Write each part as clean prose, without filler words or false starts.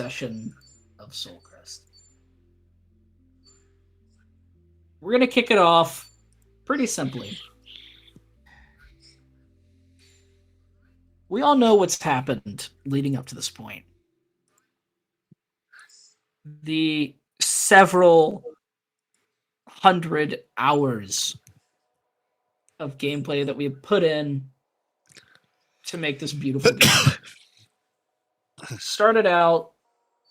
session of Soul Crest. We're going to kick it off pretty simply. We all know what's happened leading up to this point. The several hundred hours of gameplay that we have put in to make this beautiful game. Started out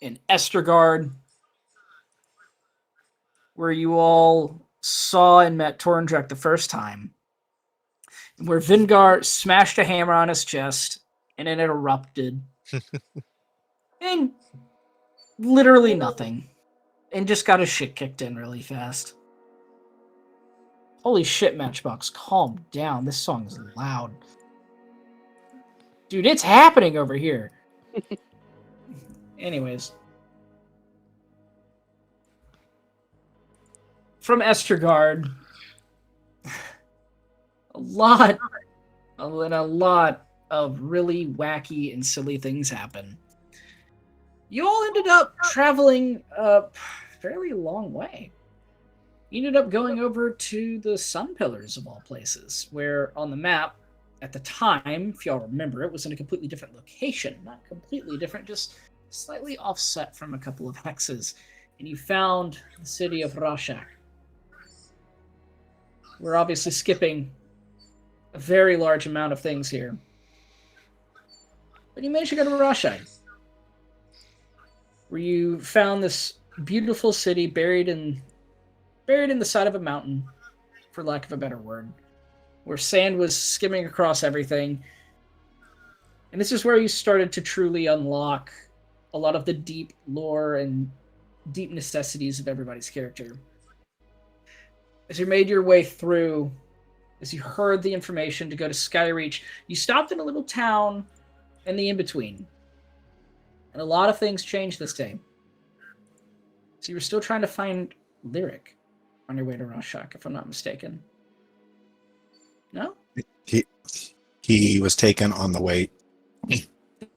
in Estergard, where you all saw and met Torndrek the first time, where Vingar smashed a hammer on his chest and it erupted. And literally nothing. And just got his shit kicked in really fast. Holy shit, Matchbox, calm down. This song is loud. Dude, it's happening over here. Anyways. From Estergard, a lot of really wacky and silly things happen. You all ended up traveling a fairly long way. You ended up going over to the Sun Pillars of all places, where on the map, at the time, if y'all remember, it was in a completely different location. Not completely different, just slightly offset from a couple of hexes. And you found the city of Rashak. We're obviously skipping a very large amount of things here. But you managed to go to Rashak, where you found this beautiful city buried in the side of a mountain, for lack of a better word, where sand was skimming across everything. And this is where you started to truly unlock a lot of the deep lore and deep necessities of everybody's character. As you made your way through, as you heard the information to go to Skyreach, you stopped in a little town in the in-between. And a lot of things changed this day. So you were still trying to find Lyric on your way to Rashak, if I'm not mistaken. No? He was taken on the way.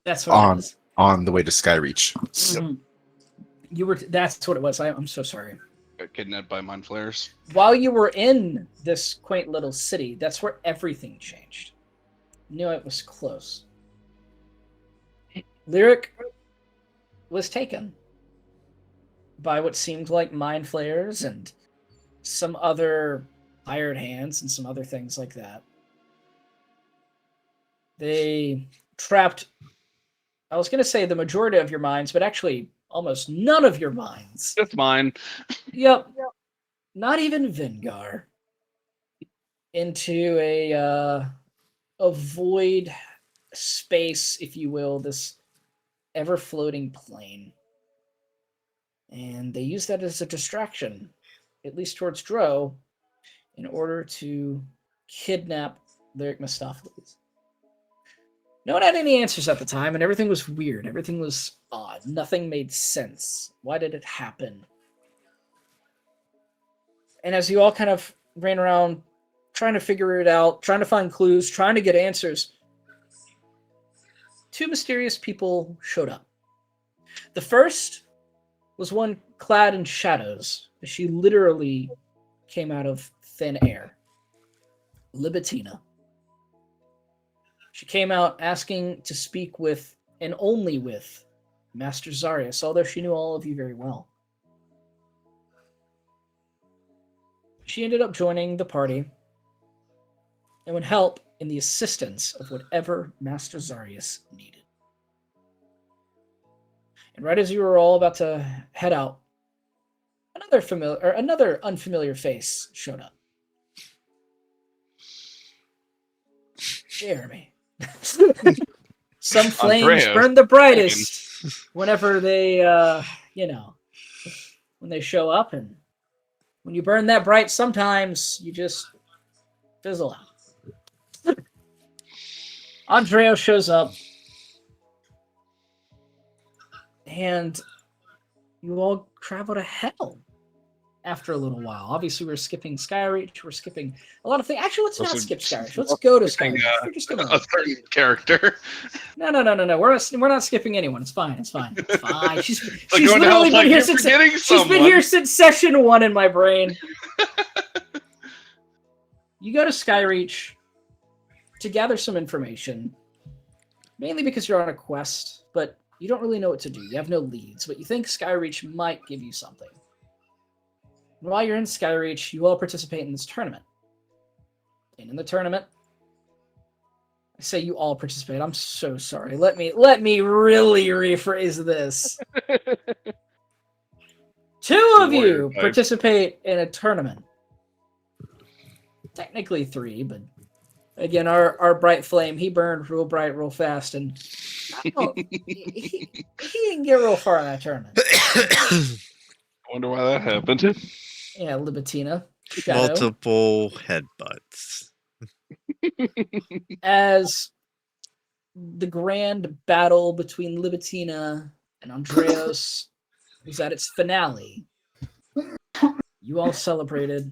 That's what it was. On the way to Skyreach. Mm-hmm. That's what it was. I'm so sorry. Got kidnapped by mind flayers. While you were in this quaint little city, that's where everything changed. Knew it was close. Lyric was taken by what seemed like mind flayers and some other hired hands and some other things like that. They trapped, I was going to say the majority of your minds, but actually almost none of your minds. That's mine. Yep. Not even Vingar. Into a void space, if you will, this ever-floating plane. And they use that as a distraction, at least towards Dro, in order to kidnap Lyric Mistopheles. No one had any answers at the time, and everything was weird. Everything was odd. Nothing made sense. Why did it happen? And as you all kind of ran around trying to figure it out, trying to find clues, trying to get answers, two mysterious people showed up. The first was one clad in shadows. She literally came out of thin air. Libitina. She came out asking to speak with, and only with, Master Zarius, although she knew all of you very well. She ended up joining the party and would help in the assistance of whatever Master Zarius needed. And right as you were all about to head out, another unfamiliar face showed up. Jeremy. Some flames Andrea. burn the brightest whenever they, when they show up, and when you burn that bright, sometimes you just fizzle out. Andrea shows up, and you all travel to hell after a little while. Obviously, we're skipping Skyreach. We're skipping a lot of things. Actually, let's not Also, skip Skyreach. Let's go to Skyreach. We're just gonna a certain character. No. We're not skipping anyone. It's fine. It's fine. It's fine. She's Like going to literally hell, been like here you're since forgetting she's been someone. here since session 1 in my brain. You go to Skyreach to gather some information, mainly because you're on a quest, but you don't really know what to do. You have no leads, but you think Skyreach might give you something. And while you're in Skyreach, you all participate in this tournament. And in the tournament, I say you all participate. I'm so sorry. Let me really rephrase this. 2 of you participate in a tournament. Technically 3, but again, our bright flame, he burned real bright, real fast, and he didn't get real far in that tournament. I wonder why that happened. Yeah, Libitina. Shadow. Multiple headbutts. As the grand battle between Libitina and Andreas was at its finale, you all celebrated,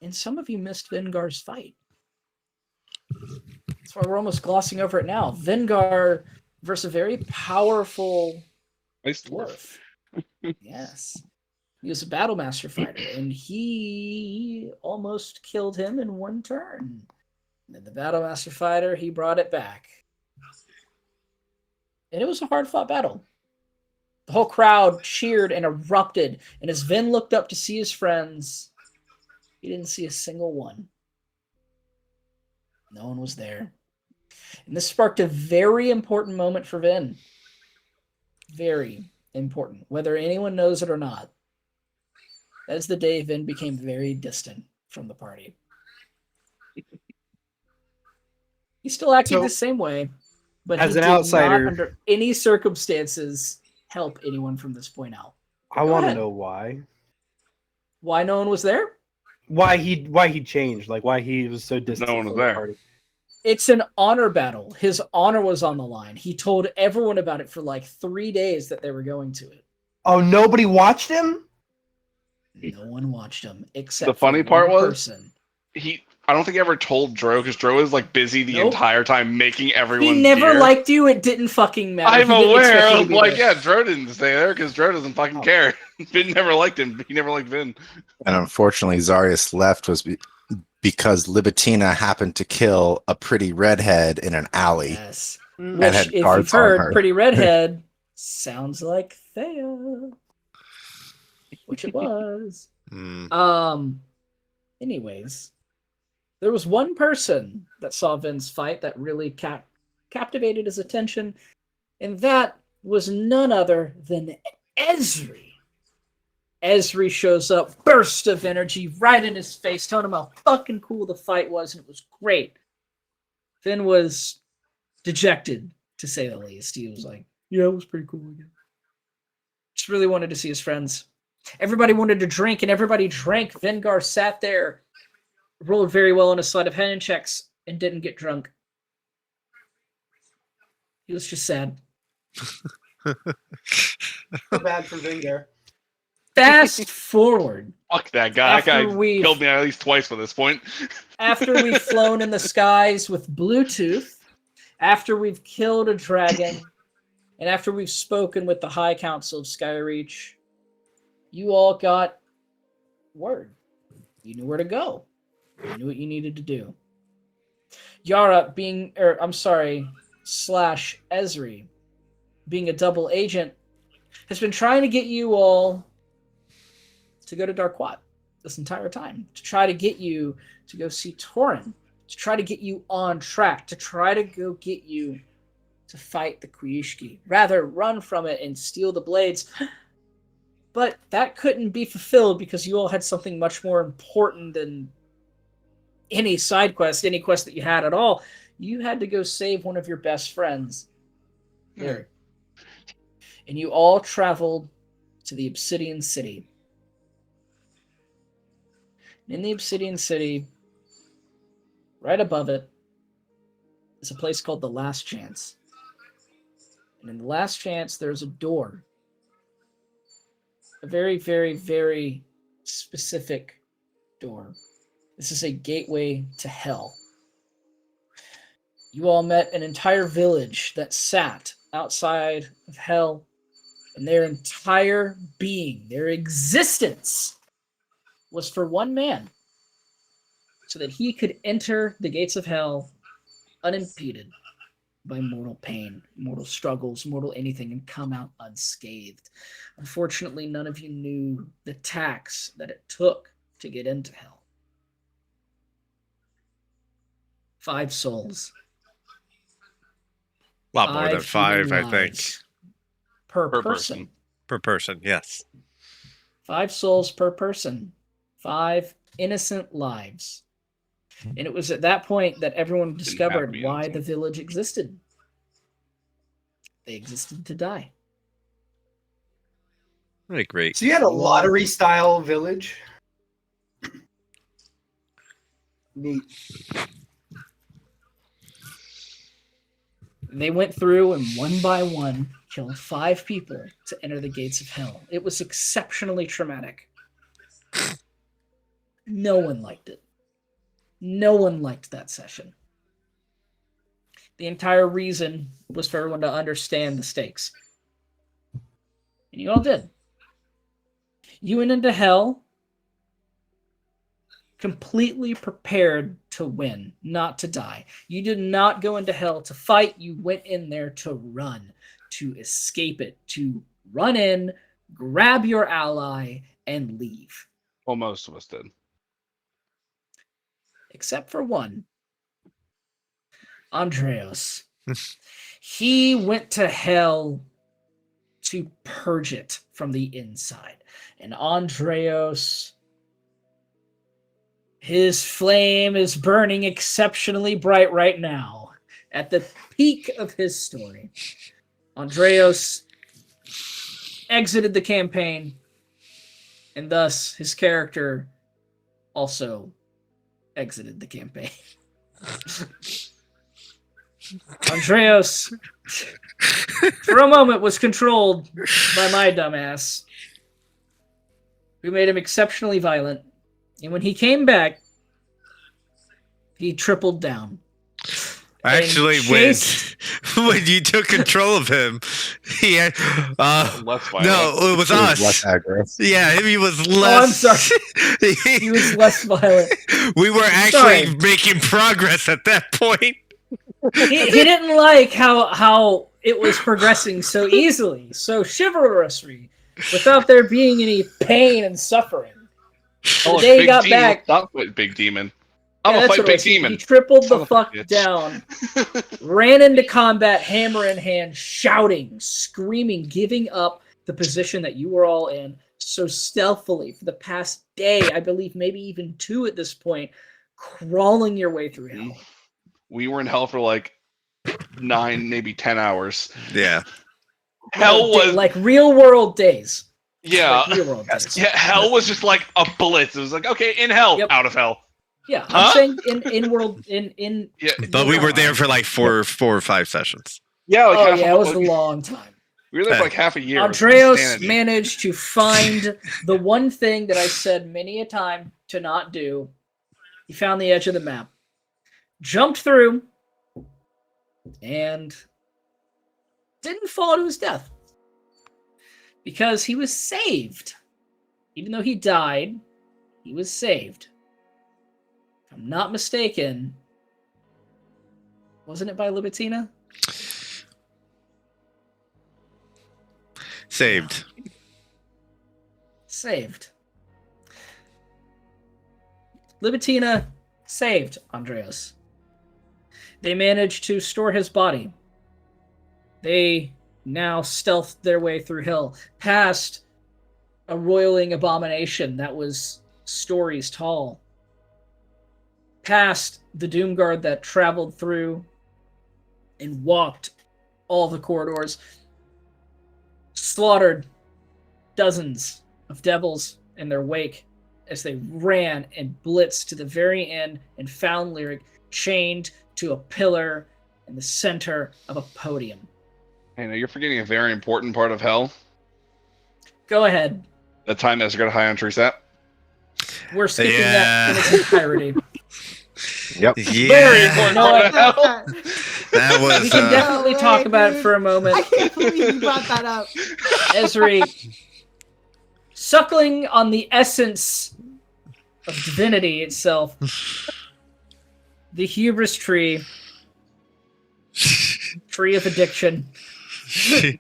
and some of you missed Vengar's fight. That's why we're almost glossing over it now. Vengar versus a very powerful Nice dwarf. Yes. He was a battle master fighter, and he almost killed him in 1 turn. And then the battle master fighter, he brought it back. And it was a hard-fought battle. The whole crowd cheered and erupted, and as Vin looked up to see his friends, he didn't see a single one. No one was there. And this sparked a very important moment for Vin. Very important, whether anyone knows it or not. That is the day Vin became very distant from the party. He still acted the same way, but as he an did outsider, not, under any circumstances, help anyone from this point out. I want to know why. Why no one was there? Why he changed? Like why he was so distant. No one was from the there. party. It's an honor battle. His honor was on the line. He told everyone about it for like 3 days that they were going to it. Oh, nobody watched him? No one watched him except The funny for part one was person. I don't think he ever told Dro because Dro was like busy the entire time making everyone. He never gear. liked you. It didn't fucking matter. I'm He didn't aware. expect you to I'm be like, there. yeah, Dro didn't stay there because Dro doesn't fucking care. Vin never liked him. He never liked Vin. And unfortunately, Zarius left because Libitina happened to kill a pretty redhead in an alley. Yes. And Which, had if you've guards on heard, her. Pretty Redhead sounds like Thea. Which it was. Anyways, there was one person that saw Vin's fight that really captivated his attention, and that was none other than Ezri. Ezri shows up, burst of energy right in his face, telling him how fucking cool the fight was, and it was great. Vin was dejected, to say the least. He was like, yeah, it was pretty cool again. Just really wanted to see his friends. Everybody wanted to drink, and everybody drank. Vengar sat there, rolled very well on a sleight of hand checks, and didn't get drunk. He was just sad. So bad for Vengar. Fast forward. Fuck that guy. That guy After killed me at least twice by this point. After we've flown in the skies with Bluetooth, after we've killed a dragon, and after we've spoken with the High Council of Skyreach, you all got word. You knew where to go. You knew what you needed to do. Yara slash Ezri, being a double agent, has been trying to get you all to go to Darkwat this entire time, to try to get you to go see Torin, to try to get you on track, to try to go get you to fight the Kuishki, rather run from it and steal the blades. But that couldn't be fulfilled because you all had something much more important than any side quest, any quest that you had at all. You had to go save one of your best friends, Lyric. And you all traveled to the Obsidian City. In the Obsidian City, right above it, is a place called the Last Chance. And in the Last Chance, there's a door. a very, very, very specific door. This is a gateway to hell. You all met an entire village that sat outside of hell, and their entire being, their existence, was for one man, so that he could enter the gates of hell unimpeded by mortal pain, mortal struggles, mortal anything, and come out unscathed. Unfortunately, none of you knew the tax that it took to get into hell. 5 souls. A lot more than 5, human I think. lives Per person. Per person, yes. 5 souls per person. 5 innocent lives. And it was at that point that everyone discovered why the village existed. They existed to die. Really great. So you had a lottery-style village? Neat. They went through and one by one killed 5 people to enter the gates of hell. It was exceptionally traumatic. No one liked it. No one liked that session. The entire reason was for everyone to understand the stakes. And you all did. You went into hell completely prepared to win, not to die. You did not go into hell to fight. You went in there to run, to escape it, to run in, grab your ally, and leave. Well, most of us did. Except for one. Andreas. He went to hell to purge it from the inside. And Andreas, his flame is burning exceptionally bright right now, at the peak of his story. Andreas exited the campaign, and thus his character also exited the campaign. Andreas, for a moment, was controlled by my dumbass, who made him exceptionally violent. And when he came back, he tripled down. Actually, when you took control of him, he had, Less violent. no, it was He was us. less aggro. Yeah, he was Oh, less. I'm sorry. He was less violent. We were actually Sorry. making progress at that point. He didn't like how it was progressing so easily, so chivalrously, without there being any pain and suffering. Oh, The day he Big got D, back, Not fight Big Demon. yeah, I'm gonna that's fight what it Big was. He Demon. tripled Son the of a fuck bitch. down, ran into combat, hammer in hand, shouting, screaming, giving up the position that you were all in so stealthily for the past day, I believe maybe even 2 at this point, crawling your way through hell. We were in hell for like 9, maybe 10 hours. Yeah. Hell was like real world days. yeah, Like real world days. yeah. Hell was just like a blitz. It was like, okay, in hell, Yep. out of hell. Yeah, Huh? I'm saying in world in Yeah, But we were there for like four or 5 sessions. yeah. Like oh half yeah, a, it was a like, long time. we were there for like half a year. It was Andreas insanity. managed to find the one thing that I said many a time to not do. He found the edge of the map, jumped through, and didn't fall to his death. Because he was saved. Even though he died, he was saved. If I'm not mistaken, wasn't it by Libitina? Saved. Saved. Libitina saved Andreas. They managed to store his body. They now stealthed their way through hell, past a roiling abomination that was stories tall, past the Doomguard that traveled through and walked all the corridors, slaughtered dozens of devils in their wake as they ran and blitzed to the very end and found Lyric chained to a pillar in the center of a podium. Hey, now you're forgetting a very important part of hell. Go ahead. That time Ezra got high on tree sap. We're skipping that in its entirety. Yep. Yeah. Very important No, part of hell. That We was. can definitely talk about it for a moment. I can't believe you brought that up. Ezri, suckling on the essence of divinity itself, the hubris tree, tree of addiction, That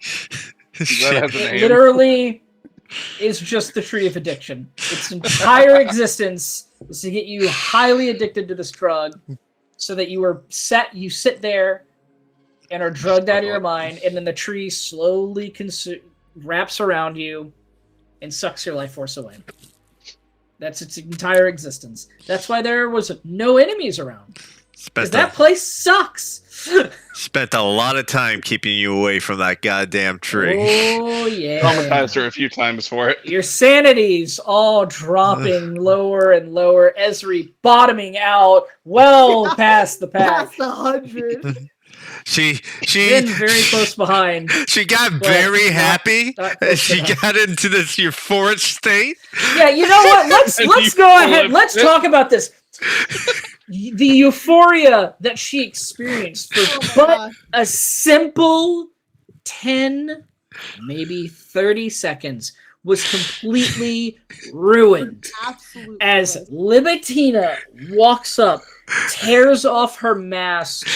has a it name. literally is just the tree of addiction. Its entire existence is to get you highly addicted to this drug, so that you sit there and are drugged out of your mind, and then the tree slowly wraps around you and sucks your life force away. That's its entire existence. That's why there was no enemies around. Because that place sucks. Spent a lot of time keeping you away from that goddamn tree. Oh, yeah. Traumatized her a few times for it. Your sanity's all dropping lower and lower. Esri bottoming out well past the pack. Past 100. She Been very close behind. She got but very not- happy not as close she enough. got into this euphoric state. Yeah, you know what? Let's go ahead. Let's talk about this. The euphoria that she experienced for Oh my but God. a simple 10, maybe 30 seconds was completely ruined Absolutely. as was. Libitina walks up, tears off her mask,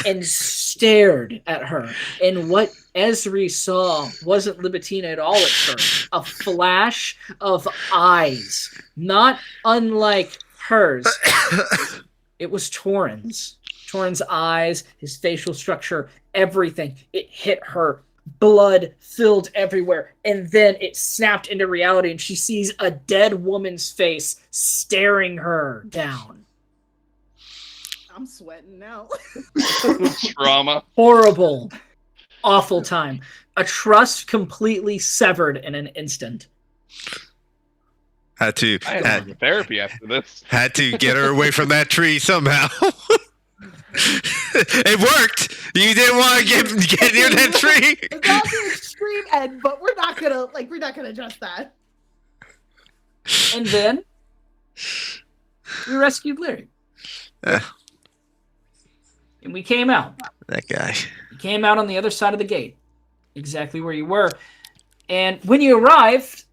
and stared at her. And what Ezri saw wasn't Libitina at all at first. A flash of eyes, not unlike hers. It was Torrens. Torrens' eyes, his facial structure, everything. It hit her. Blood filled everywhere. And then it snapped into reality, and she sees a dead woman's face staring her down. I'm sweating now. Trauma. Horrible. Awful time. A trust completely severed in an instant. Had to I had to go to therapy after this. had to get her away from that tree somehow. It worked. You didn't want to get near that tree. That's the extreme end, but we're not gonna address that. And then we rescued Larry. Uh, And we came out. that guy. You came out on the other side of the gate, exactly where you were. And when you arrived,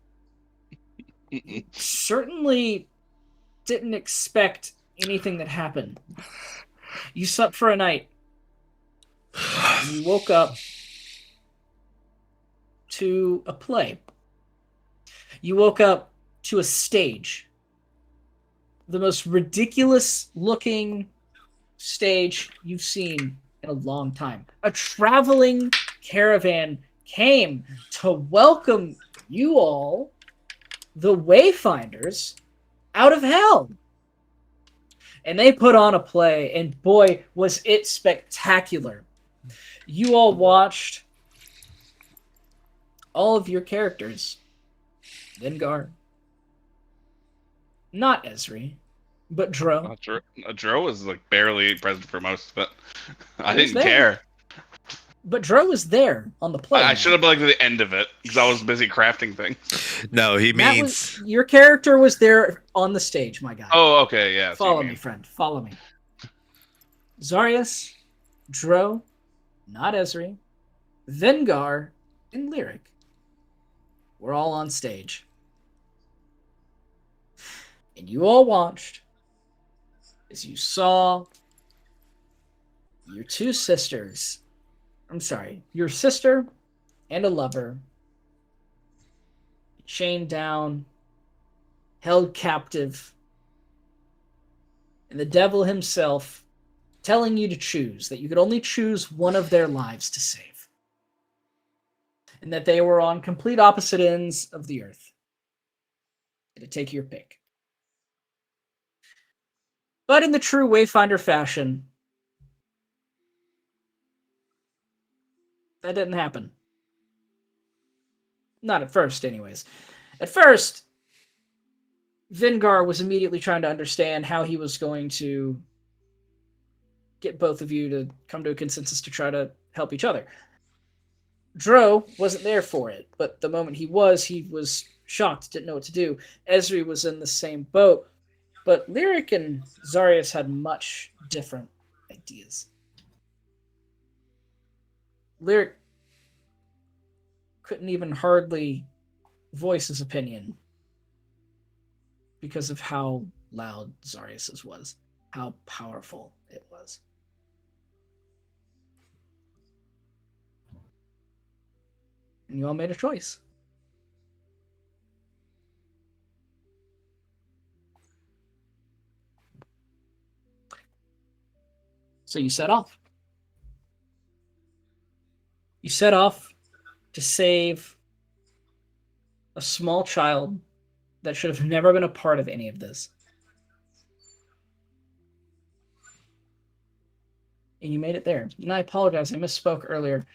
certainly didn't expect anything that happened. You slept for a night. And you woke up to a play. You woke up to a stage. The most ridiculous looking stage you've seen in a long time. A traveling caravan came to welcome you all, the Wayfinders, out of hell. And they put on a play, and boy, was it spectacular. You all watched all of your characters. Dengar. Not Ezri, but Dro. Dro was like barely present for most of it. I He was didn't there. care. But Dro was there on the play. I should have been like at the end of it because I was busy crafting things. No, he That means your character was there on the stage, my guy. Oh, okay, yeah. that's what you Follow mean. me, friend. Follow me. Zarius, Dro, not Ezri, Vengar, and Lyric. We're all on stage. And you all watched as you saw your two sisters. I'm sorry, your sister and a lover chained down, held captive, and the devil himself telling you to choose, that you could only choose one of their lives to save. And that they were on complete opposite ends of the earth. And to take your pick. But in the true Wayfinder fashion, that didn't happen. Not at first, anyways. At first, Vengar was immediately trying to understand how he was going to get both of you to come to a consensus to try to help each other. Dro wasn't there for it, but the moment he was shocked, didn't know what to do. Esri was in the same boat, but Lyric and Zarius had much different ideas. Lyric couldn't even hardly voice his opinion because of how loud Zarius's was, how powerful it was. And you all made a choice. So you set off. You set off to save a small child that should have never been a part of any of this. And you made it there. And I apologize, I misspoke earlier.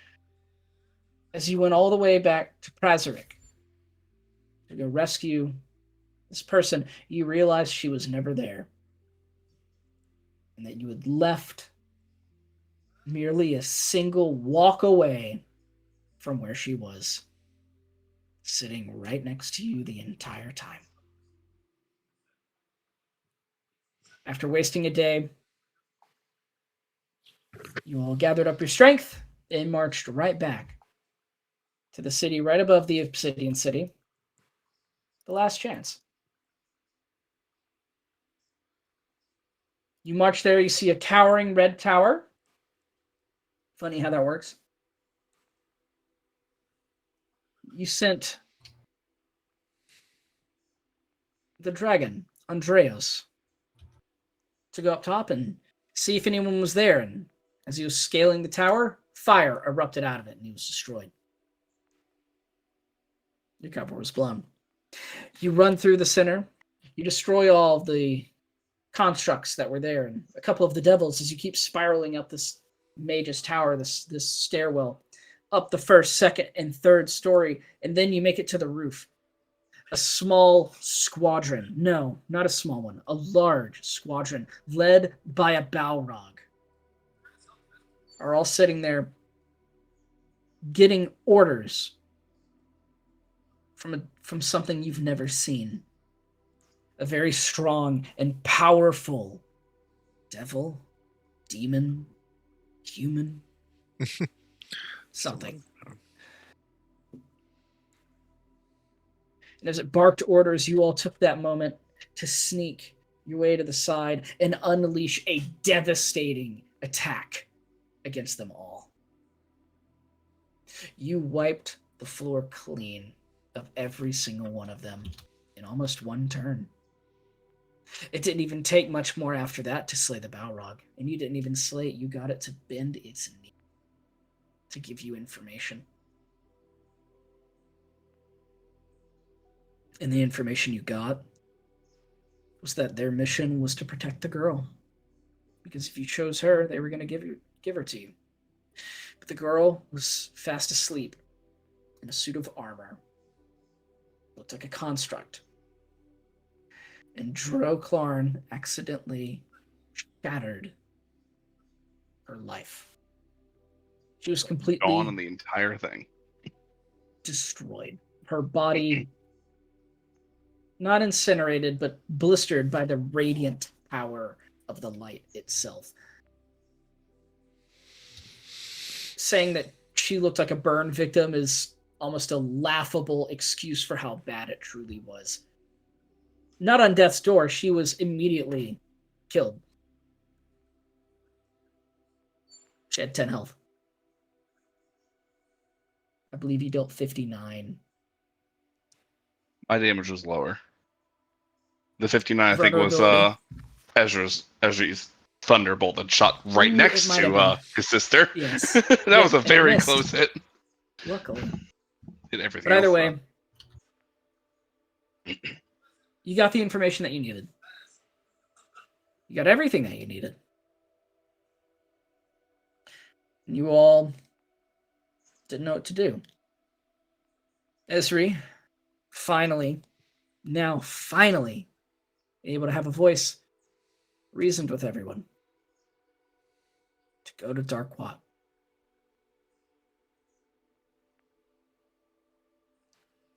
As you went all the way back to Prazerik to go rescue this person, you realized she was never there. And that you had left merely a single walk away from where she was, sitting right next to you the entire time. After wasting a day, you all gathered up your strength and marched right back to the city right above the Obsidian City. The last chance. You march there, you see a towering red tower. Funny how that works. You sent the dragon, Andreas, to go up top and see if anyone was there. And as he was scaling the tower, fire erupted out of it and he was destroyed. Your cover was blown. You run through the center. You destroy all the constructs that were there and a couple of the devils as you keep spiraling up this mage's tower, this stairwell, up the first, second, and third story, and then you make it to the roof. A small squadron, no, not a small one, a large squadron led by a Balrog are all sitting there getting orders from something you've never seen. A very strong and powerful devil, demon, human, something. And as it barked orders, you all took that moment to sneak your way to the side and unleash a devastating attack against them all. You wiped the floor clean of every single one of them in almost one turn. It didn't even take much more after that to slay the Balrog, and you didn't even slay it. You got it to bend its knee to give you information. And the information you got was that their mission was to protect the girl. Because if you chose her, they were going to give her to you. But the girl was fast asleep in a suit of armor. Looked like a construct. And Droclarn accidentally shattered her life. She was completely gone on the entire thing. Destroyed. Her body not incinerated, but blistered by the radiant power of the light itself. Saying that she looked like a burn victim is almost a laughable excuse for how bad it truly was. Not on death's door, she was immediately killed. She had 10 health. I believe you dealt 59. My damage was lower. The 59, I think, was Ezri's thunderbolt that shot right next to his sister. Yes. That was a very close hit. Luckily. Did everything. But either way, you got the information that you needed. You got everything that you needed. And you all didn't know what to do. Esri, finally, able to have a voice, reasoned with everyone to go to Darkwat.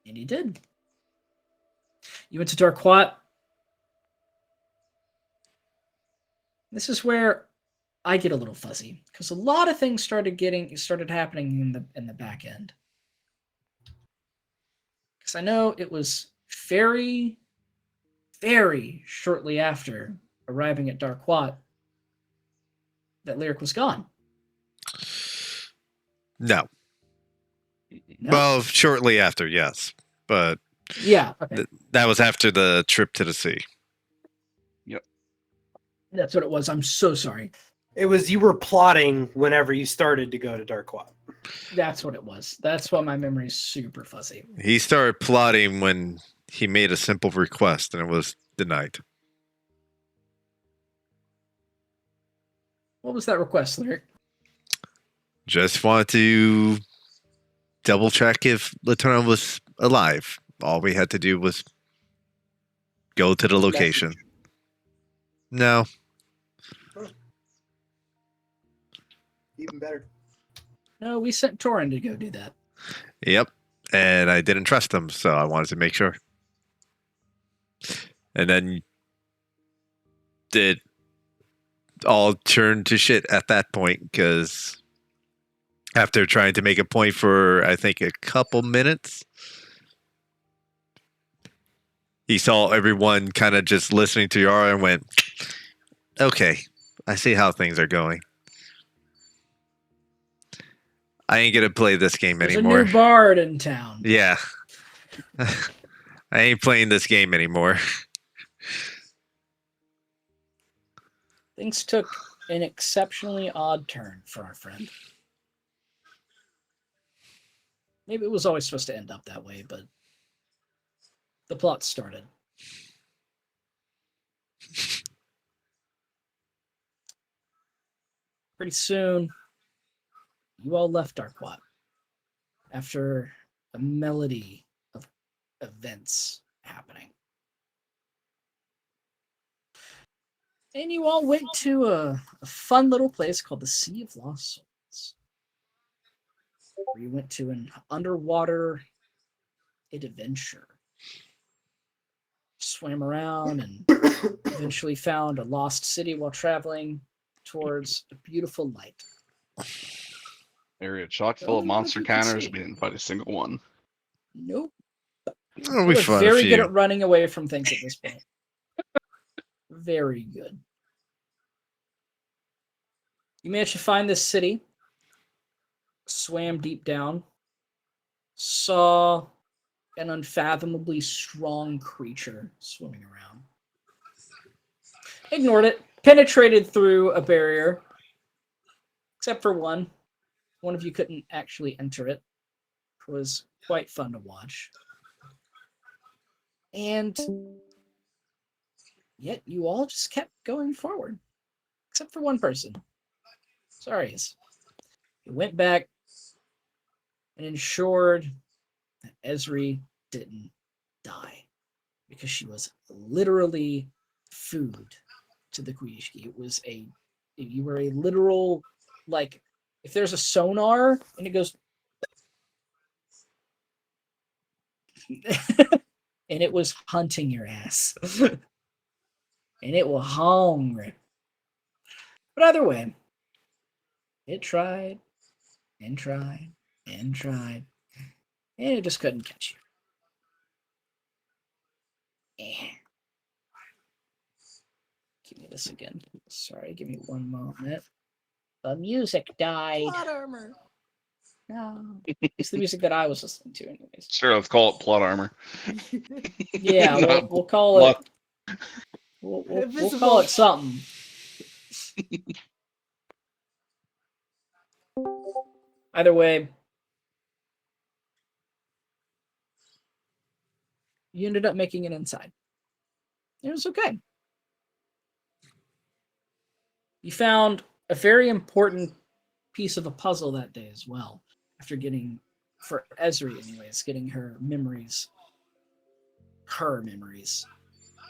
And he did. You went to Darquat. This is where I get a little fuzzy because a lot of things started happening in the back end. Because I know it was very, very shortly after arriving at Darquat that Lyric was gone. No. No? Well, shortly after, yes. But Yeah, okay. that was after the trip to the sea. That's what it was. I'm so sorry. It was you were plotting whenever you started to go to Darkwa. That's what it was. That's why my memory is super fuzzy. He started plotting when he made a simple request and it was denied. What was that request, Lyric? Just wanted to double check if Latona was alive. All we had to do was go to the location. No. Even better. No, we sent Torin to go do that. Yep. And I didn't trust him, so I wanted to make sure. And then it all turned to shit at that point because after trying to make a point for, I think, a couple minutes, he saw everyone kind of just listening to Yara and went, okay, I see how things are going. I ain't gonna play this game There's anymore. a new bard in town. Yeah. I ain't playing this game anymore. Things took an exceptionally odd turn for our friend. Maybe it was always supposed to end up that way, but the plot started. Pretty soon, you all left Darkwat after a melody of events happening. And you all went to a fun little place called the Sea of Lost Souls, where you went to an underwater adventure. Swam around and eventually found a lost city while traveling towards a beautiful light. Area chock full of monster counters. We didn't fight a single one. Nope. Oh, We we were fought a very good few. at running away from things at this point. Very good. You managed to find this city, swam deep down, saw an unfathomably strong creature swimming around. Ignored it, penetrated through a barrier, except for one. One of you couldn't actually enter it. It was quite fun to watch. And yet you all just kept going forward, except for one person. Sorry. He went back and ensured that Esri didn't die because she was literally food to the Kuishki. You were a literal, like, if there's a sonar and it goes and it was hunting your ass. And it was hungry. But either way, it tried and tried and tried, and it just couldn't catch you. Give me this again. Sorry, give me one moment. The music died. Plot armor. No. It's the music that I was listening to, anyways. Sure, let's call it plot armor. Yeah, we'll call it. We'll call it something. Either way, you ended up making it inside. It was okay. You found a very important piece of a puzzle that day as well. After getting, for Esri anyways, getting her memories.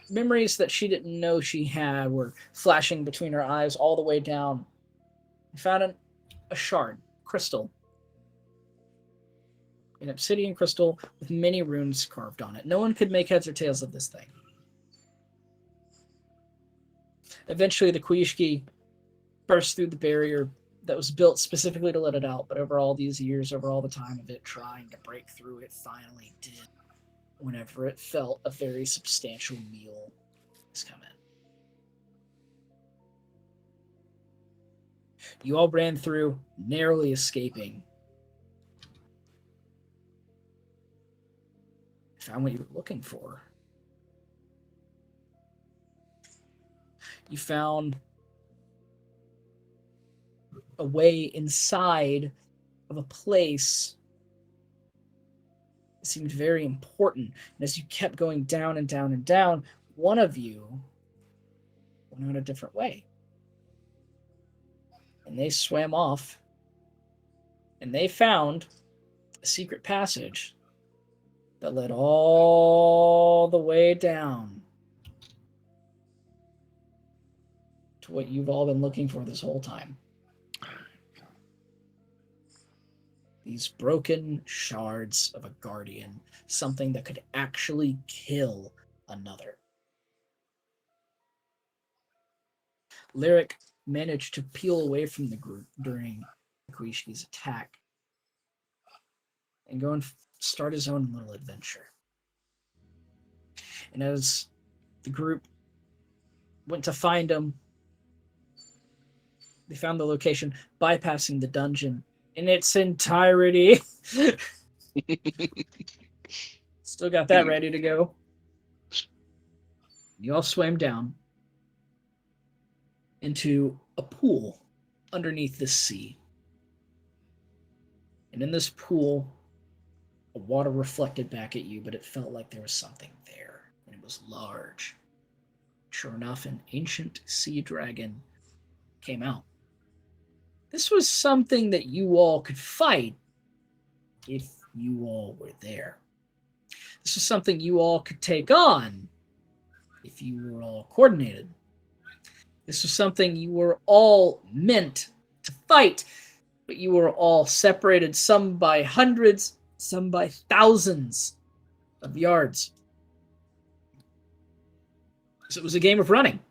Memories that she didn't know she had were flashing between her eyes all the way down. You found a shard, crystal. An obsidian crystal with many runes carved on it. No one could make heads or tails of this thing. Eventually, the Quishki burst through the barrier that was built specifically to let it out, but over all these years, over all the time of it trying to break through, it finally did whenever it felt a very substantial meal has come in. You all ran through, narrowly escaping. Found what you were looking for. You found a way inside of a place that seemed very important. And as you kept going down and down and down, one of you went on a different way. And they swam off, and they found a secret passage that led all the way down to what you've all been looking for this whole time. These broken shards of a guardian, something that could actually kill another. Lyric managed to peel away from the group during Quishki's attack and go and start his own little adventure. And as the group went to find him, they found the location, bypassing the dungeon in its entirety. Still got that ready to go. You all swam down into a pool underneath the sea. And in this pool, the water reflected back at you, but it felt like there was something there. And it was large. Sure enough, an ancient sea dragon came out. This was something that you all could fight if you all were there. This was something you all could take on if you were all coordinated. This was something you were all meant to fight, but you were all separated, some by hundreds, some by thousands of yards. So it was a game of running.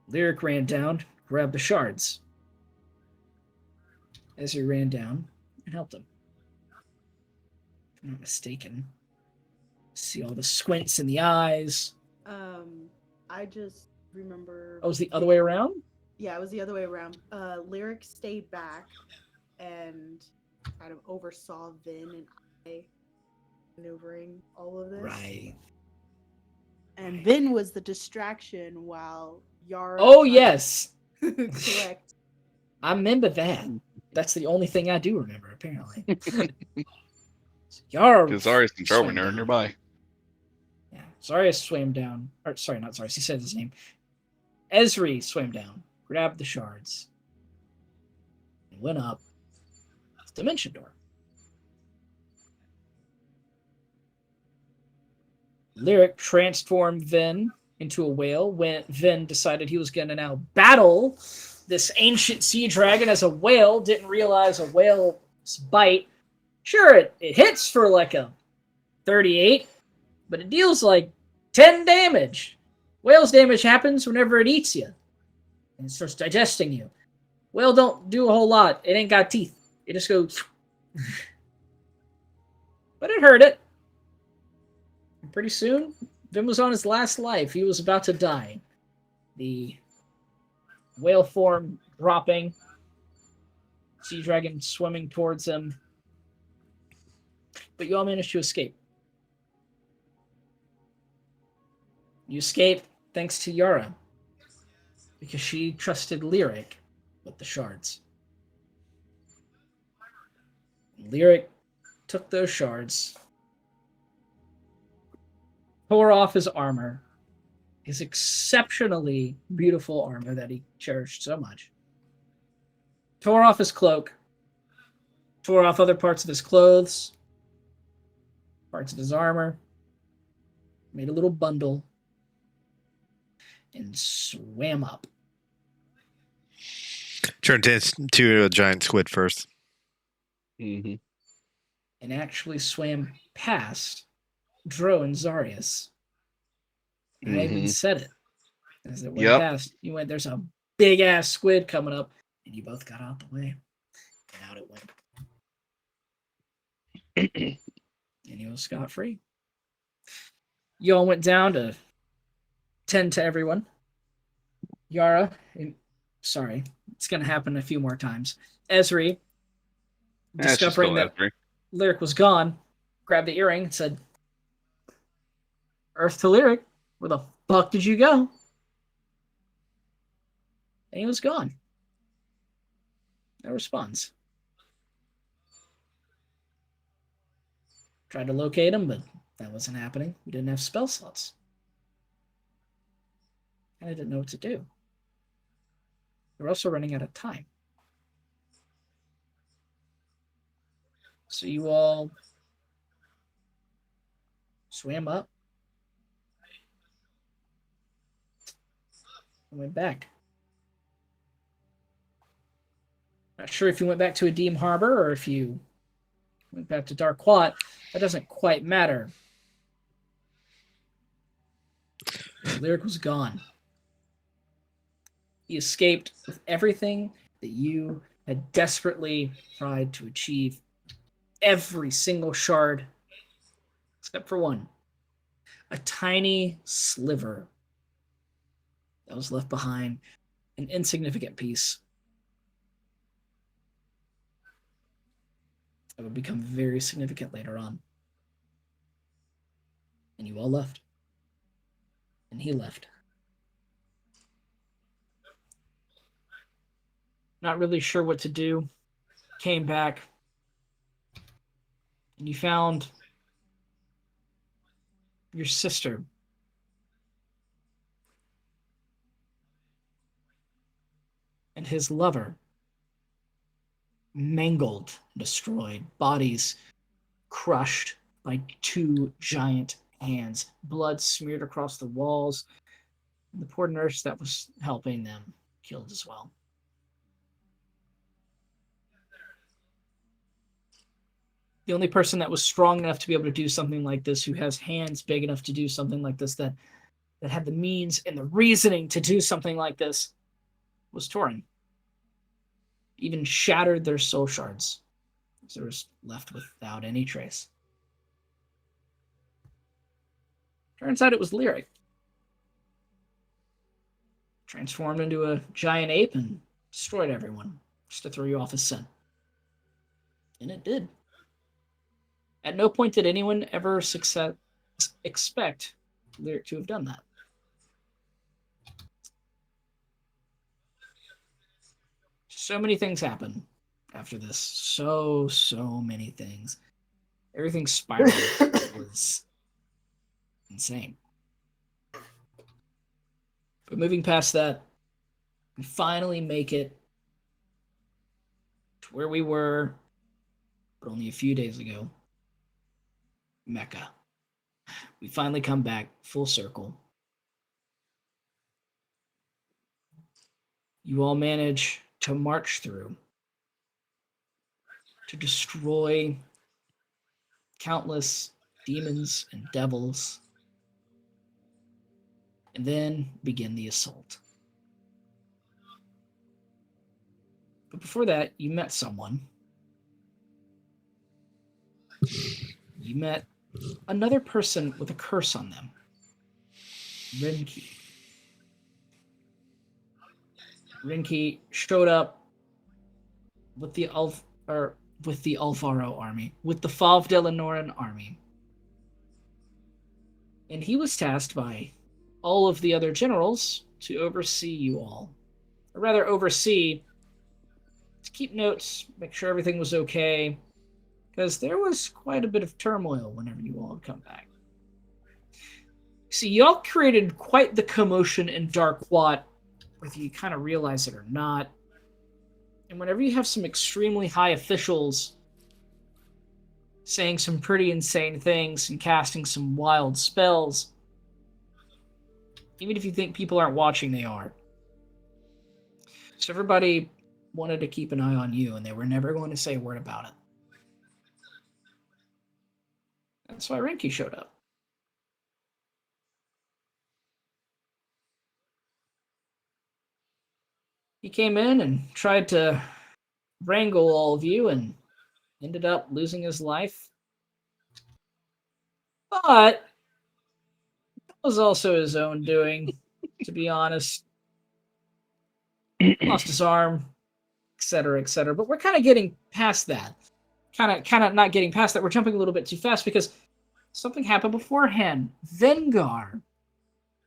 Lyric ran down, grabbed the shards. As he ran down and helped him. If I'm not mistaken. See all the squints in the eyes. I just remember. Oh, it was the other way around? Yeah, it was the other way around. Lyric stayed back and kind of oversaw Vin and I maneuvering all of this. Right. And Vin was the distraction while Yara. Oh, yes. Correct. I remember that. That's the only thing I do remember, apparently. Yara. Because Zarius and Jarwin are nearby. Yeah. Zarius swam down. Or, sorry, not Zarius. He said his name. Ezri swam down, grabbed the shards, and went up the dimension door. Lyric transformed Vin into a whale when Vin decided he was going to now battle this ancient sea dragon as a whale. Didn't realize a whale's bite. Sure, it hits for like a 38, but it deals like 10 damage. Whale's damage happens whenever it eats you and it starts digesting you. Whale don't do a whole lot. It ain't got teeth. It just goes. But it hurt it. And pretty soon, Vin was on his last life. He was about to die. The whale form dropping. Sea dragon swimming towards him. But you all managed to escape. You escape thanks to Yara. Because she trusted Lyric with the shards. Lyric took those shards, tore off his armor, his exceptionally beautiful armor that he cherished so much, tore off his cloak, tore off other parts of his clothes, parts of his armor, made a little bundle, and swam up. Turned into a giant squid first. Mm-hmm. and actually swam past Dro and Zarius. And I even said it as it went Yep. past. You went, there's a big ass squid coming up, and you both got out the way. And out it went. And he was scot free. You all went down to tend to everyone. Yara, sorry, it's going to happen a few more times. Esri, discovering that Lyric was gone, grabbed the earring and said, Earth to Lyric, where the fuck did you go? And he was gone. No response. Tried to locate him, but that wasn't happening. We didn't have spell slots. And I didn't know what to do. We were also running out of time. So you all swam up and went back. Not sure if you went back to Adim Harbor or if you went back to Darquat. That doesn't quite matter. Lyric was gone. He escaped with everything that you had desperately tried to achieve. Every single shard, except for one. A tiny sliver that was left behind, an insignificant piece. That would become very significant later on. And you all left. And he left. Not really sure what to do. Came back. And you found your sister. And his lover. Mangled, destroyed, bodies crushed by two giant hands, blood smeared across the walls. And the poor nurse that was helping them killed as well. The only person that was strong enough to be able to do something like this, who has hands big enough to do something like this, that had the means and the reasoning to do something like this, was Torin. Even shattered their soul shards. So they were left without any trace. Turns out it was Lyric. Transformed into a giant ape and destroyed everyone, just to throw you off his scent. And it did. At no point did anyone ever expect Lyric to have done that. So many things happen after this. So many things. Everything spiraled. It was insane. But moving past that, we finally make it to where we were, but only a few days ago. Mecca. We finally come back full circle. You all manage to march through, to destroy countless demons and devils, and then begin the assault. But before that, you met someone. You met another person with a curse on them. Rinki. Rinki showed up with the Alvaro army, with the Fav de la Noran army. And he was tasked by all of the other generals to oversee you all. Or rather, oversee, to keep notes, make sure everything was okay, because there was quite a bit of turmoil whenever you all had come back. See, y'all created quite the commotion in Darquat, whether you kind of realize it or not. And whenever you have some extremely high officials saying some pretty insane things and casting some wild spells, even if you think people aren't watching, they are. So everybody wanted to keep an eye on you, and they were never going to say a word about it. That's why Renki showed up. He came in and tried to wrangle all of you and ended up losing his life. But it was also his own doing, to be honest. Lost his arm, etc., etc. But we're kind of getting past that. Kind of not getting past that. We're jumping a little bit too fast because something happened beforehand. Vengar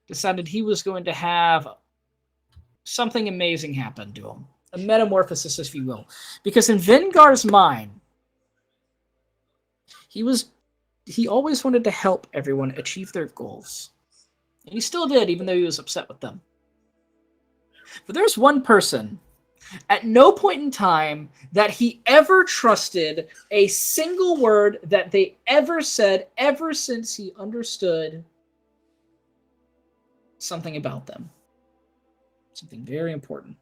decided he was going to have something amazing happen to him. A metamorphosis, if you will. Because in Vengar's mind, he always wanted to help everyone achieve their goals. And he still did, even though he was upset with them. But there's one person at no point in time that he ever trusted a single word that they ever said ever since he understood something about them. Something very important.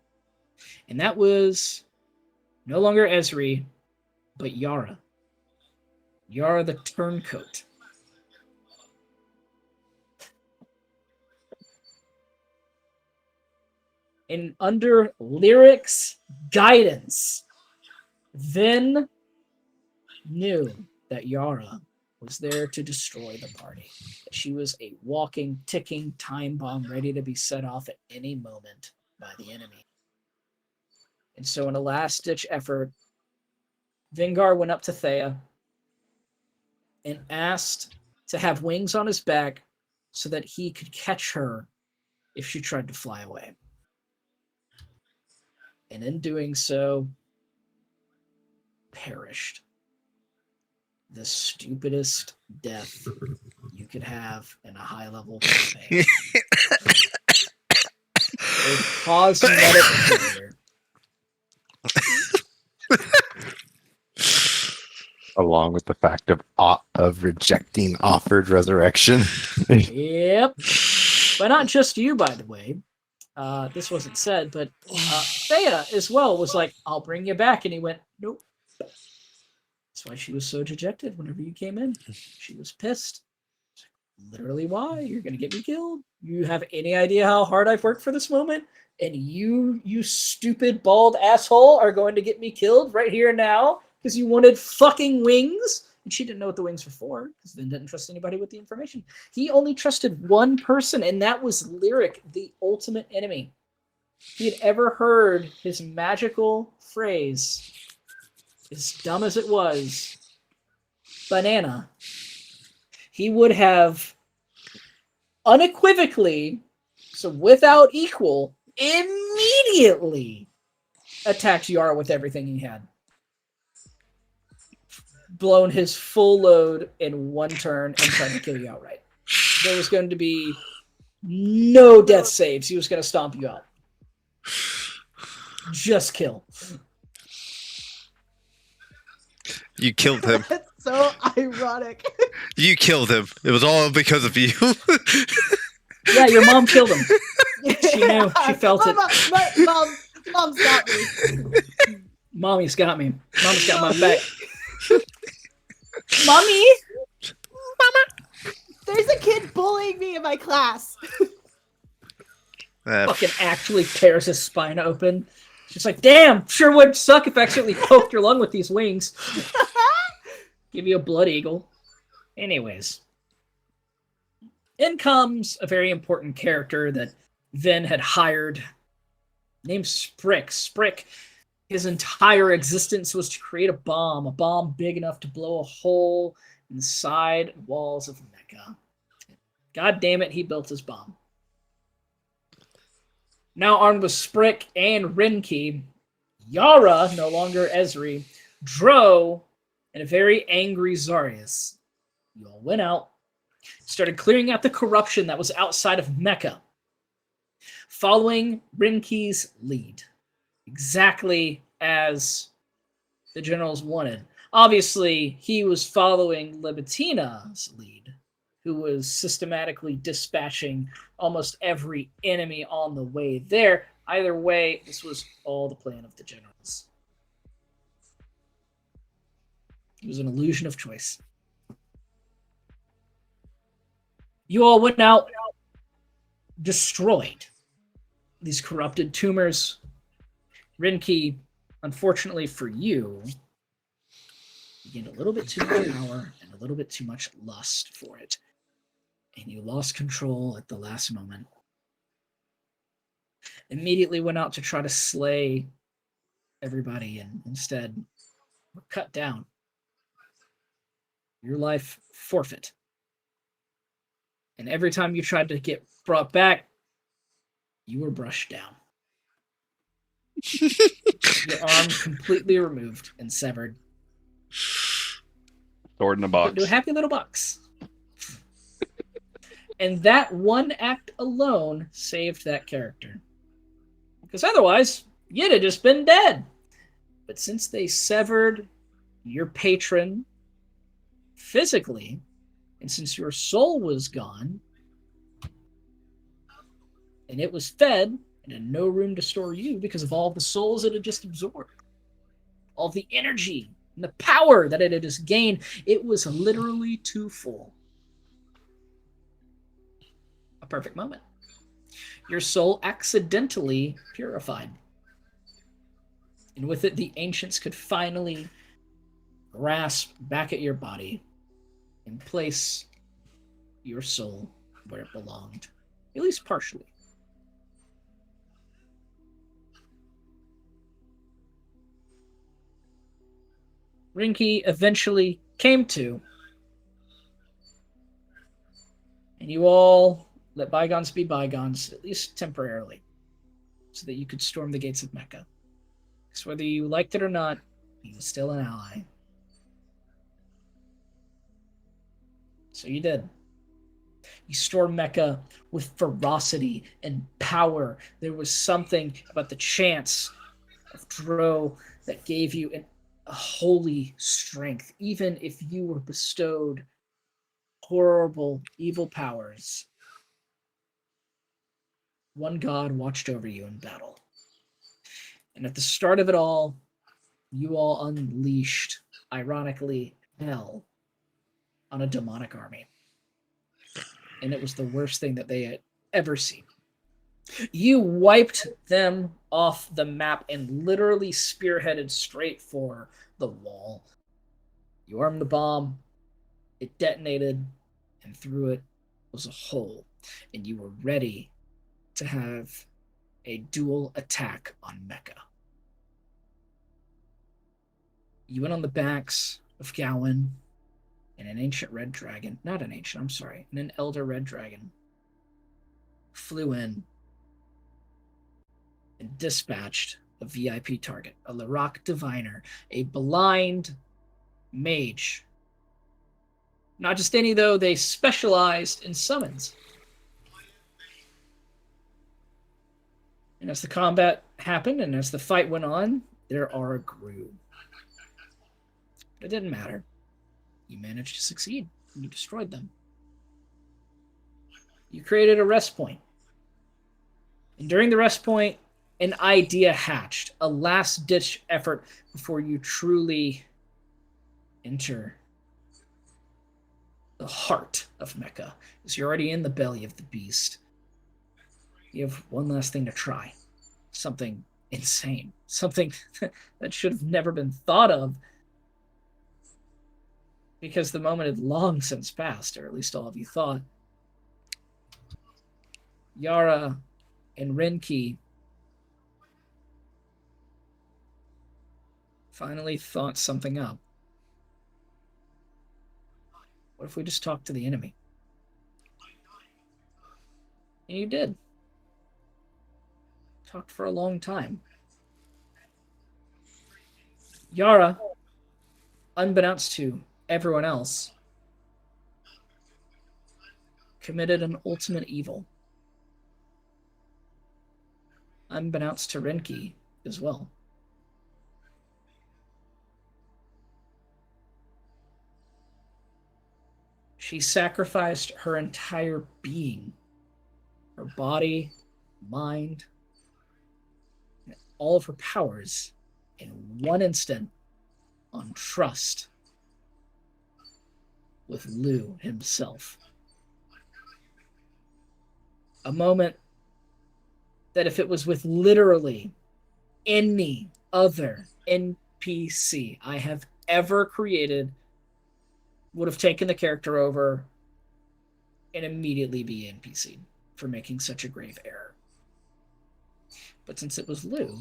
And that was no longer Ezri, but Yara. Yara the Turncoat. And under Lyric's guidance, Vin knew that Yara was there to destroy the party. That she was a walking, ticking time bomb ready to be set off at any moment by the enemy. And so in a last-ditch effort, Vengar went up to Thea and asked to have wings on his back so that he could catch her if she tried to fly away. And in doing so, perished. The stupidest death you could have in a high-level campaign. A cosmetic failure. Along with the fact of rejecting offered resurrection. Yep. But not just you, by the way. This wasn't said, but Thea as well was like, I'll bring you back. And he went, nope. That's why she was so dejected whenever you came in. She was pissed. Literally, why? You're going to get me killed. You have any idea how hard I've worked for this moment? And you stupid, bald asshole, are going to get me killed right here and now because you wanted fucking wings? And she didn't know what the wings were for because Vin didn't trust anybody with the information. He only trusted one person, and that was Lyric, the ultimate enemy. He had ever heard his magical phrase, as dumb as it was, banana. He would have unequivocally, so without equal, immediately attacked Yara with everything he had. Blown his full load in one turn and tried to kill you outright. There was going to be no death saves. He was going to stomp you out. Just kill. You killed him. That's so ironic. You killed him. It was all because of you. Yeah, your mom killed him. She knew. She felt it. Mom's got me. Mommy's got me. Mommy's got my back. Mommy! Mama! There's a kid bullying me in my class. Fucking actually tears his spine open. She's like, damn, sure would suck if I accidentally poked your lung with these wings. Give you a blood eagle. Anyways. In comes a very important character that Vin had hired, named Sprick. Sprick, his entire existence was to create a bomb big enough to blow a hole in the side walls of Mecca. God damn it, he built his bomb. Now armed with Sprick and Renki, Yara, no longer Ezri, Dro, and a very angry Zarius. You all went out, started clearing out the corruption that was outside of Mecca, following Renki's lead, exactly as the generals wanted. Obviously, he was following Libetina's lead, who was systematically dispatching almost every enemy on the way there. Either way, this was all the plan of the generals. It was an illusion of choice. You all went out, destroyed these corrupted tumors. Rinki, unfortunately for you, you gained a little bit too much power and a little bit too much lust for it. And you lost control at the last moment. Immediately went out to try to slay everybody and instead were cut down. Your life forfeit. And every time you tried to get brought back, you were brushed down. Your arm completely removed and severed. Sword in a Put box. into a happy little box. And that one act alone saved that character. Because otherwise, you'd have just been dead. But since they severed your patron physically, and since your soul was gone, and it was fed, and had no room to store you because of all the souls it had just absorbed, all the energy and the power that it had just gained, it was literally too full. A perfect moment. Your soul accidentally purified. And with it, the ancients could finally grasp back at your body and place your soul where it belonged, at least partially. Rinki eventually came to, and you all let bygones be bygones, at least temporarily, so that you could storm the gates of Mecca. Because whether you liked it or not, he was still an ally. So you did. You stormed Mecca with ferocity and power. There was something about the chance of Dro that gave you a holy strength, even if you were bestowed horrible, evil powers. One god watched over you in battle. And at the start of it all, you all unleashed, ironically, hell on a demonic army. And it was the worst thing that they had ever seen. You wiped them off the map and literally spearheaded straight for the wall. You armed the bomb, it detonated, and through it was a hole. And you were ready to have a dual attack on Mecca. You went on the backs of Gawain and an ancient red dragon, not an ancient, I'm sorry, and an elder red dragon flew in and dispatched a VIP target, a Larak diviner, a blind mage. Not just any, though, they specialized in summons. And as the combat happened and as the fight went on, their aura grew. But it didn't matter. You managed to succeed. You destroyed them. You created a rest point. And during the rest point, an idea hatched, a last-ditch effort before you truly enter the heart of Mecca. Because you're already in the belly of the beast. You have one last thing to try. Something insane. Something that should have never been thought of. Because the moment had long since passed, or at least all of you thought. Yara and Rinki finally thought something up. What if we just talked to the enemy? And you did. Talked for a long time. Yara, unbeknownst to everyone else, committed an ultimate evil. Unbeknownst to Rinki as well. She sacrificed her entire being, her body, mind, and all of her powers in one instant on trust with Liu himself. A moment that if it was with literally any other NPC I have ever created, would have taken the character over and immediately be NPC for making such a grave error. But since it was Lou,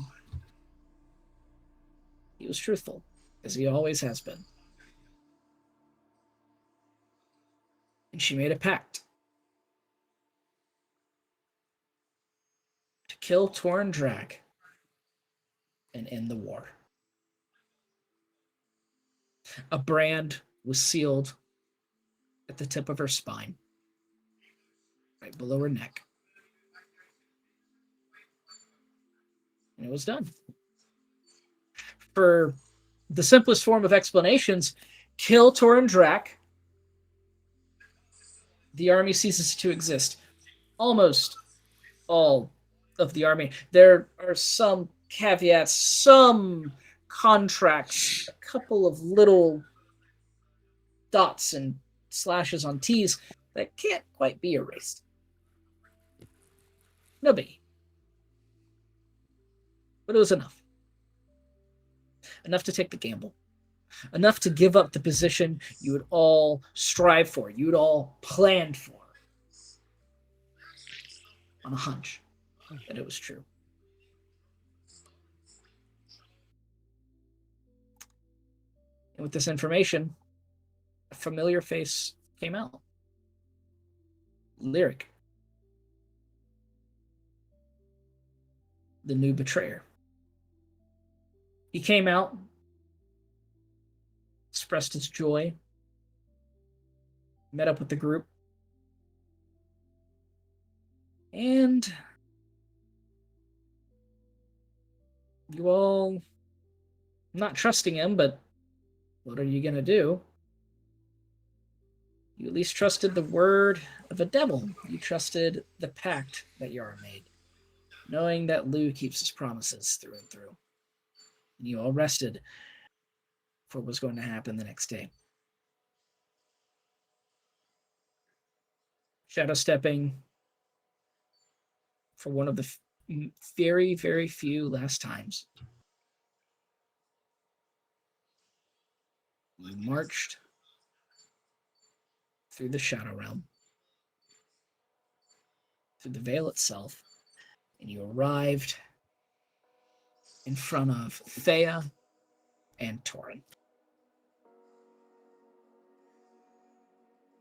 he was truthful, as he always has been. And she made a pact to kill Torn Drag and end the war. A brand was sealed at the tip of her spine, right below her neck. And it was done. For the simplest form of explanations, kill Torn Drak, the army ceases to exist. Almost all of the army. There are some caveats, some contracts, a couple of little dots and slashes on T's that can't quite be erased. No biggie. But it was enough. Enough to take the gamble. Enough to give up the position you would all strive for, you would all planned for, on a hunch that it was true. And with this information, a familiar face came out. Lyric. The new betrayer. He came out, expressed his joy, met up with the group, and you all, not trusting him, but what are you going to do? You at least trusted the word of a devil. You trusted the pact that Yara made, knowing that Lou keeps his promises through and through. And you all rested for what was going to happen the next day. Shadow stepping for one of the very, very few last times. You marched through the Shadow Realm, through the Veil itself, and you arrived in front of Thea and Torin.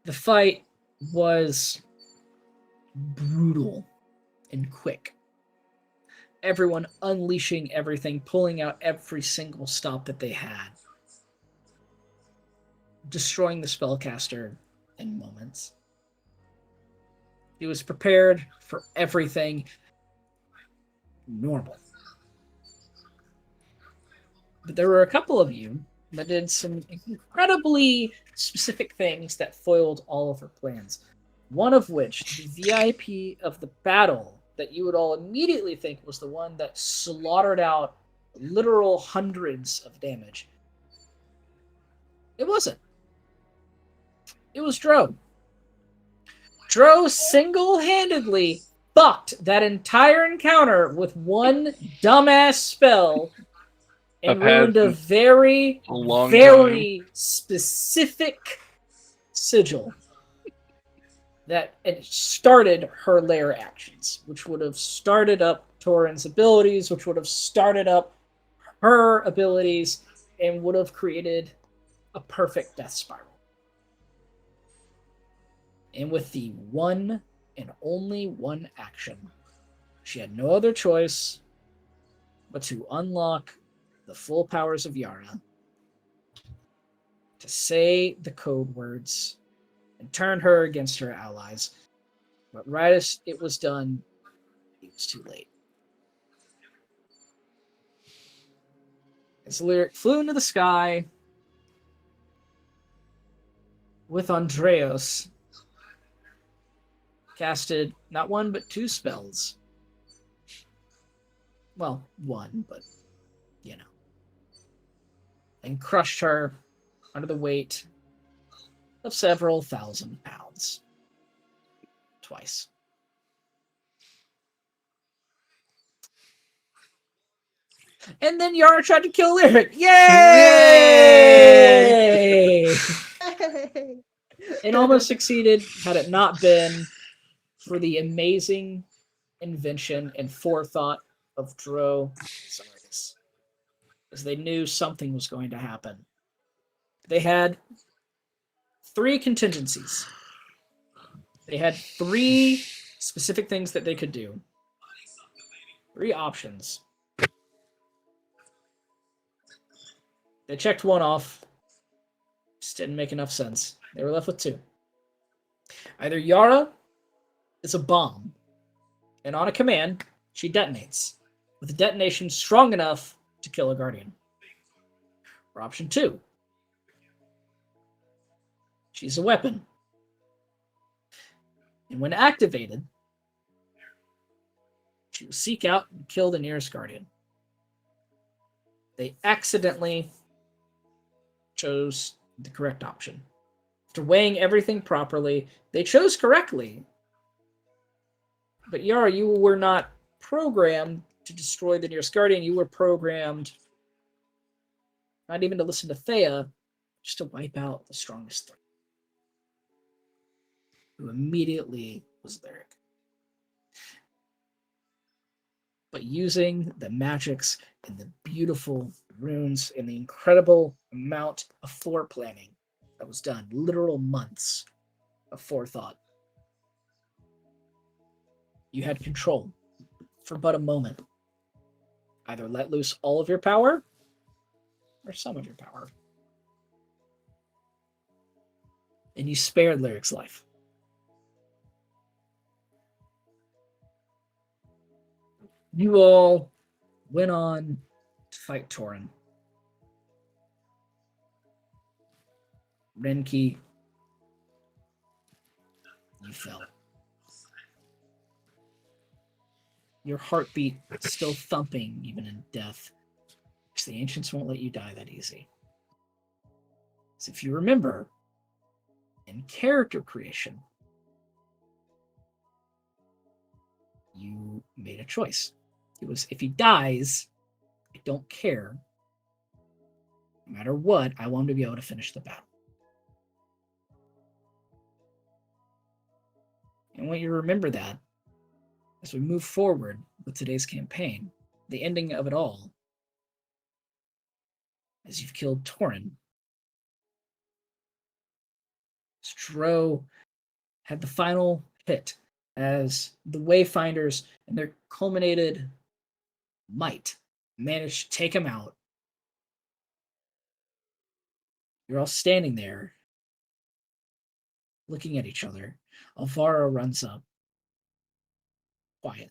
The fight was brutal and quick. Everyone unleashing everything, pulling out every single stop that they had, destroying the spellcaster in moments. He was prepared for everything normal. But there were a couple of you that did some incredibly specific things that foiled all of her plans. One of which, the VIP of the battle, that you would all immediately think was the one that slaughtered out literal hundreds of damage. It wasn't. It was Dro. Dro single-handedly fucked that entire encounter with one dumbass spell and ruined a very, very specific sigil that it started her lair actions, which would have started up Torin's abilities, which would have started up her abilities, and would have created a perfect death spiral. And with the one and only one action, she had no other choice but to unlock the full powers of Yara, to say the code words, and turn her against her allies. But right as it was done, it was too late. As Lyric flew into the sky with Andreas, casted not one but two spells. Well, one, but you know. And crushed her under the weight of several thousand pounds. Twice. And then Yara tried to kill Lyric. Yay! It almost succeeded had it not been for the amazing invention and forethought of Dro Zarius, as they knew something was going to happen. They had 3 contingencies. They had 3 specific things that they could do. 3 options. They checked one off. Just didn't make enough sense. They were left with 2. Either Yara is a bomb, and on a command, she detonates, with a detonation strong enough to kill a Guardian. Or option 2. She's a weapon. And when activated, she will seek out and kill the nearest Guardian. They accidentally chose the correct option. After weighing everything properly, they chose correctly. But Yara, you were not programmed to destroy the nearest Guardian. You were programmed not even to listen to Thea, just to wipe out the strongest threat, who immediately was Lyric. But using the magics and the beautiful runes and the incredible amount of foreplanning that was done, literal months of forethought, you had control for but a moment. Either let loose all of your power or some of your power. And you spared Lyric's life. You all went on to fight Torin. Renki, you fell. Your heartbeat still thumping even in death, because the ancients won't let you die that easy. So if you remember, in character creation, you made a choice. It was, if he dies, I don't care. No matter what, I want him to be able to finish the battle. I want you to remember that as we move forward with today's campaign, the ending of it all, as you've killed Torin. Stro had the final hit as the Wayfinders and their culminated might managed to take him out. You're all standing there looking at each other. Alvaro runs up. Quiet.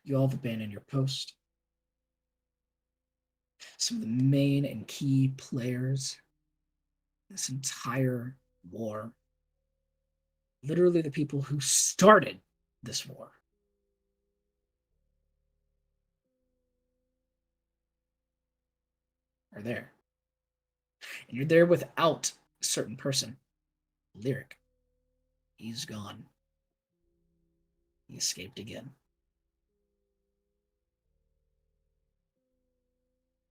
You all have abandoned your post. Some of the main and key players in this entire war, literally the people who started this war, are there. And you're there without a certain person. Lyric. He's gone. He escaped again.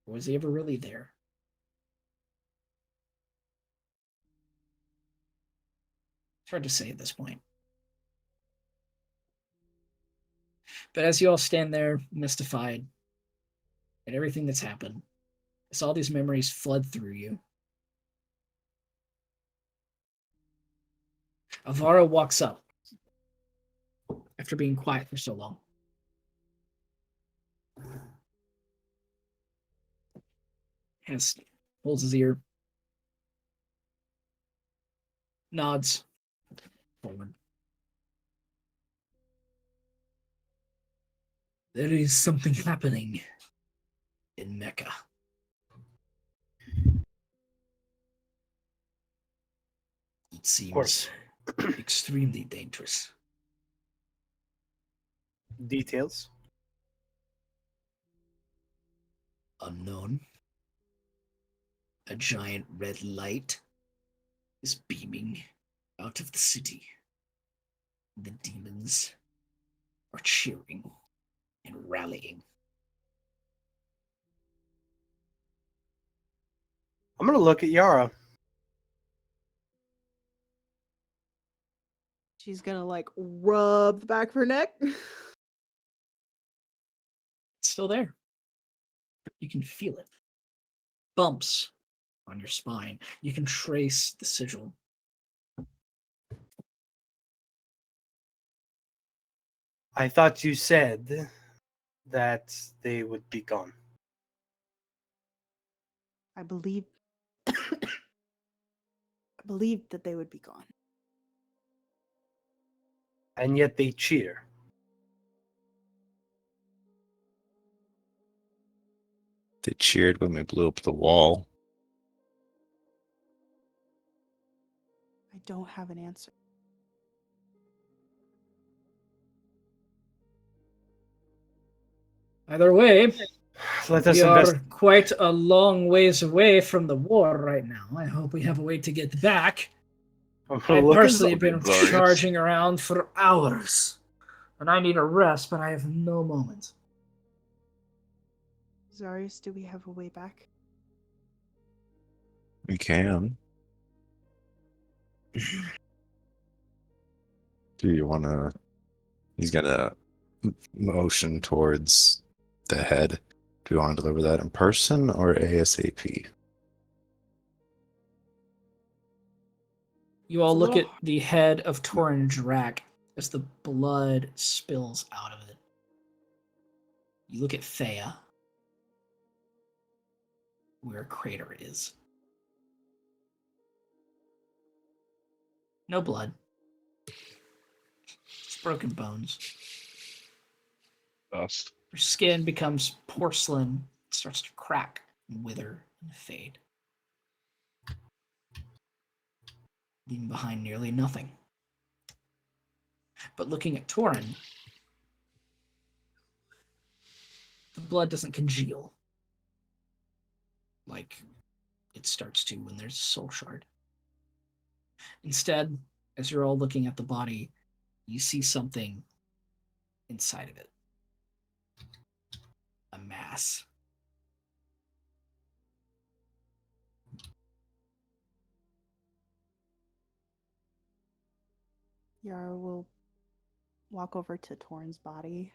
Or was he ever really there? It's hard to say at this point. But as you all stand there, mystified at everything that's happened, as all these memories flood through you, Alvaro walks up after being quiet for so long. Holds his ear, nods forward. There is something happening in Mecca. It seems extremely dangerous. Details? Unknown. A giant red light is beaming out of the city. The demons are cheering and rallying. I'm gonna look at Yara. She's gonna like rub the back of her neck. It's still there. You can feel it. Bumps on your spine. You can trace the sigil. I thought you said that they would be gone. I believe I believed that they would be gone. And yet they cheer. They cheered when we blew up the wall. I don't have an answer. Either way, Let us we are invest. quite a long ways away from the war right now. I hope we have a way to get back. I'm I gonna look at personally have been Glorious. charging around for hours. And I need a rest, but I have no moment. Zarius, do we have a way back? We can. Do you want to? He's got a motion towards the head. Do you want to deliver that in person or ASAP? You all It's a look at little- the head of Torin Drak as the blood spills out of it. You look at Thea, where a crater is. No blood. Just broken bones. Dust. Her skin becomes porcelain, starts to crack and wither and fade, leaving behind nearly nothing. But looking at Torin, the blood doesn't congeal like it starts to when there's a soul shard. Instead, as you're all looking at the body, you see something inside of it. A mass. Yara will walk over to Torin's body.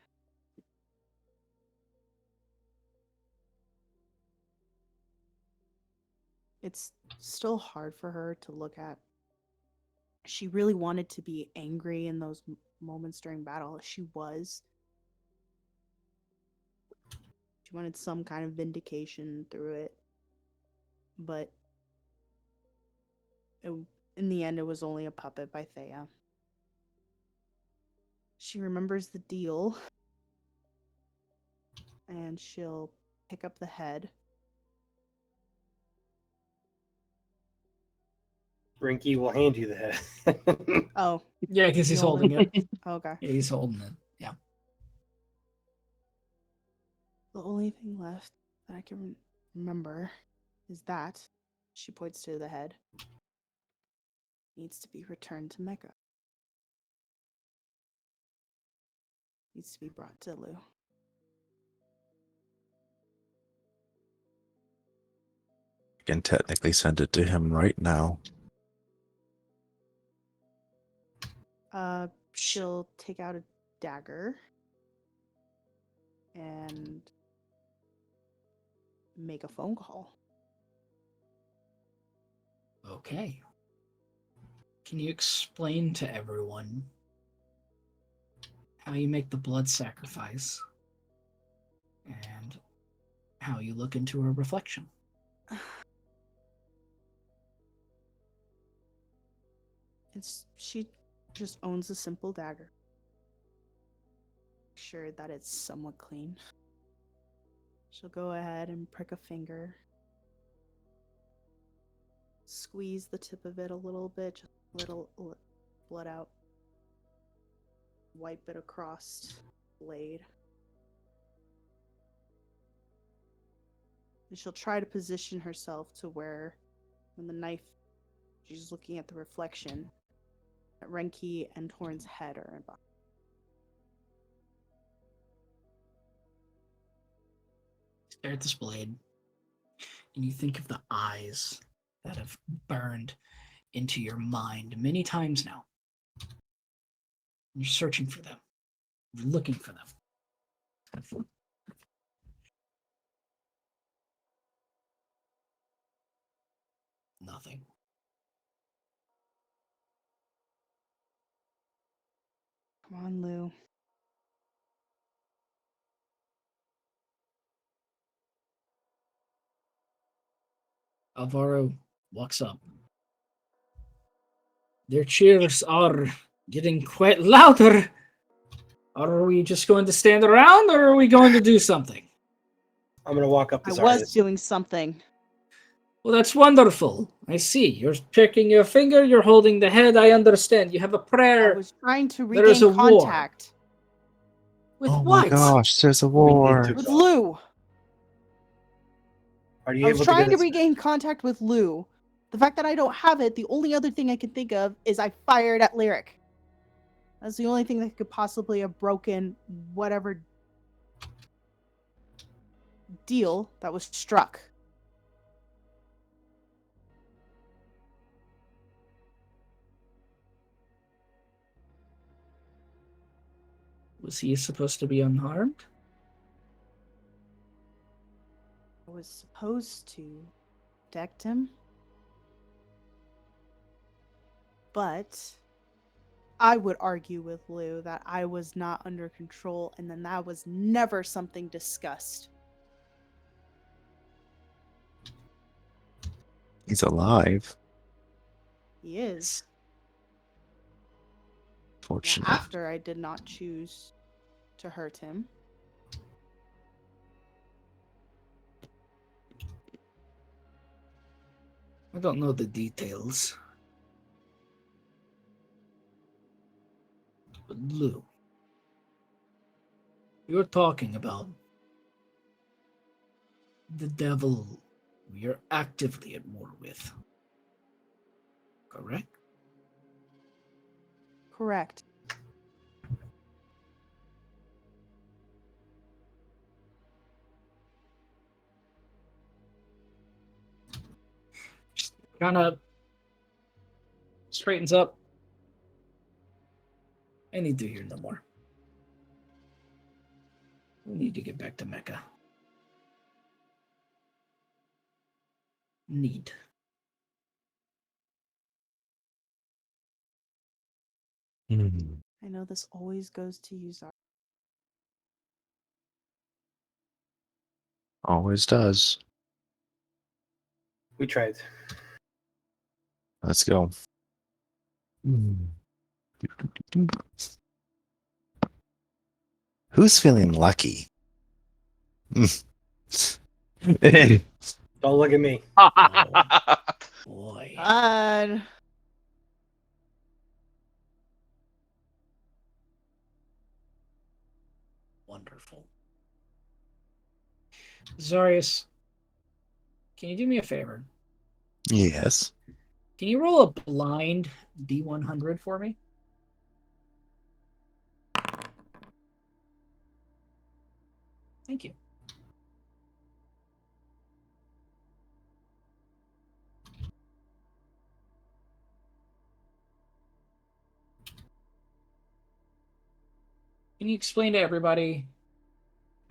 It's still hard for her to look at. She really wanted to be angry in those moments during battle. She was. She wanted some kind of vindication through it. But in the end, it was only a puppet by Thea. She remembers the deal. And she'll pick up the head. Rinky will hand you the head. Oh, Yeah, because he's holding it. okay. Yeah, he's holding it. Yeah. The only thing left that I can remember is that, she points to the head, needs to be returned to Mecca. Needs to be brought to Lu. I can technically send it to him right now. She'll take out a dagger and make a phone call. Okay. Can you explain to everyone how you make the blood sacrifice and how you look into a reflection? She just owns a simple dagger. Sure that it's somewhat clean. She'll go ahead and prick a finger. Squeeze the tip of it a little bit, just a little blood out. Wipe it across the blade. And she'll try to position herself to where, when the knife, she's looking at the reflection, that Renki and Torin's head are in behind. stare at this blade, and you think of the eyes that have burned into your mind many times now. You're searching for them. You're looking for them. Nothing. Come on, Lou. Alvaro walks up. Their cheers are getting quite louder. Are we just going to stand around, or are we going to do something? I'm gonna walk up to I Zarya. was doing something. Well, that's wonderful. I see. You're picking your finger, you're holding the head. I understand. You have a I prayer. was trying to There is regain a war. contact With Oh what? my gosh, there's a We need war. to with go. Lou. Are you I able was to trying get to us? regain contact with Lou. The fact that I don't have it, the only other thing I can think of is I fired at Lyric. That's the only thing that could possibly have broken whatever deal that was struck. Was he supposed to be unharmed? I was supposed to protect him. But I would argue with Lou that I was not under control, and then that was never something discussed. He's alive. He is. Now, Fortunate. after I did not choose to hurt him. I don't know the details. But Lou, you're talking about the devil you're actively at war with. Correct? Correct. Kind of straightens up. I need to hear no more. We need to get back to Mecca. Need. Hmm. I know this always goes to you, Zara. Always does. We tried. Let's go. Who's feeling lucky? Don't look at me. Boy. Wonderful. Zarius, can you do me a favor? Yes. Can you roll a blind D100 for me? Thank you. Can you explain to everybody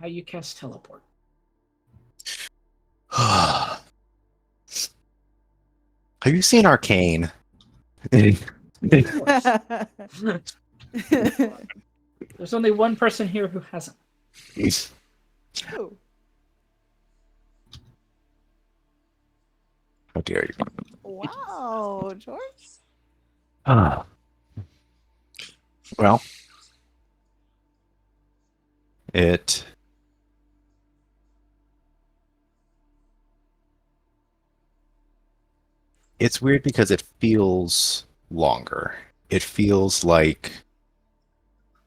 how you cast teleport? Have you seen Arcane? There's only one person here who hasn't. Oh, How dare you? wow, George. Ah. Well, it's weird because it feels longer. It feels like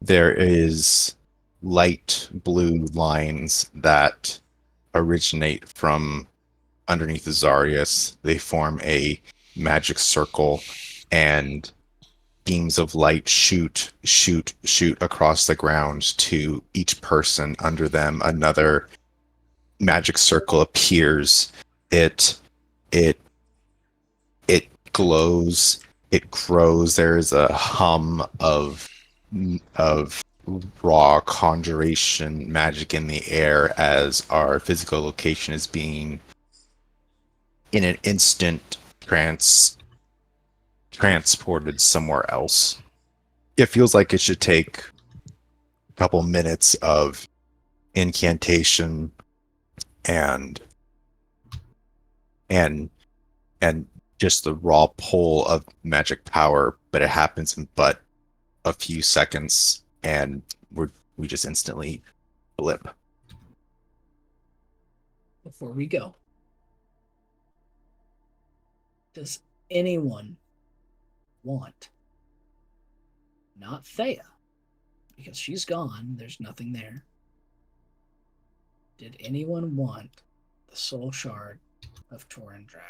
there is light blue lines that originate from underneath Azarius. They form a magic circle, and beams of light shoot across the ground to each person under them. Another magic circle appears. It glows. It grows. There's a hum of raw conjuration magic in the air as our physical location is being in an instant transported somewhere else. It feels like it should take a couple minutes of incantation and just the raw pull of magic power, but it happens in but a few seconds, and we just instantly blip. Before we go, does anyone want, not Thea, because she's gone, there's nothing there. Did anyone want the soul shard of Torin Drag?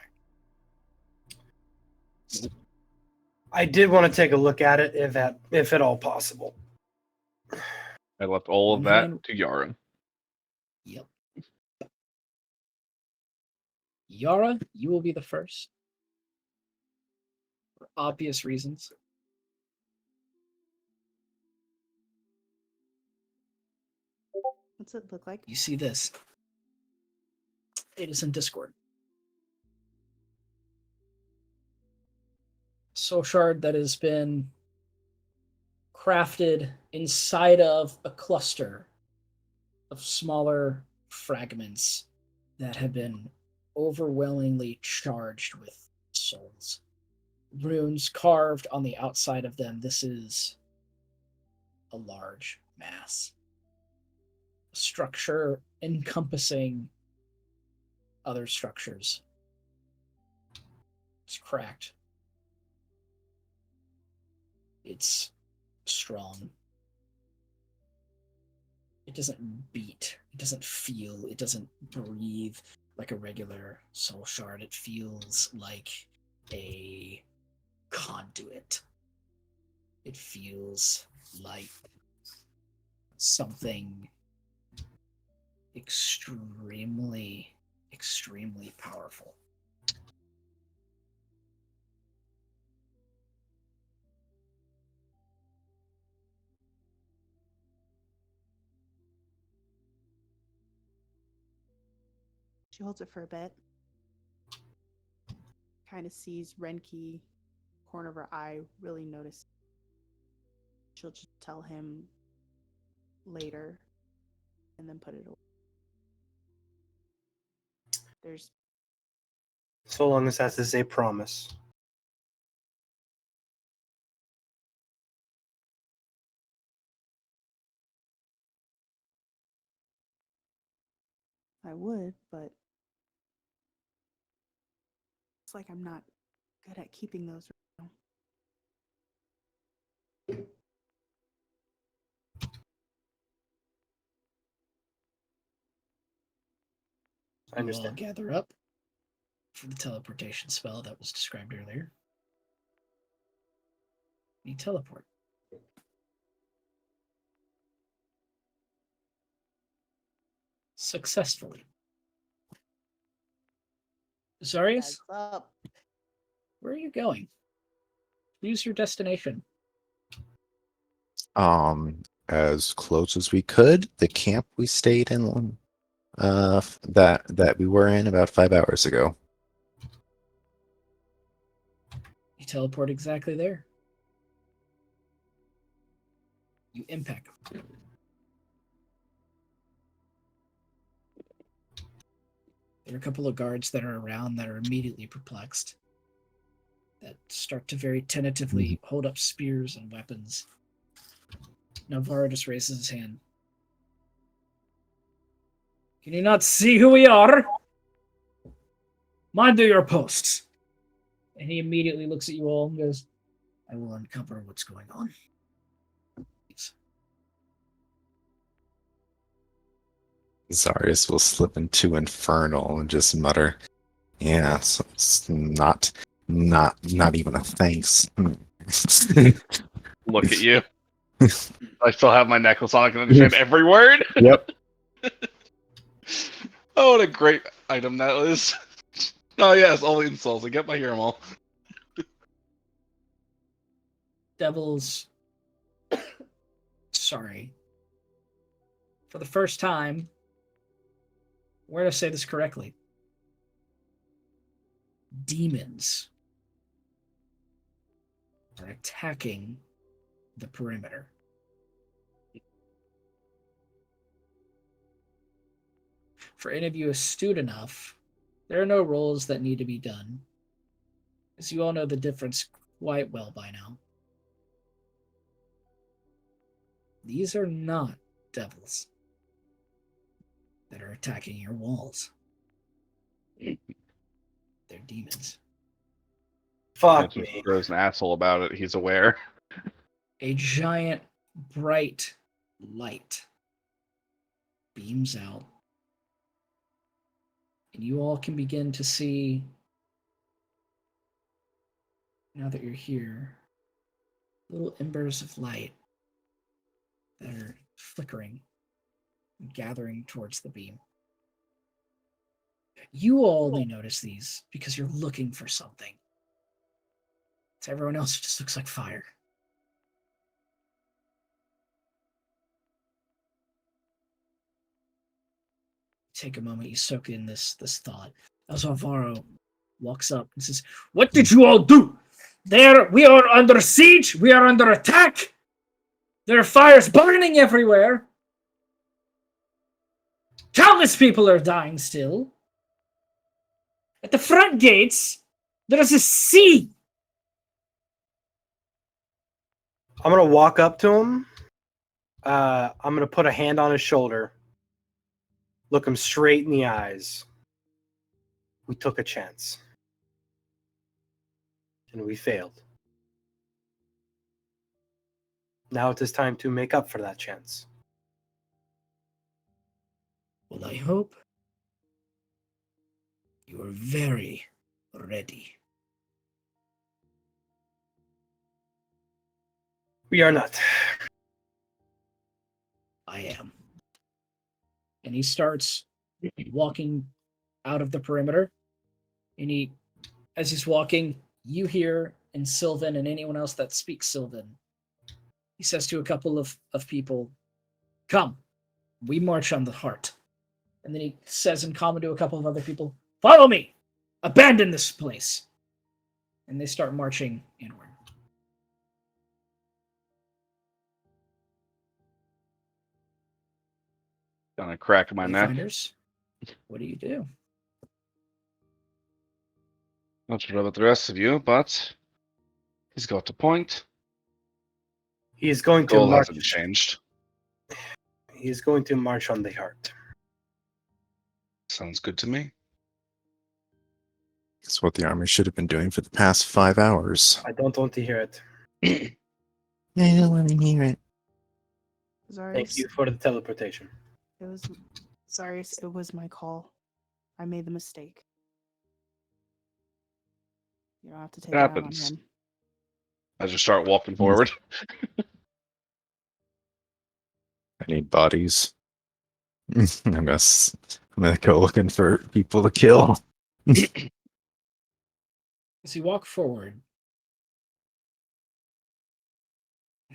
I did want to take a look at it, if at all possible. I left all of One that hand- to Yara. Yep. Yara, you will be the first. For obvious reasons. What's it look like? You see this. It is in Discord. Soul shard that has been crafted inside of a cluster of smaller fragments that have been overwhelmingly charged with souls. Runes carved on the outside of them. This is a large mass. A structure encompassing other structures. It's cracked. It's strong. It doesn't beat. It doesn't feel. It doesn't breathe like a regular soul shard. It feels like a conduit. It feels like something extremely, extremely powerful. She holds it for a bit. Kind of sees Renki, corner of her eye, really notice. She'll just tell him later and then put it away. There's So long as that is a promise. I would, but it's like I'm not good at keeping those right now. I understand. You all gather up for the teleportation spell that was described earlier. You teleport. Successfully. Zarius, Heads up. where are you going? Use your destination. As close as we could, the camp we stayed in, that we were in about 5 hours ago. You teleport exactly there. You impact. There are a couple of guards that are around that are immediately perplexed. That start to very tentatively hold up spears and weapons. Navarro just raises his hand. Can you not see who we are? Mind your posts. And he immediately looks at you all and goes, I will uncover what's going on. Zarius will slip into Infernal and just mutter, "Yeah, it's not even a thanks." Look at you. I still have my necklace on. I can understand every word. Yep. Oh, what a great item that is. Oh, yes, all the insults. I get my hear 'em all. Devils. Sorry. For the first time, where to say this correctly? Demons are attacking the perimeter. For any of you astute enough, there are no rolls that need to be done, as you all know the difference quite well by now. These are not devils that are attacking your walls. They're demons. Fuck Just me. grows an asshole about it. He's aware. A giant, bright light beams out, and you all can begin to see, now that you're here, little embers of light that are flickering and gathering towards the beam. You all only notice these because you're looking for something. To everyone else, it just looks like fire. Take a moment, you soak in this thought. As Alvaro walks up and says, "What did you all do? We are under siege. We are under attack. There are fires burning everywhere. Countless people are dying still. At the front gates, there is a sea." I'm gonna walk up to him. I'm gonna put a hand on his shoulder. Look him straight in the eyes. We took a chance. And we failed. Now it is time to make up for that chance. Well, I hope you are very ready. We are not. I am. And he starts walking out of the perimeter. And as he's walking, you hear in Sylvan and anyone else that speaks Sylvan, he says to a couple of people, "Come, we march on the heart." And then he says in common to a couple of other people, "Follow me! Abandon this place!" And they start marching inward. Gonna crack my neck. Wayfinders, what do you do? Not sure about the rest of you, but he's got a point. He is going to Goal march. hasn't changed. He is going to march on the heart. Sounds good to me. It's what the army should have been doing for the past 5 hours. I don't want to hear it. I don't want to hear it. Sorry, Thank you for the teleportation. It was sorry. It was my call. I made the mistake. You don't have to take it out on Happens. him. I just start walking forward. I need bodies. I'm gonna go looking for people to kill. As you walk forward,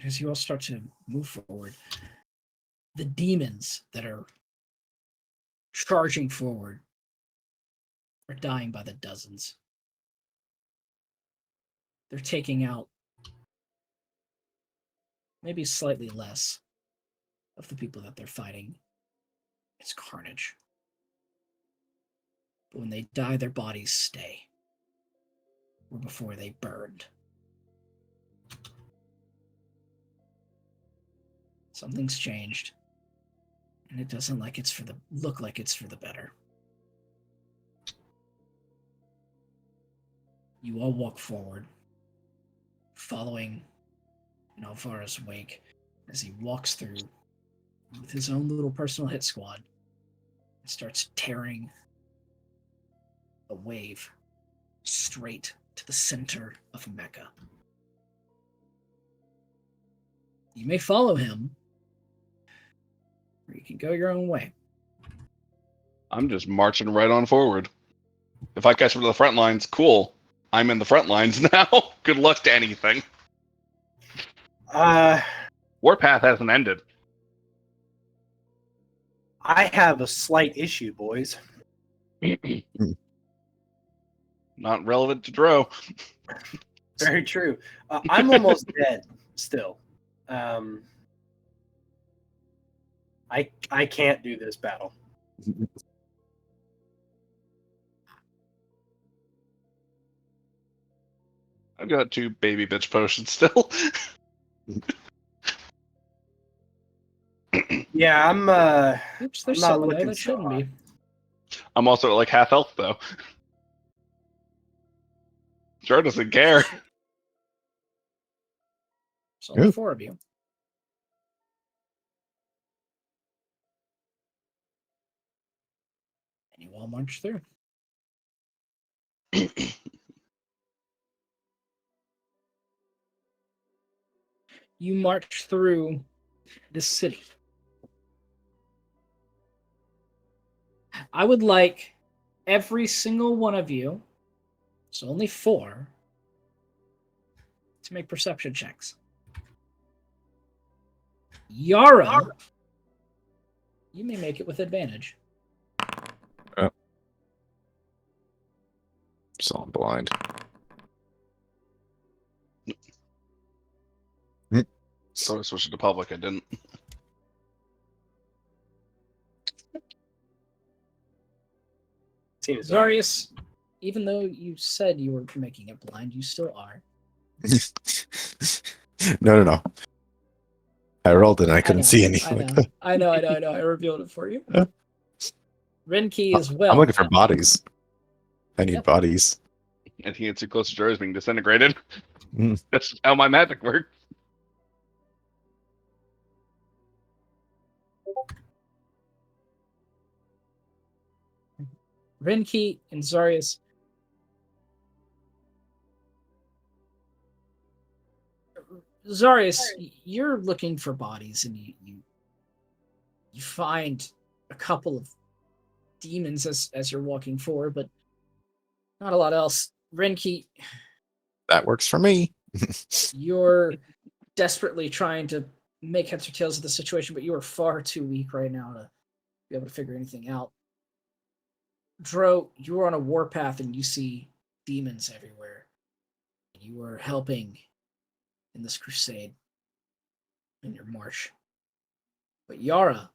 as you all start to move forward, the demons that are charging forward are dying by the dozens. They're taking out maybe slightly less of the people that they're fighting. It's carnage. But when they die, their bodies stay. Or before they burned. Something's changed. And it doesn't look like it's for the better. You all walk forward, following in Alvara's wake as he walks through with his own little personal hit squad and starts tearing a wave straight to the center of Mecca. You may follow him, or you can go your own way. I'm just marching right on forward. If I catch him to the front lines, cool. I'm in the front lines now. Good luck to anything. Warpath hasn't ended. I have a slight issue, boys. Not relevant to Dro. Very true. I'm almost dead still. I can't do this battle. I've got 2 baby bitch potions still. Yeah, I'm Oops, there's I'm not someone there looking that so shouldn't hot. be. I'm also at like half health though. Dro doesn't care. There's only Yeah. 4 of you. And you all march through. You march through this city. I would like every single one of you, so only 4, to make perception checks. Yara, you may make it with advantage. So I'm blind. So I switched to public. I didn't. Seems Zarius, even though you said you were making it blind, you still are. No. I rolled and I couldn't see anything. I know. I revealed it for you. Renki as well. I'm looking for bodies. I need Yep. bodies. And he gets too close to Dro is being disintegrated. Mm. That's how my magic works. Renki and Zarius. Zarius, you're looking for bodies, and you find a couple of demons as you're walking forward, but not a lot else. Renki, That works for me. you're desperately trying to make heads or tails of the situation, but you are far too weak right now to be able to figure anything out. Dro, you are on a warpath and you see demons everywhere. You are helping in this crusade in your march. But Yara,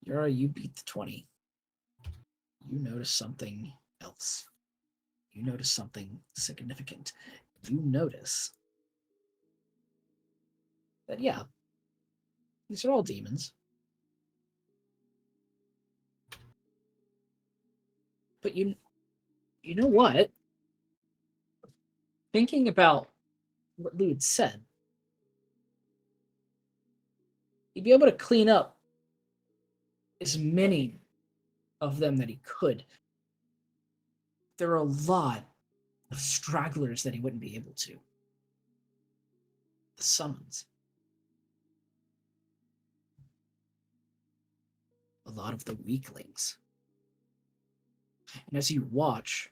you beat the 20. You notice something else. You notice something significant. You notice that, yeah, these are all demons. But you know what? Thinking about what Lou had said, he'd be able to clean up as many of them that he could. There are a lot of stragglers that he wouldn't be able to. The summons. A lot of the weaklings. And as you watch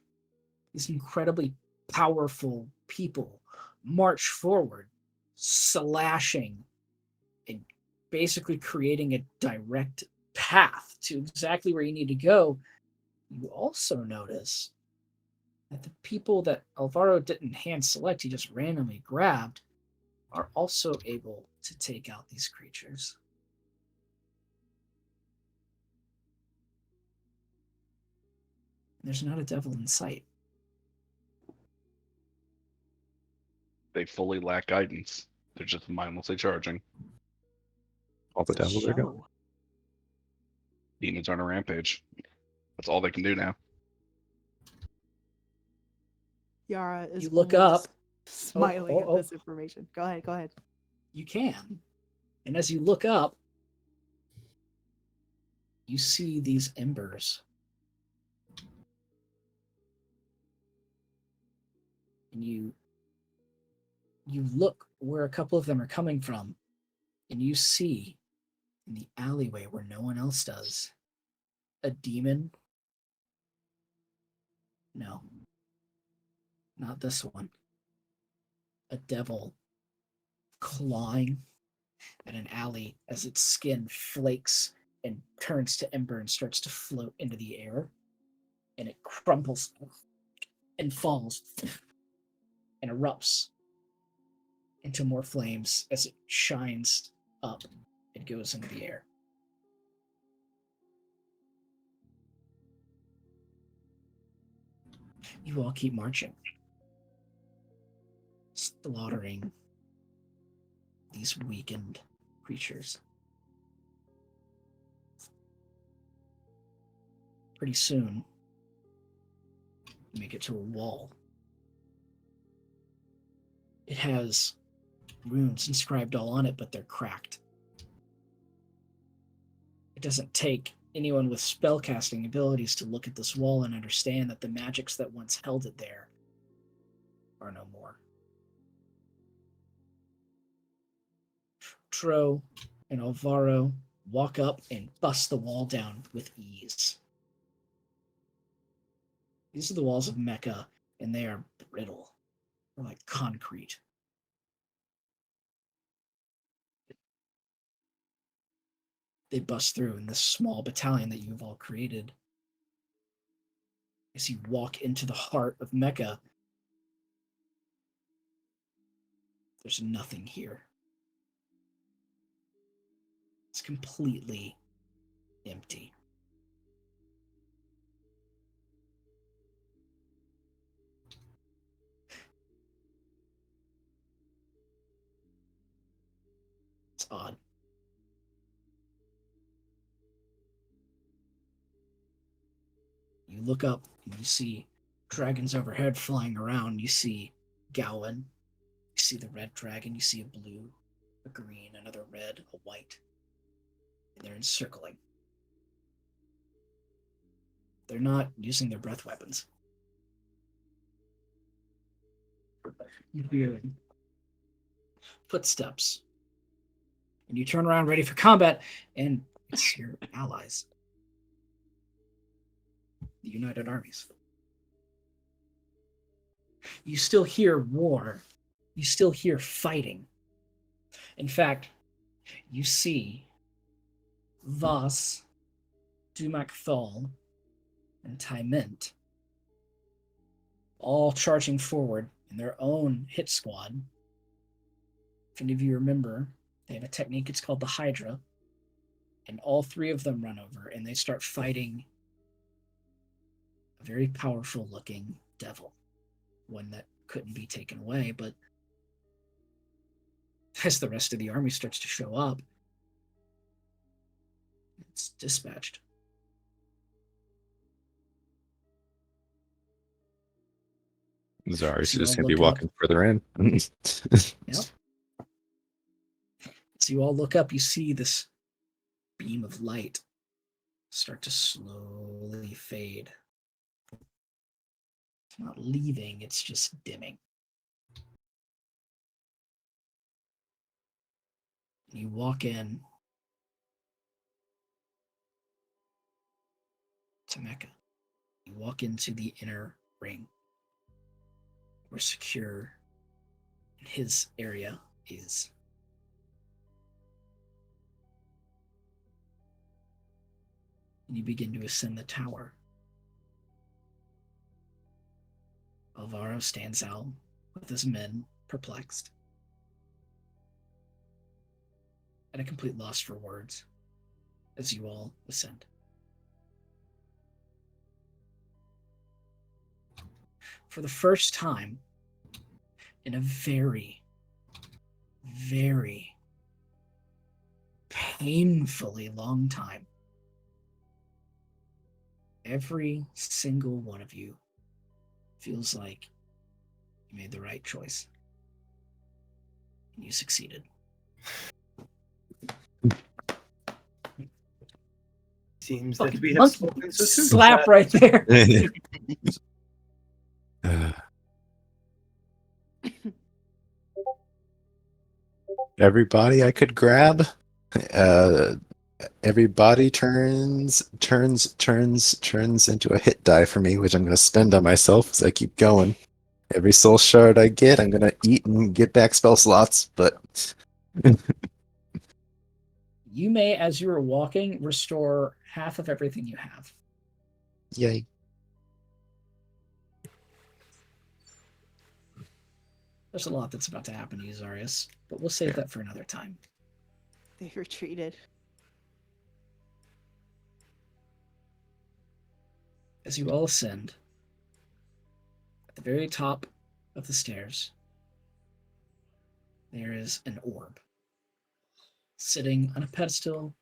these incredibly powerful people march forward, slashing and basically creating a direct path to exactly where you need to go, you also notice that the people that Alvaro didn't hand select, he just randomly grabbed, are also able to take out these creatures. There's not a devil in sight. They fully lack guidance. They're just mindlessly charging. All the devils are going. Demons are on a rampage. That's all they can do now. Yara is You look almost up. smiling Oh. at this information. Go ahead. You can. And as you look up, you see these embers. And you look where a couple of them are coming from, and you see in the alleyway where no one else does. A demon? No. Not this one. A devil clawing at an alley as its skin flakes and turns to ember and starts to float into the air. And it crumbles and falls and erupts into more flames as it shines up and goes into the air. You all keep marching, slaughtering these weakened creatures. Pretty soon, you make it to a wall. It has runes inscribed all on it, but they're cracked. It doesn't take anyone with spellcasting abilities to look at this wall and understand that the magics that once held it there are no more. Tro and Alvaro walk up and bust the wall down with ease. These are the walls of Mecca, and they are brittle. They're like concrete. They bust through in this small battalion that you've all created. As you walk into the heart of Mecca, there's nothing here. It's completely empty. It's odd. You look up and you see dragons overhead flying around. You see Gawain. You see the red dragon. You see a blue, a green, another red, a white. And they're encircling. They're not using their breath weapons. You hear footsteps. And you turn around ready for combat, and it's your allies. The United Armies. You still hear war. You still hear fighting. In fact, you see Voss, Dumak Thal, and Tymint all charging forward in their own hit squad. If any of you remember, they have a technique, it's called the Hydra. And all three of them run over and they start fighting a very powerful looking devil. One that couldn't be taken away, but as the rest of the army starts to show up, it's dispatched. Zari's So just I'll going to be look walking further in. Yep. So you all look up, you see this beam of light start to slowly fade. It's not leaving, it's just dimming. You walk in to Mecca. You walk into the inner ring where Secure in his area is. And you begin to ascend the tower. Alvaro stands out with his men, perplexed, at a complete loss for words, as you all ascend. For the first time in a very, very painfully long time, every single one of you feels like you made the right choice. You succeeded. Seems that Fucking we have monkey spoken so soon. slap right there. Everybody I could grab. Everybody turns into a hit die for me, which I'm going to spend on myself as I keep going. Every soul shard I get, I'm going to eat and get back spell slots, but You may, as you are walking, restore half of everything you have. yay. There's a lot that's about to happen to you, Zarius, but we'll save that for another time. They retreated. As you all ascend, at the very top of the stairs, there is an orb sitting on a pedestal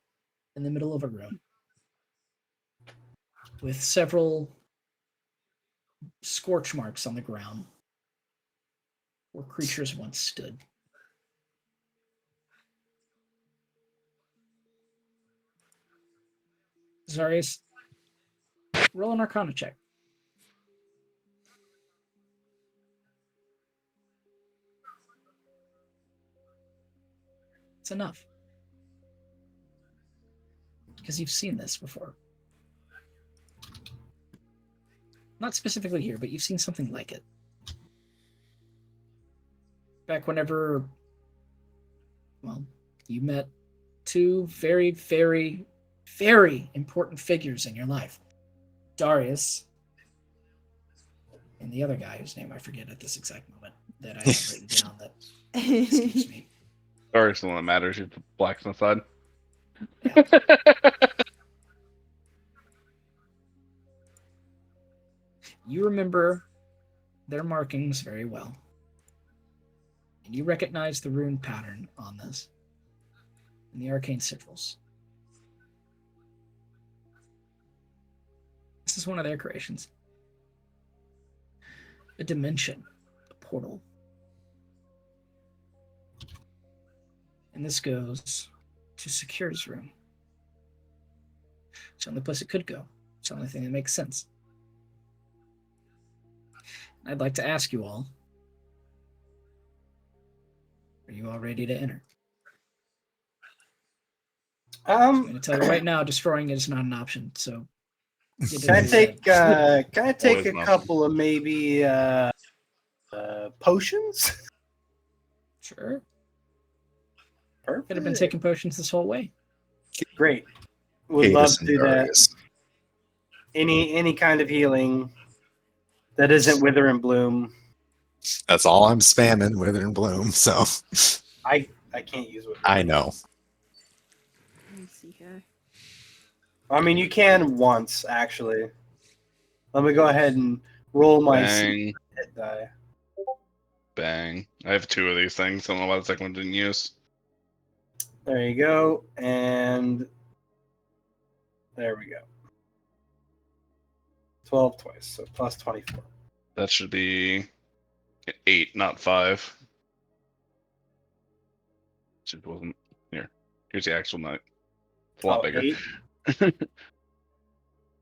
in the middle of a room with several scorch marks on the ground where creatures once stood. Zarius, roll an Arcana check. It's enough. Because you've seen this before. Not specifically here, but you've seen something like it. Back whenever, well, you met two very, very, very important figures in your life. Darius and the other guy whose name I forget at this exact moment that I have written down that escapes me. Sorry, it's the one that matters. You're the blacksmith side. Yeah. You remember their markings very well. And you recognize the rune pattern on this and the arcane sigils. This is one of their creations. A dimension, a portal. And this goes to Secure's room. It's the only place it could go. It's the only thing that makes sense. I'd like to ask you all, are you all ready to enter? I'm going to tell you right now, destroying it is not an option. So, Can I take a Always not. couple of maybe potions? Sure. Perfect. Could have been taking potions this whole way. Great. Would Hate love us to and do that. Darius. Any kind of healing that isn't wither and bloom. That's all I'm spamming, Wither and Bloom, so I can't use wither. I know. Let me see here. I mean, you can once actually. Let me go ahead and roll my Bang. hit die. Bang. I have two of these things. I don't know why the second one didn't use. There you go, and there we go. 12 twice, so plus 24. That should be 8, not 5. It wasn't here. Here's the actual note. It's a lot bigger. 8.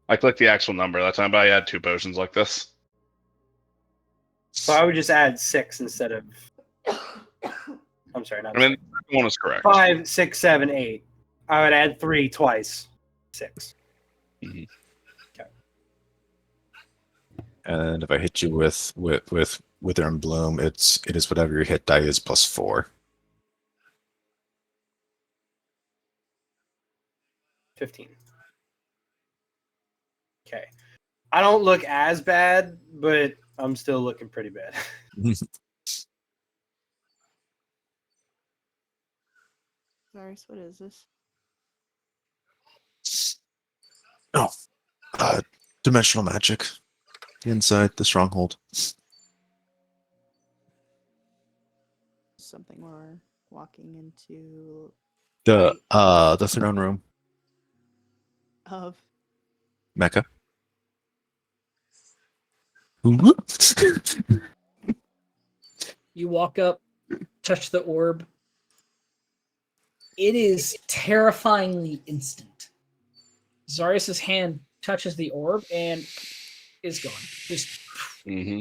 I clicked the actual number that time, but I had 2 potions like this. So I would just add 6 instead of. I'm sorry, not I mean, six. the second one is correct. 5, 6, 7, 8. I would add 3 twice. 6. And if I hit you with Wither and Bloom, it is whatever your hit die is plus 4. 15. Okay. I don't look as bad, but I'm still looking pretty bad. Zarius, what is this? Dimensional magic. Inside the stronghold. Something we're walking into The throne room. of. Mecca. You walk up, touch the orb. It is terrifyingly instant. Zarius' hand touches the orb and is gone. Just Mm-hmm.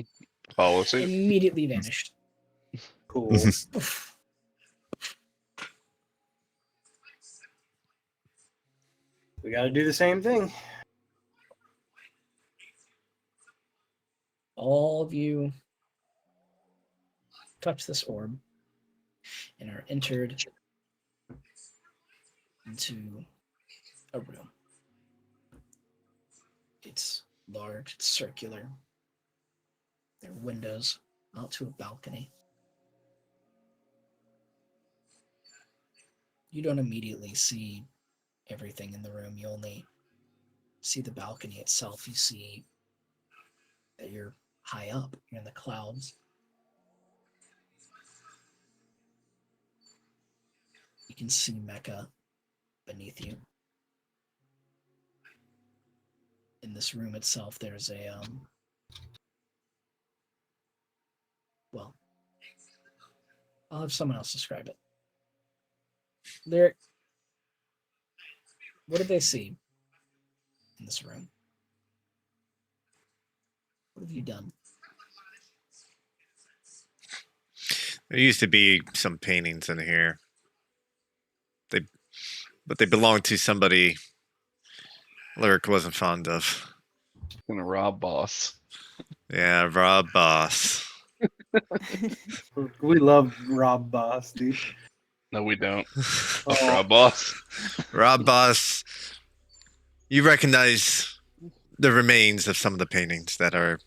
Follow suit. immediately vanished. Cool. Oof. We got to do the same thing. All of you touch this orb and are entered into a room. It's large, it's circular. There are windows out to a balcony. You don't immediately see everything in the room. You only see the balcony itself. You see that you're high up, you're in the clouds. You can see Mecca beneath you. In this room itself, there's a well, I'll have someone else describe it. Lyric, what did they see in this room? What have you done? There used to be some paintings in here. But they belonged to somebody Lyric wasn't fond of. Gonna rob boss. Yeah, Rob Boss. We love Rob Boss, dude. No, we don't. Oh. Rob boss. Rob Boss, you recognize the remains of some of the paintings that are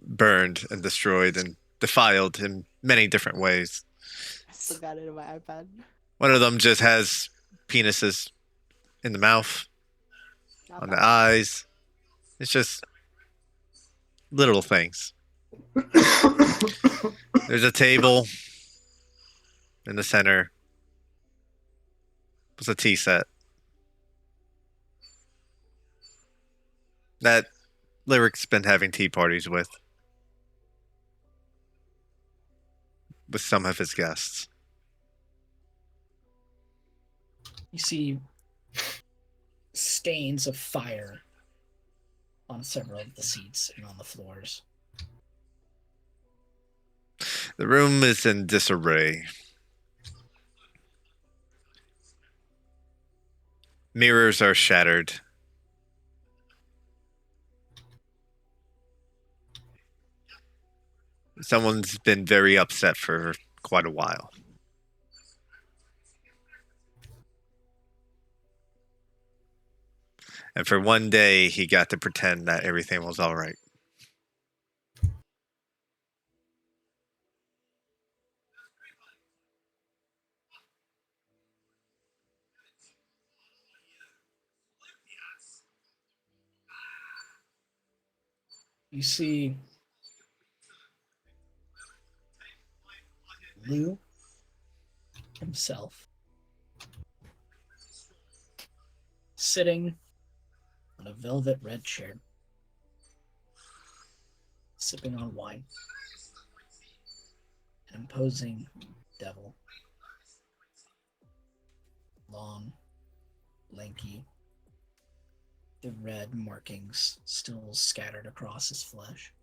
burned and destroyed and defiled in many different ways. I still got it in my iPad. One of them just has penises in the mouth, Not on bad. the eyes. It's just little things. There's a table in the center. There's a tea set. That Lyric's been having tea parties with some of his guests. You see stains of fire on several of the seats and on the floors. The room is in disarray. Mirrors are shattered. Someone's been very upset for quite a while. And for one day, he got to pretend that everything was all right. You see Lou himself sitting on a velvet red chair, sipping on wine. An imposing devil. Long, lanky, the red markings still scattered across his flesh.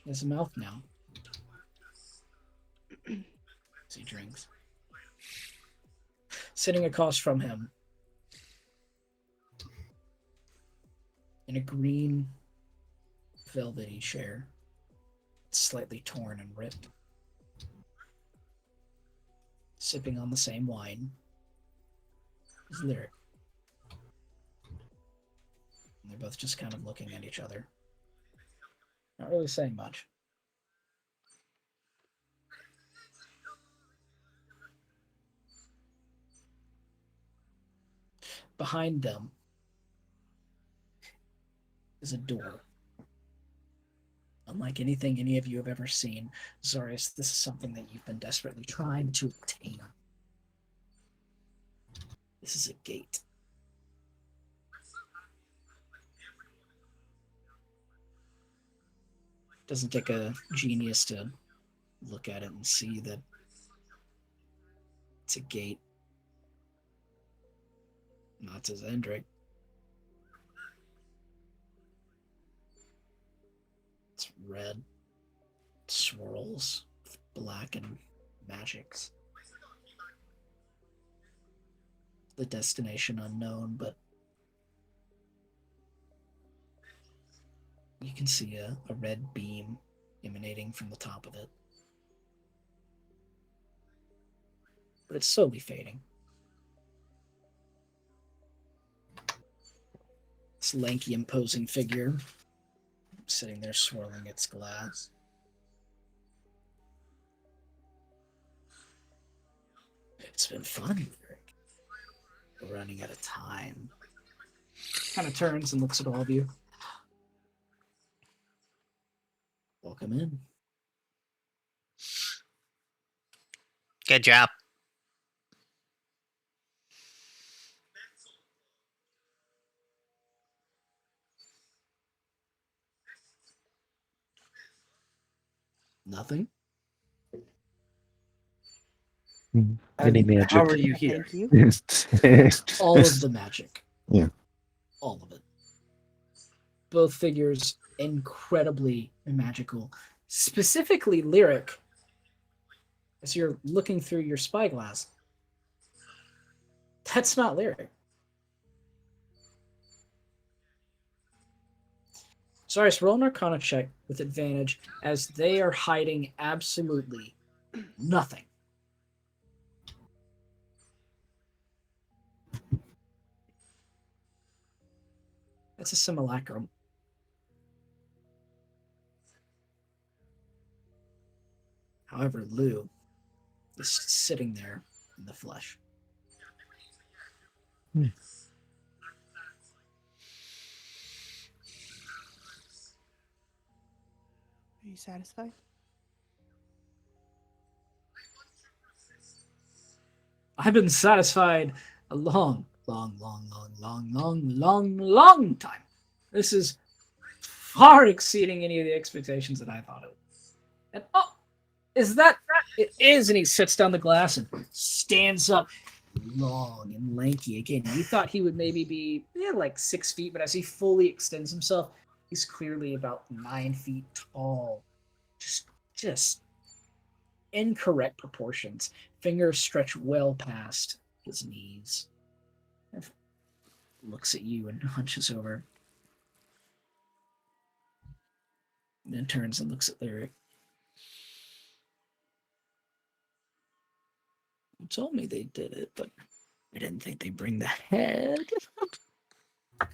He has a mouth now as he drinks. Sitting across from him in a green velvety chair, slightly torn and ripped, sipping on the same wine, is Lyric. And they're both just kind of looking at each other, not really saying much. Behind them is a door. Unlike anything any of you have ever seen, Zarius, this is something that you've been desperately trying to obtain. This is a gate. Doesn't take a genius to look at it and see that it's a gate. Not to Zendrick. It's red, swirls, black and magics. the destination unknown, but you can see a red beam emanating from the top of it. But it's slowly fading. This lanky, imposing figure sitting there swirling its glass. It's been fun, Eric. We're running out of time. Kind of turns and looks at all of you. Welcome in. Good job. Nothing? Any And magic? how are you here? Thank you. All of the magic. Yeah. All of it. Both figures incredibly magical. Specifically Lyric, as you're looking through your spyglass. That's not Lyric. Sorry, so roll an Arcana check with advantage as they are hiding absolutely nothing. That's a simulacrum. However, Lou is sitting there in the flesh. Are you satisfied? I've been satisfied a long time. This is far exceeding any of the expectations that I thought it was. And oh, is that? It is. And he sets down the glass and stands up, long and lanky again. You thought he would maybe be like 6 feet, but as he fully extends himself, he's clearly about 9 feet tall. Just incorrect proportions. Fingers stretch well past his knees. Looks at you and hunches over. And then turns and looks at Lyric. You told me they did it, but I didn't think they'd bring the head.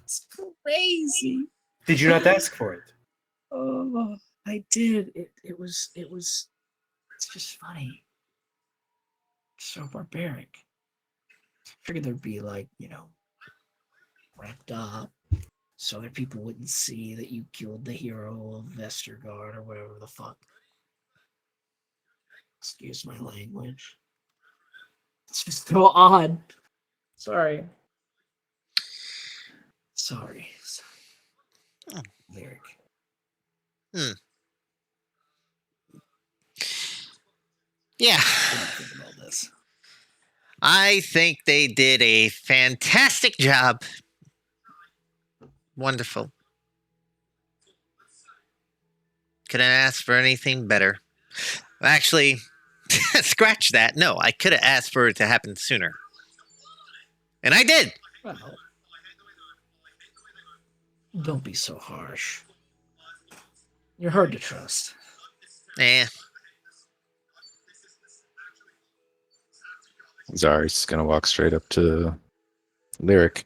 It's crazy. Did you not ask for it? Oh, I did. It was. It's just funny. So barbaric. Figured there'd be like, wrapped up, so that people wouldn't see that you killed the hero of Vestergaard or whatever the fuck. Excuse my language. It's just so odd. Sorry. Oh. Lyric. Yeah. What do you think about this? I think they did a fantastic job. Wonderful. Couldn't ask for anything better. Actually, scratch that. No, I could have asked for it to happen sooner. And I did. Well, don't be so harsh. You're hard to trust. Zari's gonna walk straight up to Lyric.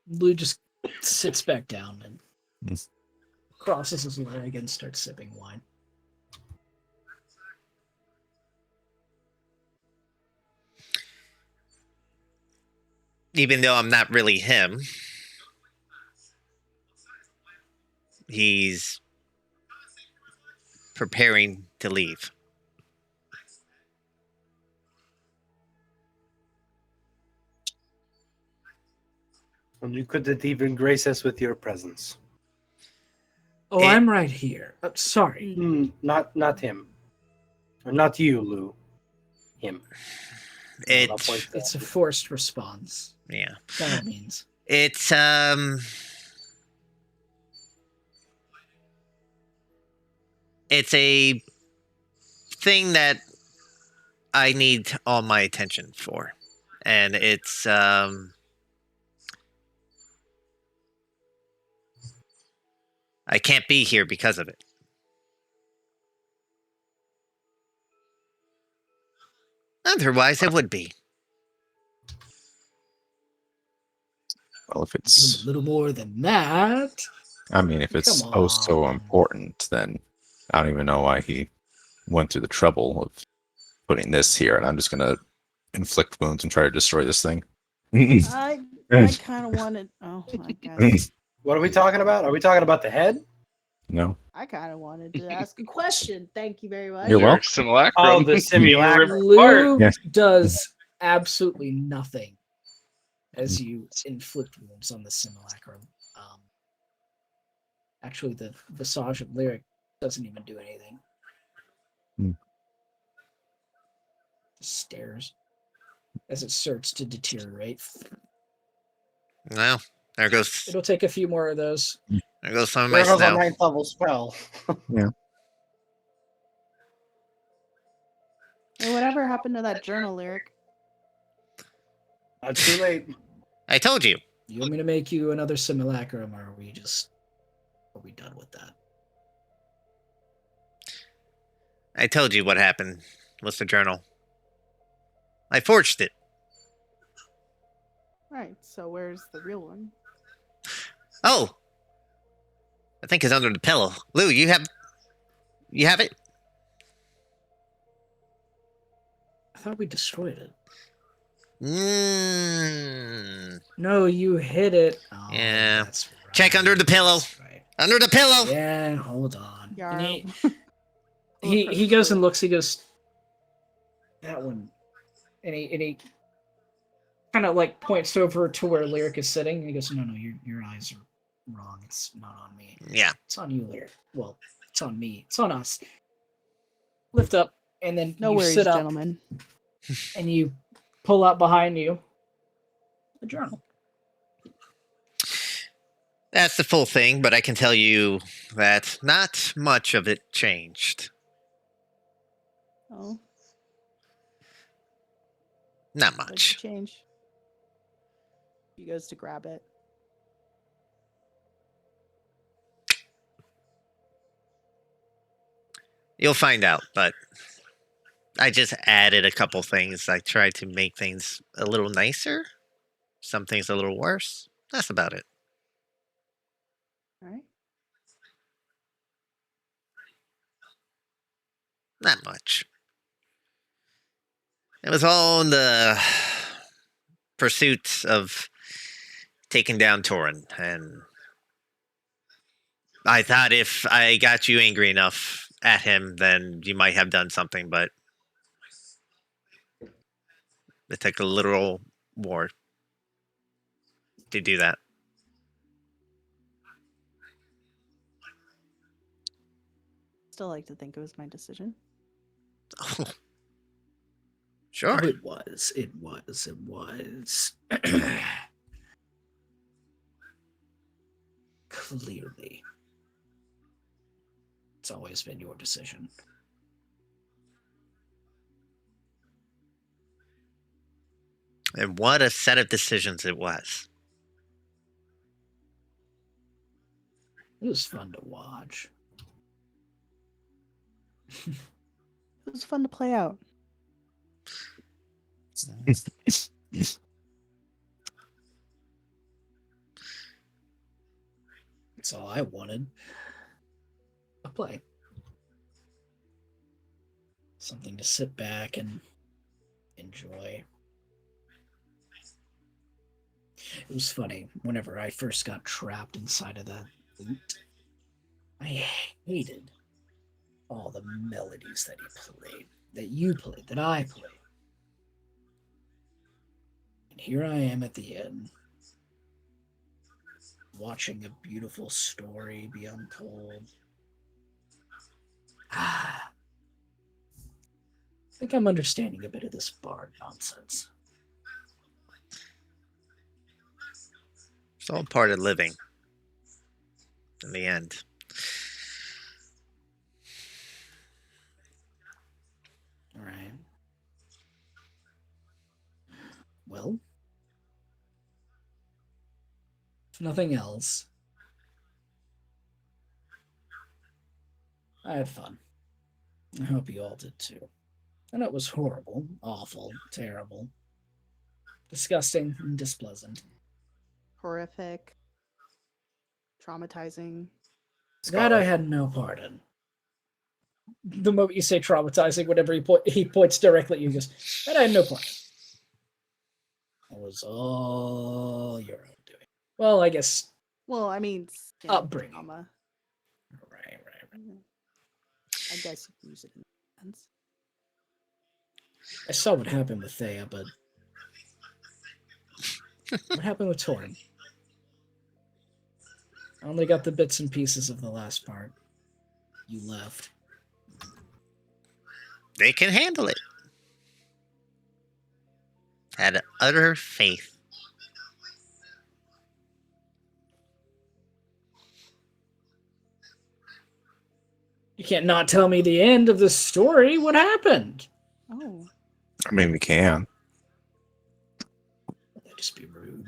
Lou just sits back down and crosses his leg and starts sipping wine. Even though I'm not really him, he's preparing to leave. And you couldn't even grace us with your presence. Oh, I'm right here. Sorry. Not him. Or not you, Lou. Him. It's a forced response. Yeah. By all means. It's it's a thing that I need all my attention for. And it's I can't be here because of it. Otherwise, it would be. Well, if Give him it's, a little more than that. I mean, if it's Come oh so on. important, then I don't even know why he went through the trouble of putting this here, and I'm just gonna inflict wounds and try to destroy this thing. I kind of wanted. Oh, I guess What are we talking about? Are we talking about the head? No, I kind of wanted to ask a question. Thank you very much. You're Lyric welcome. simulacrum. Oh, the Being simulacrum. ripped apart. Luke Yes. does absolutely nothing as you inflict wounds on the simulacrum. Actually, the visage of Lyric doesn't even do anything. Hmm. Just stares as it starts to deteriorate. Well, there goes It'll take a few more of those. some of my There goes a snow. 9th level spell. Hey, whatever happened to that journal, Lyric? Not too late. I told you. You want me to make you another simulacrum, or are we done with that? I told you what happened with the journal. I forged it. Right. So where's the real one? Oh, I think it's under the pillow. Lou, you have it? I thought we destroyed it. No, you hit it. Oh, Yeah. that's right. Check under the pillow. That's right. Under the pillow. Yeah, hold on. Yarm. And he goes and looks. He goes, that one, and he kind of like points over to where Lyric is sitting. And he goes, no, your eyes are wrong. It's not on me. Yeah. It's on you, Lyric. Well, it's on me. It's on us. Lift up, and then No you worries, sit up, gentlemen. and you pull out behind you the journal. That's the full thing, but I can tell you that not much of it changed. Oh, Not what'd much. you change? He goes to grab it. You'll find out, but I just added a couple things. I tried to make things a little nicer, some things a little worse. That's about it. All right. Not much. It was all in the pursuit of taking down Torin, and I thought if I got you angry enough at him, then you might have done something, but it took a literal war to do that. Still like to think it was my decision. Sure. Oh, it was. It was. It was. Clearly. It's always been your decision. And what a set of decisions it was. It was fun to watch. It was fun to play out. That's all I wanted. A play. Something to sit back and enjoy. It was funny. Whenever I first got trapped inside of that loot, I hated all the melodies that he played, that you played, that I played. And here I am at the end, watching a beautiful story be untold. I think I'm understanding a bit of this bard nonsense. It's all part of living. In the end. All right. Well, if nothing else, I had fun. I hope you all did too. And it was horrible, awful, terrible, disgusting, and displeasant. Horrific. Traumatizing. That I had no part in. The moment you say traumatizing, whenever he points directly at you, he goes, that I had no part in. It was all your own doing. Well, I guess Well, I mean, upbringing. trauma. Right. I guess you can use it in that sense. I saw what happened with Thea, but what happened with Torin? I only got the bits and pieces of the last part. You left. They can handle it. Had utter faith. You can't not tell me the end of the story. What happened? Oh. I mean, we can. That'd just be rude.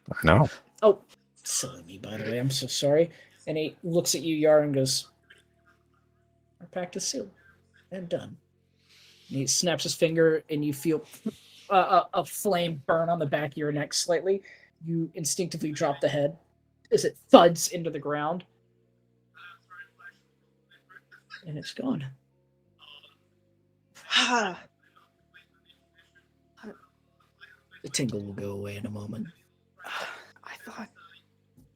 I know. Oh, silly me, by the way. I'm so sorry. And he looks at you, Yar, and goes, our pact is sealed and done. And he snaps his finger, and you feel a flame burn on the back of your neck slightly. You instinctively drop the head as it thuds into the ground. And it's gone. The tingle will go away in a moment. I thought,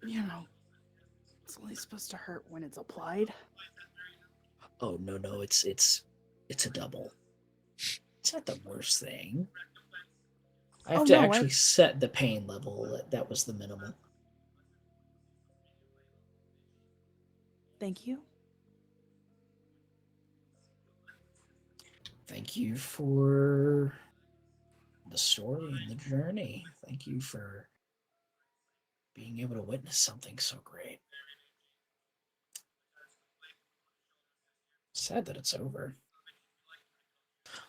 it's only supposed to hurt when it's applied. Oh no, it's a double. It's not the worst thing. I have to actually set the pain level. That was the minimal. Thank you. Thank you for the story and the journey. Thank you for being able to witness something so great. Sad that it's over.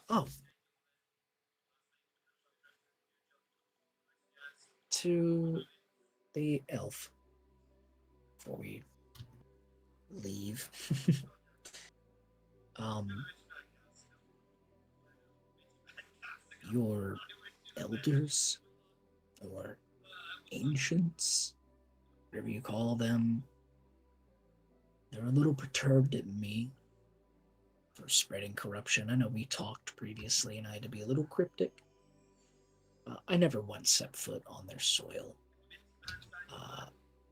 Oh. To the elf before we leave. Your elders or ancients, whatever you call them, they're a little perturbed at me for spreading corruption. I know we talked previously and I had to be a little cryptic. I never once set foot on their soil.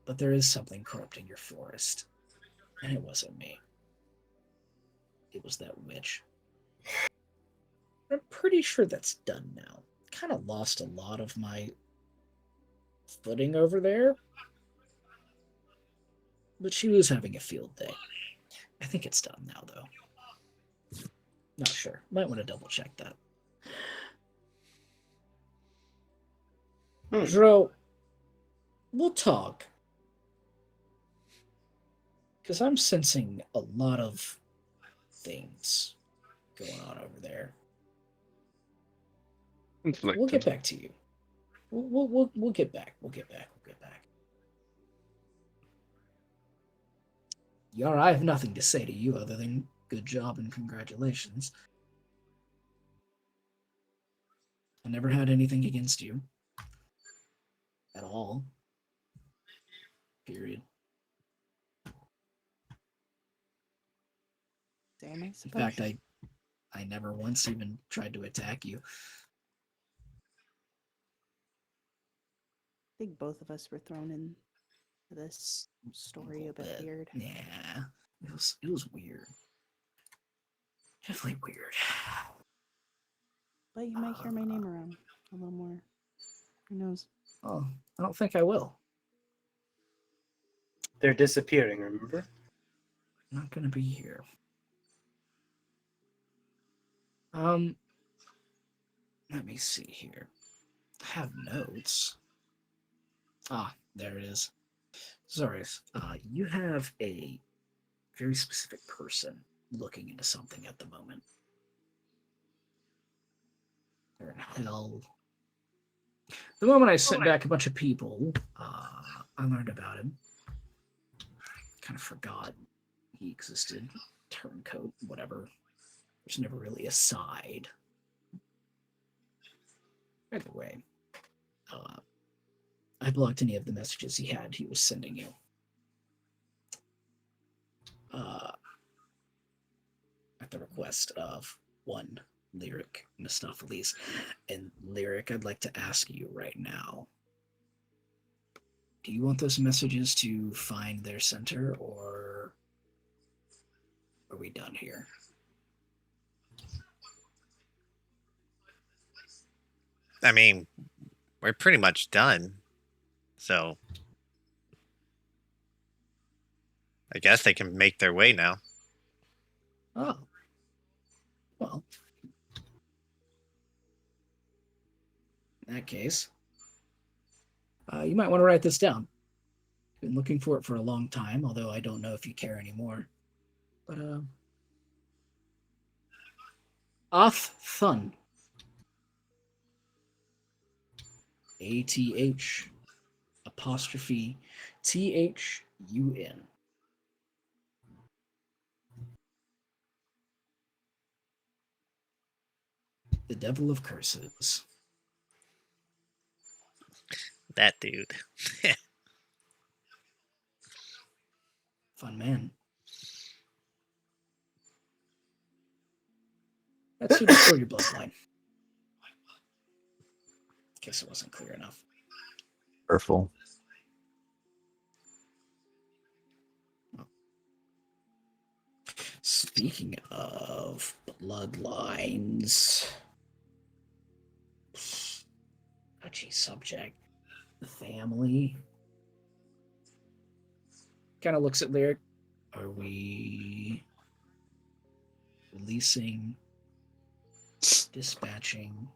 But there is something corrupting your forest. And it wasn't me. It was that witch. I'm pretty sure that's done now. Kind of lost a lot of my footing over there. But she was having a field day. I think it's done now, though. Not sure. Might want to double check that. Dro, we'll talk. Because I'm sensing a lot of things going on over there. We'll get back to you. We'll get back. We'll get back. Yara, I have nothing to say to you other than good job and congratulations. I never had anything against you. At all. Period. Damn, I In suppose. fact, I never once even tried to attack you. I think both of us were thrown in this story a bit weird. Yeah, it was weird. Definitely weird. But you might hear my name around a little more. Who knows? Oh, I don't think I will. They're disappearing, remember? I'm not gonna be here. Let me see here. I have notes. Ah, there it is. Sorry, you have a very specific person looking into something at the moment. They're in hell. The moment I sent back a bunch of people, I learned about him. Kind of forgot he existed. Turncoat, whatever. There's never really a side. By the way, I blocked any of the messages he was sending you. At the request of one Lyric Mistopheles. And Lyric, I'd like to ask you right now. Do you want those messages to find their center, or are we done here? I mean, we're pretty much done. So I guess they can make their way now. Oh. Well. In that case, you might want to write this down. Been looking for it for a long time, although I don't know if you care anymore. But, Oth Thun. ATH apostrophe THUN. The Devil of Curses. That dude. Fun man. That's who destroyed your bloodline. In case it wasn't clear enough. Purple. Speaking of bloodlines, touchy subject. The family kind of looks at Lyric. Are we releasing, dispatching?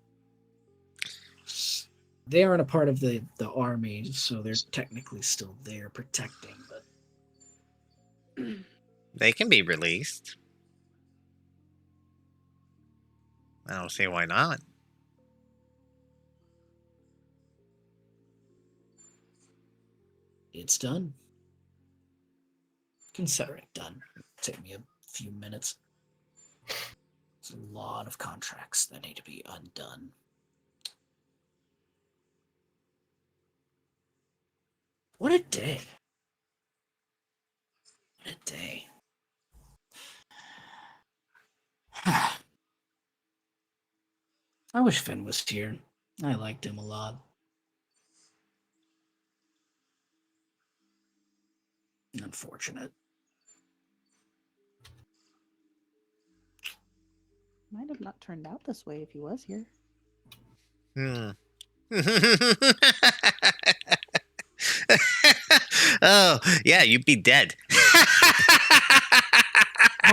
They aren't a part of the army, so they're technically still there protecting, but They can be released. I don't see why not. it's done. Consider it done. It'll take me a few minutes. There's a lot of contracts that need to be undone. What a day. What a day. I wish Finn was here. I liked him a lot. Unfortunate. Might have not turned out this way if he was here. Oh, yeah, you'd be dead.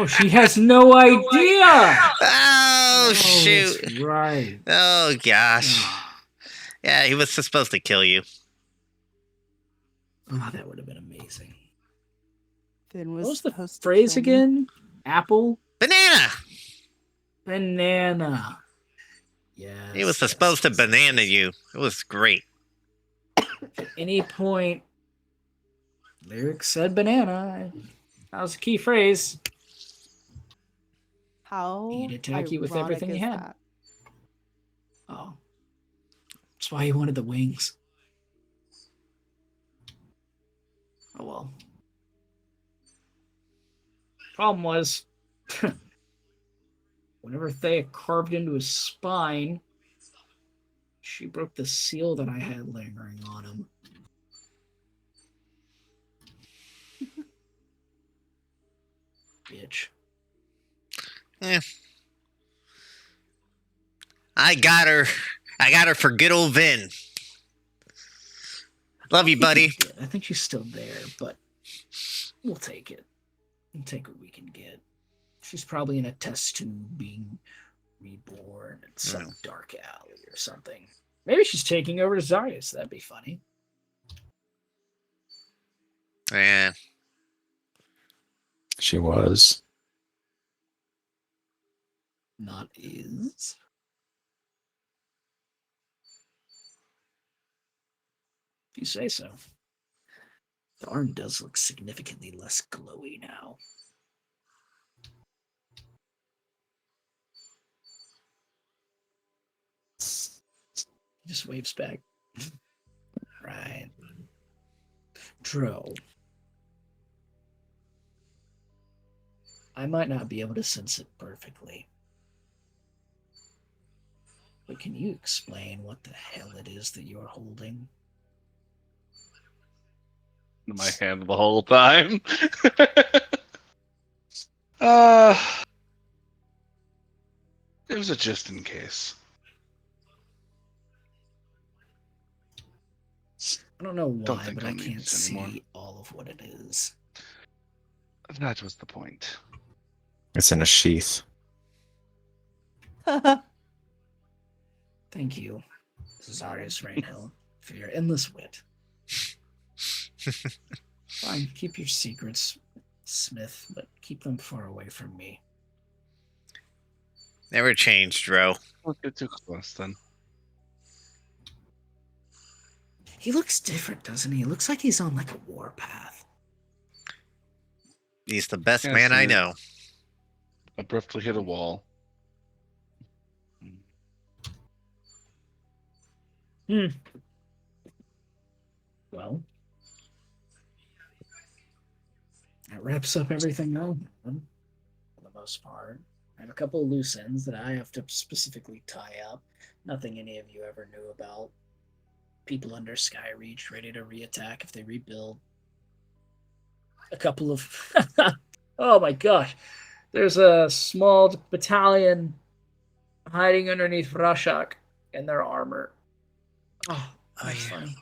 Oh, she has no idea. Oh, shoot. That's right. Oh, gosh. Yeah, he was supposed to kill you. Oh, that would have been amazing. Finn What was was the supposed to phrase kill me. again? Apple? Banana! Banana. Yes. He was supposed to banana you. It was great. At any point, Lyric said banana. That was a key phrase. How He'd attack you with ironic everything you is had. that? Oh. That's why he wanted the wings. Oh well. Problem was, whenever Thea carved into his spine, she broke the seal that I had lingering on him. Bitch. I got her. I got her for good old Vin. Love you, buddy. I think she's still there, but we'll take it. We'll take what we can get. She's probably in a test tube being reborn in some dark alley or something. Maybe she's taking over Zarius. That'd be funny. Yeah. She was. Not is. If you say so. The arm does look significantly less glowy now. He just waves back. Right. Dro. I might not be able to sense it perfectly. But can you explain what the hell it is that you're holding? In my hand the whole time. uh, it was a just in case. I don't know Don't why, think but I I'll need can't this anymore. see all of what it is. That was the point. It's in a sheath. Thank you, Zarius Rainhill, for your endless wit. Fine, keep your secrets, Smith, but keep them far away from me. Never changed, Dro. Don't get too close then. He looks different, doesn't he? He looks like he's on like a warpath. He's the best Yeah, man so I you're- know. Abruptly hit a wall. Well, that wraps up everything now, for the most part. I have a couple of loose ends that I have to specifically tie up. Nothing any of you ever knew about. People under Skyreach ready to reattack if they rebuild. A couple of... oh my gosh. There's a small battalion hiding underneath Rashak in their armor. Oh, that's funny.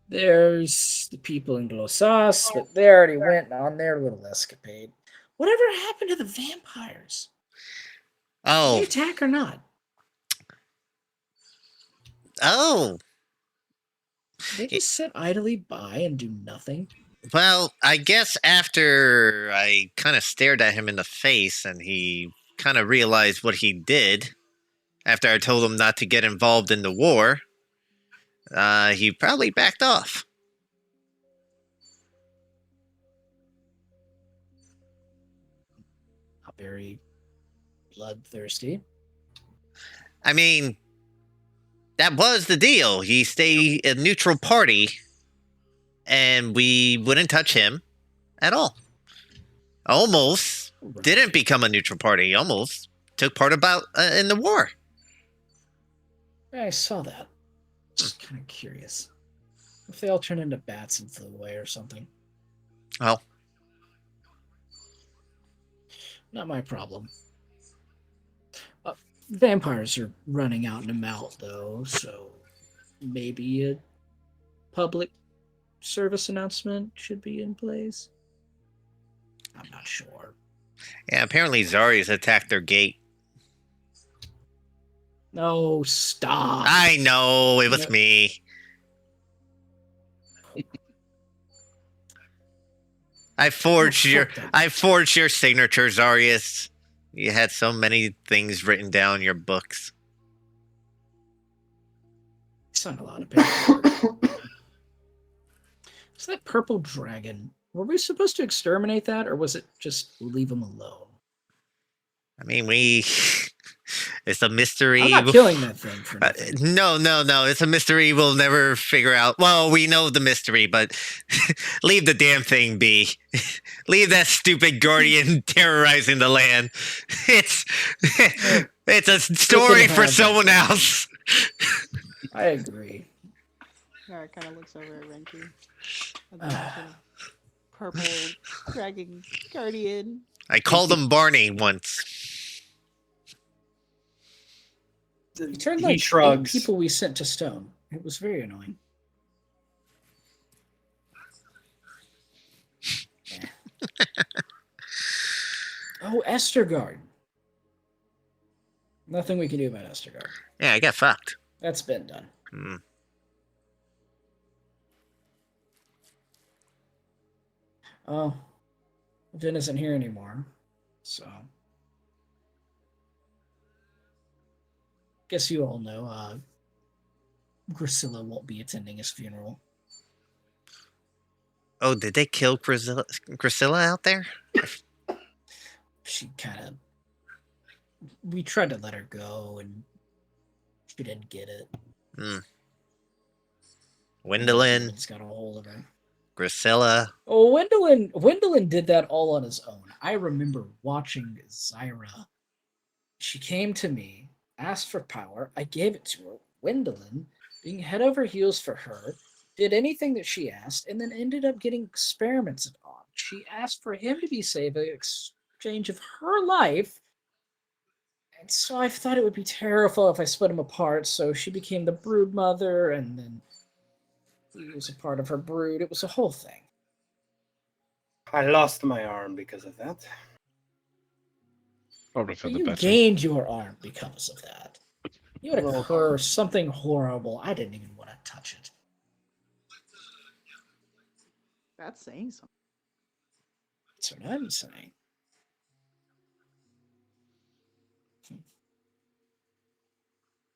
There's the people in Glosas, but they already went on their little escapade. Whatever happened to the vampires? Did Oh, they attack or not? oh. Did they just sit idly by and do nothing? Well, I guess after I kind of stared at him in the face and he kind of realized what he did, after I told him not to get involved in the war, he probably backed off. Not very bloodthirsty. I mean, that was the deal. He stayed a neutral party, and we wouldn't touch him at all. Almost didn't become a neutral party. Almost took part about in the war. I saw that. Just kind of curious. If they all turned into bats and flew away or something. Well, Not my problem. Vampires are running out in a melt, though, so maybe a public service announcement should be in place. I'm not sure. yeah. Apparently, Zari's attacked their gate. No, stop. I know it was Yep. me. I forged Oh, your fuck them. I forged your signature, Zarius. You had so many things written down in your books. Signed a lot of paperwork. Is that purple dragon? Were we supposed to exterminate that, or was it just leave him alone? I mean, it's a mystery. I'm not killing that thing for nothing. No. It's a mystery we'll never figure out. Well, we know the mystery, but leave the damn thing be. Leave that stupid guardian terrorizing the land. It's a story for have someone that. else. I agree. Yara kind of looks over at Renki. And then sort of purple dragon guardian. I called him Barney once. He turned He like 8 shrugs. people we sent to stone. It was very annoying. Yeah. Oh, Estergard. Nothing we can do about Estergard. Yeah, I got fucked. That's been done. Hmm. Oh, Vin isn't here anymore, so guess you all know. Grisilla won't be attending his funeral. Oh, did they kill Grisilla out there? She kind of. We tried to let her go, and she didn't get it. Hmm. The Wendelin, demons got a hold of her. Grisilla. Oh, Wendelin did that all on his own. I remember watching Zyra. She came to me, asked for power. I gave it to her. Wendelin, being head over heels for her, did anything that she asked, and then ended up getting experimented on. She asked for him to be saved in exchange of her life. And so I thought it would be terrible if I split him apart. So she became the brood mother, and then he was a part of her brood. It was a whole thing. I lost my arm because of that. Probably for But the you better. gained your arm because of that. You had a Well- curse, something horrible. I didn't even want to touch it. That's saying something. That's what I'm saying.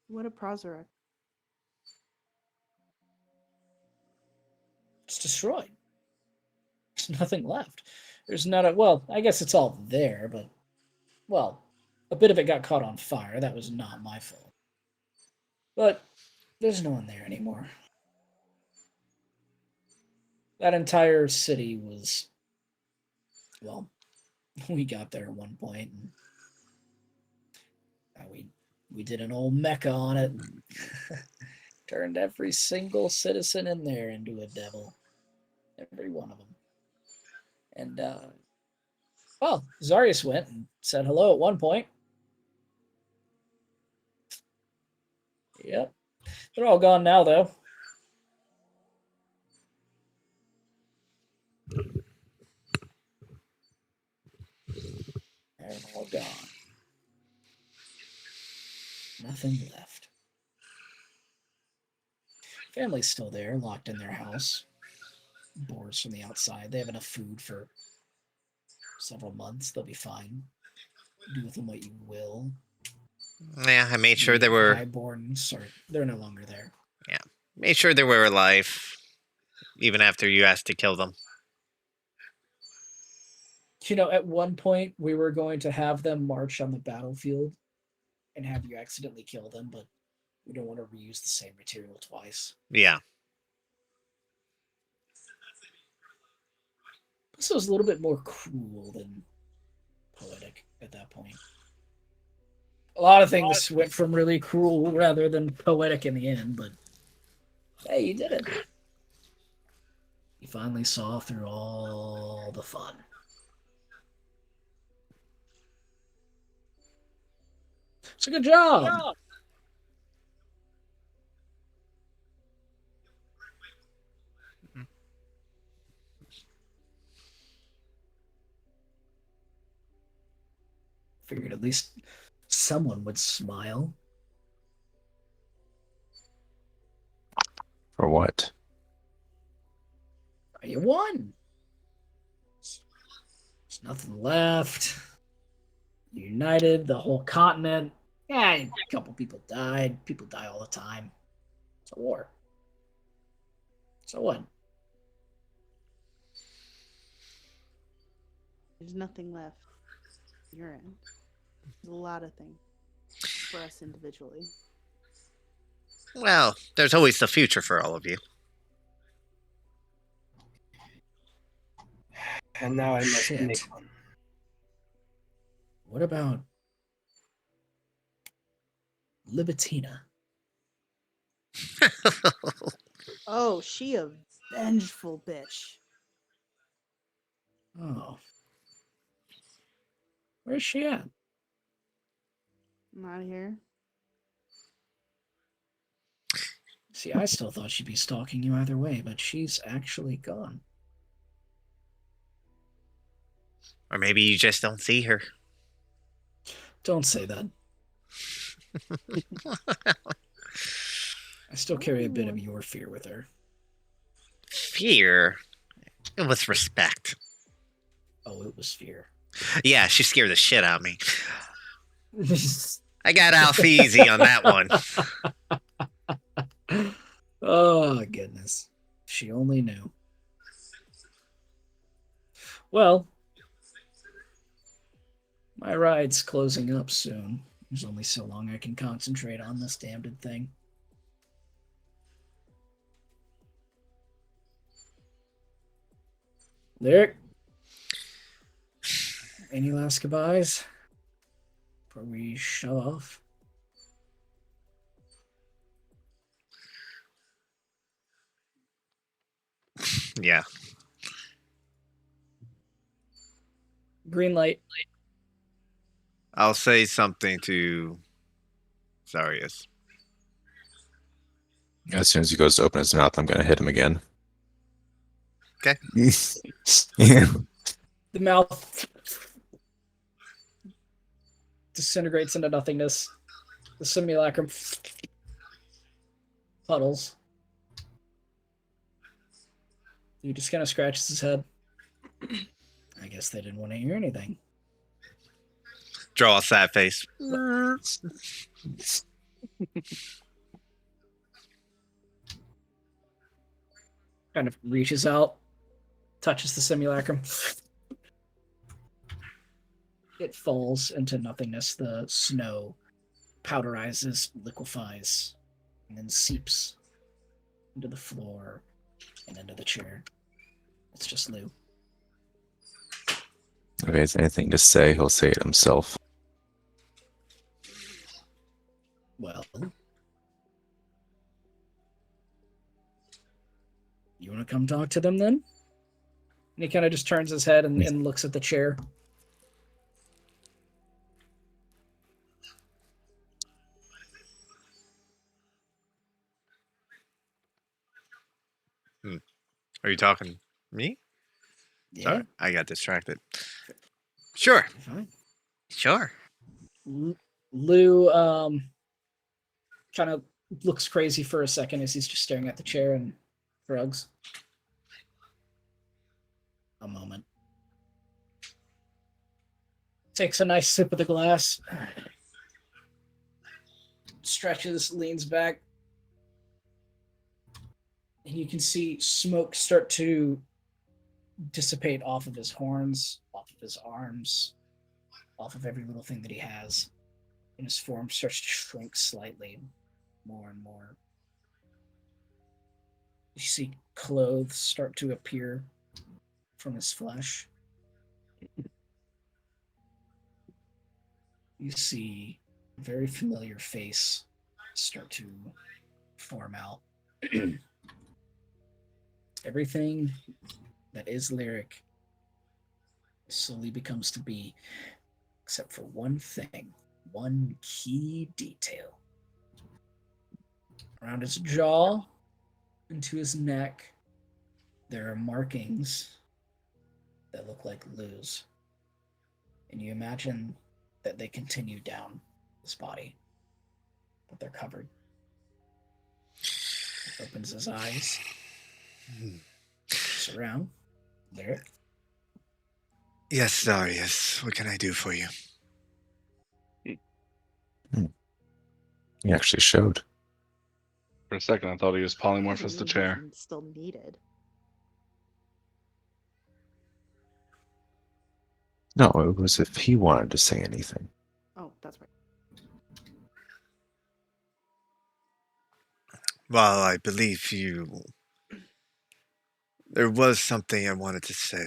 What a Prozac. It's destroyed. There's nothing left. There's not a. Well, I guess it's all there, but. Well, a bit of it got caught on fire. That was not my fault. But there's no one there anymore. That entire city was. Well, we got there at one point, and we did an old mecha on it. And turned every single citizen in there into a devil. Every one of them. And, well, Zarius went and said hello at one point. Yep. They're all gone now, though. They're all gone. Nothing left. Family's still there, locked in their house. Boars from the outside. They have enough food for several months. They'll be fine. Do with them what you will. Yeah, I made sure The they were highborns they're no longer there. alive, even after you asked to kill them. You know, at one point we were going to have them march on the battlefield and have you accidentally kill them, but we don't want to reuse the same material twice. Yeah. This was a little bit more cruel than poetic at that point. A lot of things went from really cruel rather than poetic in the end, but hey, you did it. You finally saw through all the fun. It's a good job. Figured at least someone would smile. For what? You won. There's nothing left. United, the whole continent. Yeah, a couple people died. People die all the time. It's a war. So what? There's nothing left. Your end. There's a lot of things for us individually. Well, there's always the future for all of you. And now I must Shit. make one. What about Libitina? Oh, she a vengeful bitch. Oh. Where's she at? Not here. See, I still thought she'd be stalking you either way, but she's actually gone. Or maybe you just don't see her. Don't say that. I still carry a bit of your fear with her. Fear? It was respect. Oh, it was fear. Yeah, she scared the shit out of me. I got off easy on that one. Oh, goodness. If she only knew. Well, my ride's closing up soon. There's only so long I can concentrate on this damned thing. There. Any last goodbyes before we shut off? Yeah. Green light. I'll say something to Zarius. As soon as he goes to open his mouth, I'm going to hit him again. Okay. Yeah. The mouth disintegrates into nothingness. The simulacrum puddles. He just kind of scratches his head. I guess they didn't want to hear anything. Draw a sad face. Kind of reaches out, touches the simulacrum. It falls into nothingness. The snow powderizes, liquefies, and then seeps into the floor and into the chair. It's just Lou. If he has anything to say, he'll say it himself. Well, you want to come talk to them then? And he kind of just turns his head and looks at the chair. Are you talking me? Yeah. Sorry, I got distracted. Sure. Fine. Sure. Lou kind of looks crazy for a second as he's just staring at the chair and shrugs. A moment. Takes a nice sip of the glass. Stretches, leans back. And you can see smoke start to dissipate off of his horns, off of his arms, off of every little thing that he has. And his form starts to shrink slightly, more and more. You see clothes start to appear from his flesh. You see a very familiar face start to form out. Everything that is lyric slowly becomes to be, except for one thing, one key detail. Around his jaw and to his neck, there are markings that look like Lou's. And you imagine that they continue down his body, but they're covered. He opens his eyes. Looks around. Lyric. Yes, Darius. What can I do for you? He actually showed. For a second, I thought he was polymorph as the chair. Reason still needed. No, it was if he wanted to say anything. Oh, that's right. Well, I believe you. There was something I wanted to say.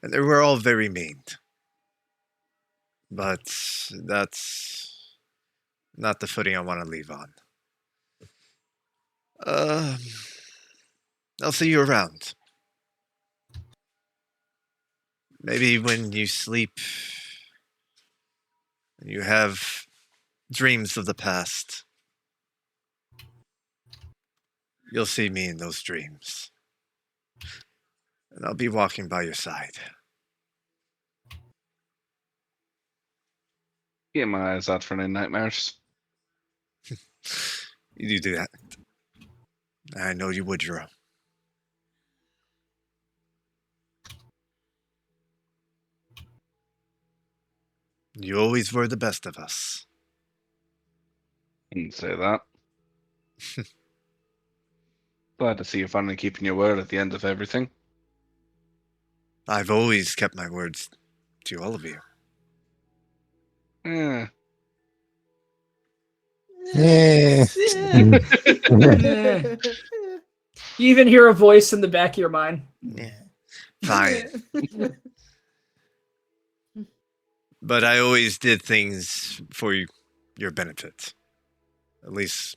And they were all very mean. But that's not the footing I want to leave on. I'll see you around. Maybe when you sleep, you have dreams of the past. You'll see me in those dreams. And I'll be walking by your side. Get my eyes out for any nightmares. You do that. I know you would, Jiro. You always were the best of us. Didn't say that. Glad to see you finally keeping your word at the end of everything. I've always kept my words to all of you. Eh. Eh. You even hear a voice in the back of your mind. Yeah. Fine. But I always did things for your benefit. At least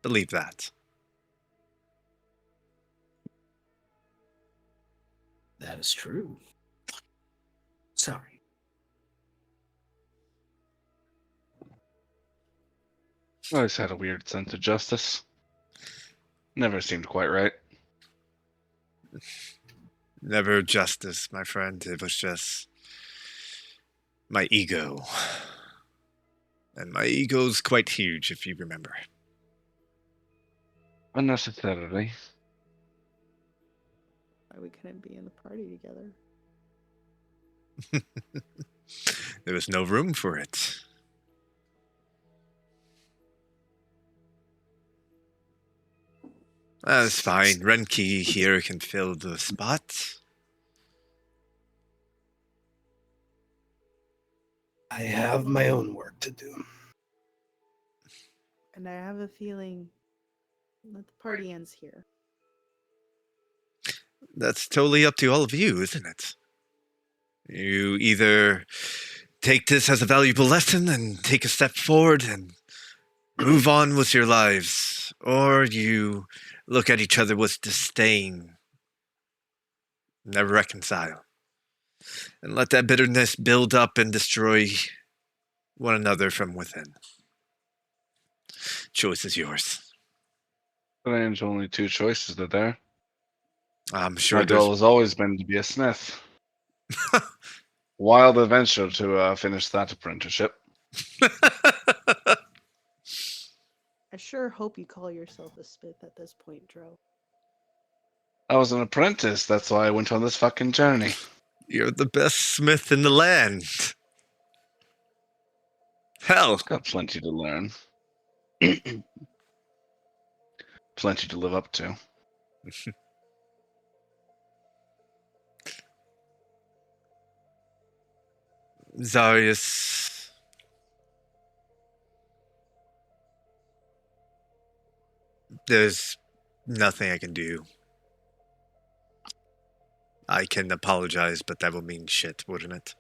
believe that. That is true. Sorry. Always had a weird sense of justice. Never seemed quite right. Never justice, my friend. It was just my ego. And my ego's quite huge, if you remember. Unnecessarily. Why we couldn't be in the party together? There was no room for it. That's fine. Renki here can fill the spot. I have my own work to do. And I have a feeling that the party ends here. That's totally up to all of you, isn't it? You either take this as a valuable lesson and take a step forward and move on with your lives, or you look at each other with disdain, never reconcile, and let that bitterness build up and destroy one another from within. Choice is yours. There's only two choices are there. I'm sure My goal there's... has always been to be a smith. Wild adventure to finish that apprenticeship. I sure hope you call yourself a smith at this point, Dro. I was an apprentice, that's why I went on this fucking journey. You're the best smith in the land. Hell, Got plenty to learn. Plenty to live up to. Zarius. There's nothing I can do. I can apologize, but that would mean shit, wouldn't it?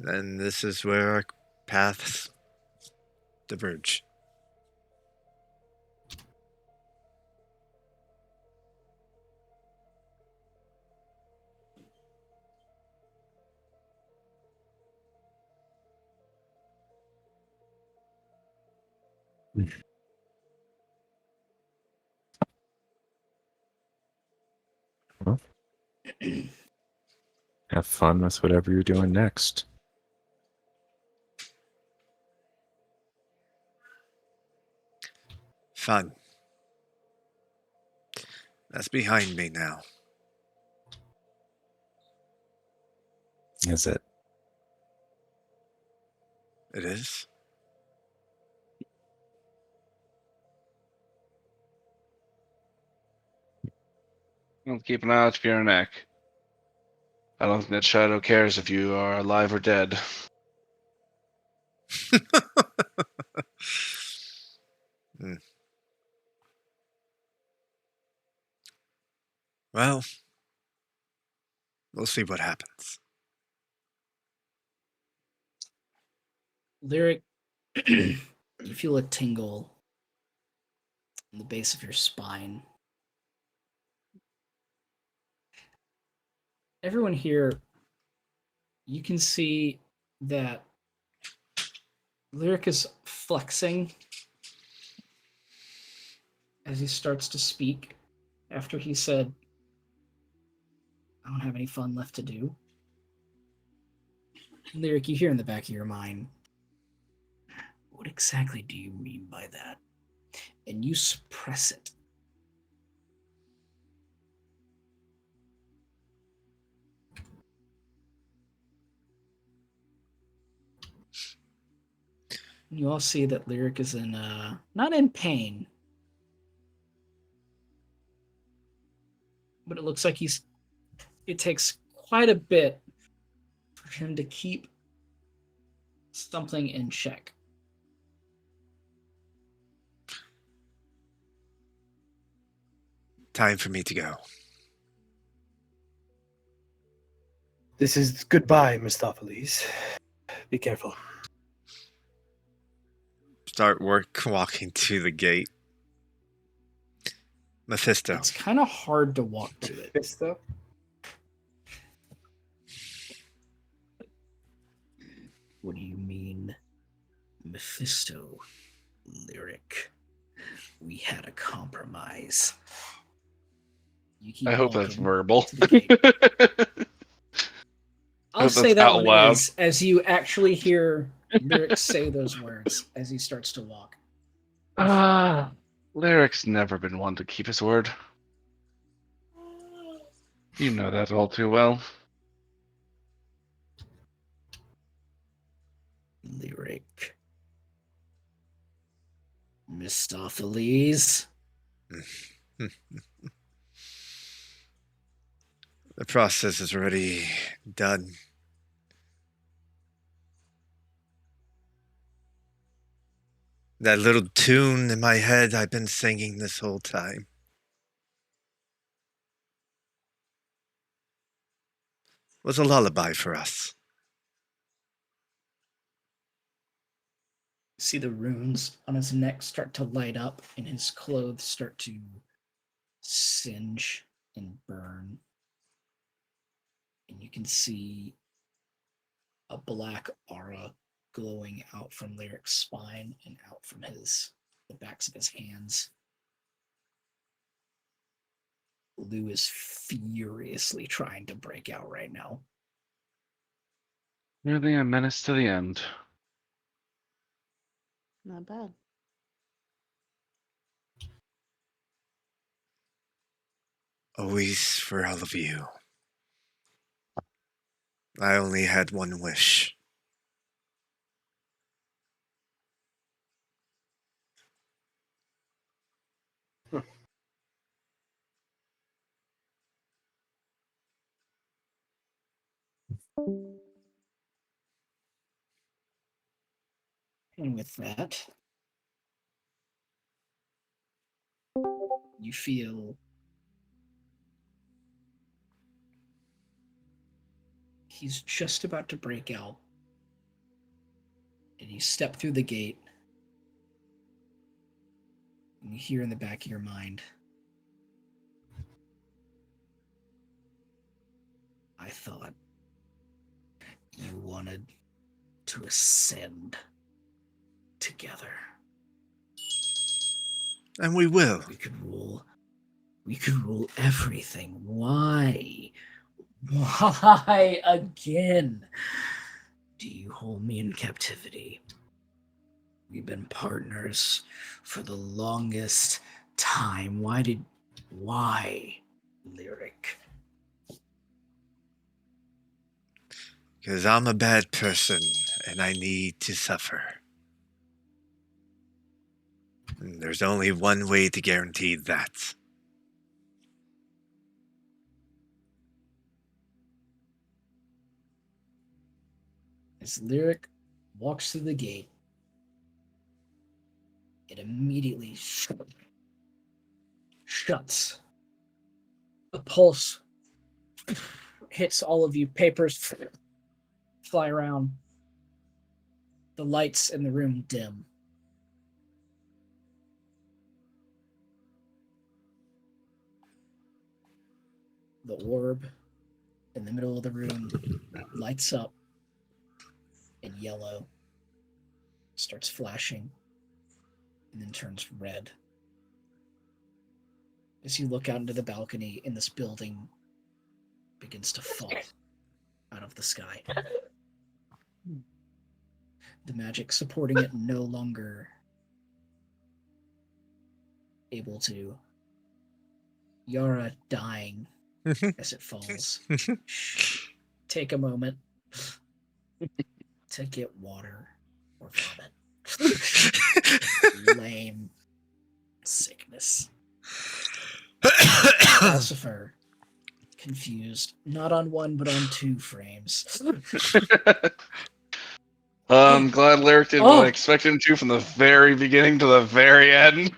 And this is where our paths diverge. Have fun with whatever you're doing next. Fun. That's behind me now. Is it? It is? Well, keep an eye out for your neck. I don't think that Shadow cares if you are alive or dead. Hmm. Well, we'll see what happens. Lyric, you feel a tingle in the base of your spine. Everyone here, you can see that Lyric is flexing as he starts to speak after he said, I don't have any fun left to do. Lyric, you hear in the back of your mind, what exactly do you mean by that? And you suppress it. You all see that Lyric is in not in pain, but it looks like it takes quite a bit for him to keep something in check. Time for me to go. This is goodbye, Mistopheles. Be careful. Start walking to the gate. Mephisto. It's kind of hard to walk to it. Mephisto? What do you mean, Mephisto? Lyric. We had a compromise. You keep I hope that's walking verbal. to the gate. I'll hope say that's that out one loud. is as you actually hear Lyric say those words as he starts to walk. Lyric's never been one to keep his word. You know that all too well. Lyric. Mistopheles. The process is already done. That little tune in my head I've been singing this whole time was a lullaby for us. See the runes on his neck start to light up and his clothes start to singe and burn. And you can see a black aura glowing out from Lyric's spine and out from the backs of his hands. Lou is furiously trying to break out right now. Really a menace to the end. Not bad. Always for all of you. I only had one wish. And with that, you feel he's just about to break out. And you step through the gate. And you hear in the back of your mind, I thought you wanted to ascend together. And we will. We could rule everything. Why? Why again do you hold me in captivity? We've been partners for the longest time. Why, Lyric? Because I'm a bad person and I need to suffer. And there's only one way to guarantee that. As Lyric walks through the gate, it immediately shuts. The pulse hits all of you. Papers fly around. The lights in the room dim. The orb in the middle of the room lights up in yellow, starts flashing, and then turns red. As you look out into the balcony and this building begins to fall out of the sky. The magic supporting it no longer able to. Yara dying as it falls. Take a moment to get water or vomit. Lame. Sickness. Calcifer. Confused. Not on one, but on 2 frames. I'm glad Lyric did what I Oh. expected him to from the very beginning to the very end.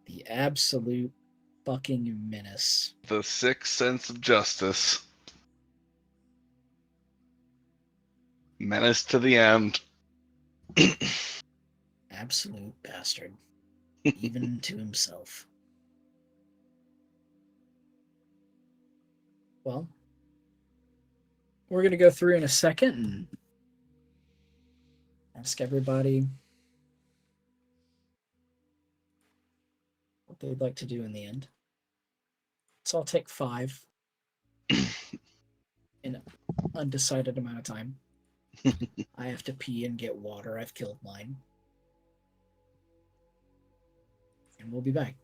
The absolute fucking menace. The sixth sense of justice. Menace to the end. Absolute bastard. Even to himself. Well, we're going to go through in a second and ask everybody what they'd like to do in the end. So I'll take 5 in an undecided amount of time. I have to pee and get water. I've killed mine. And we'll be back.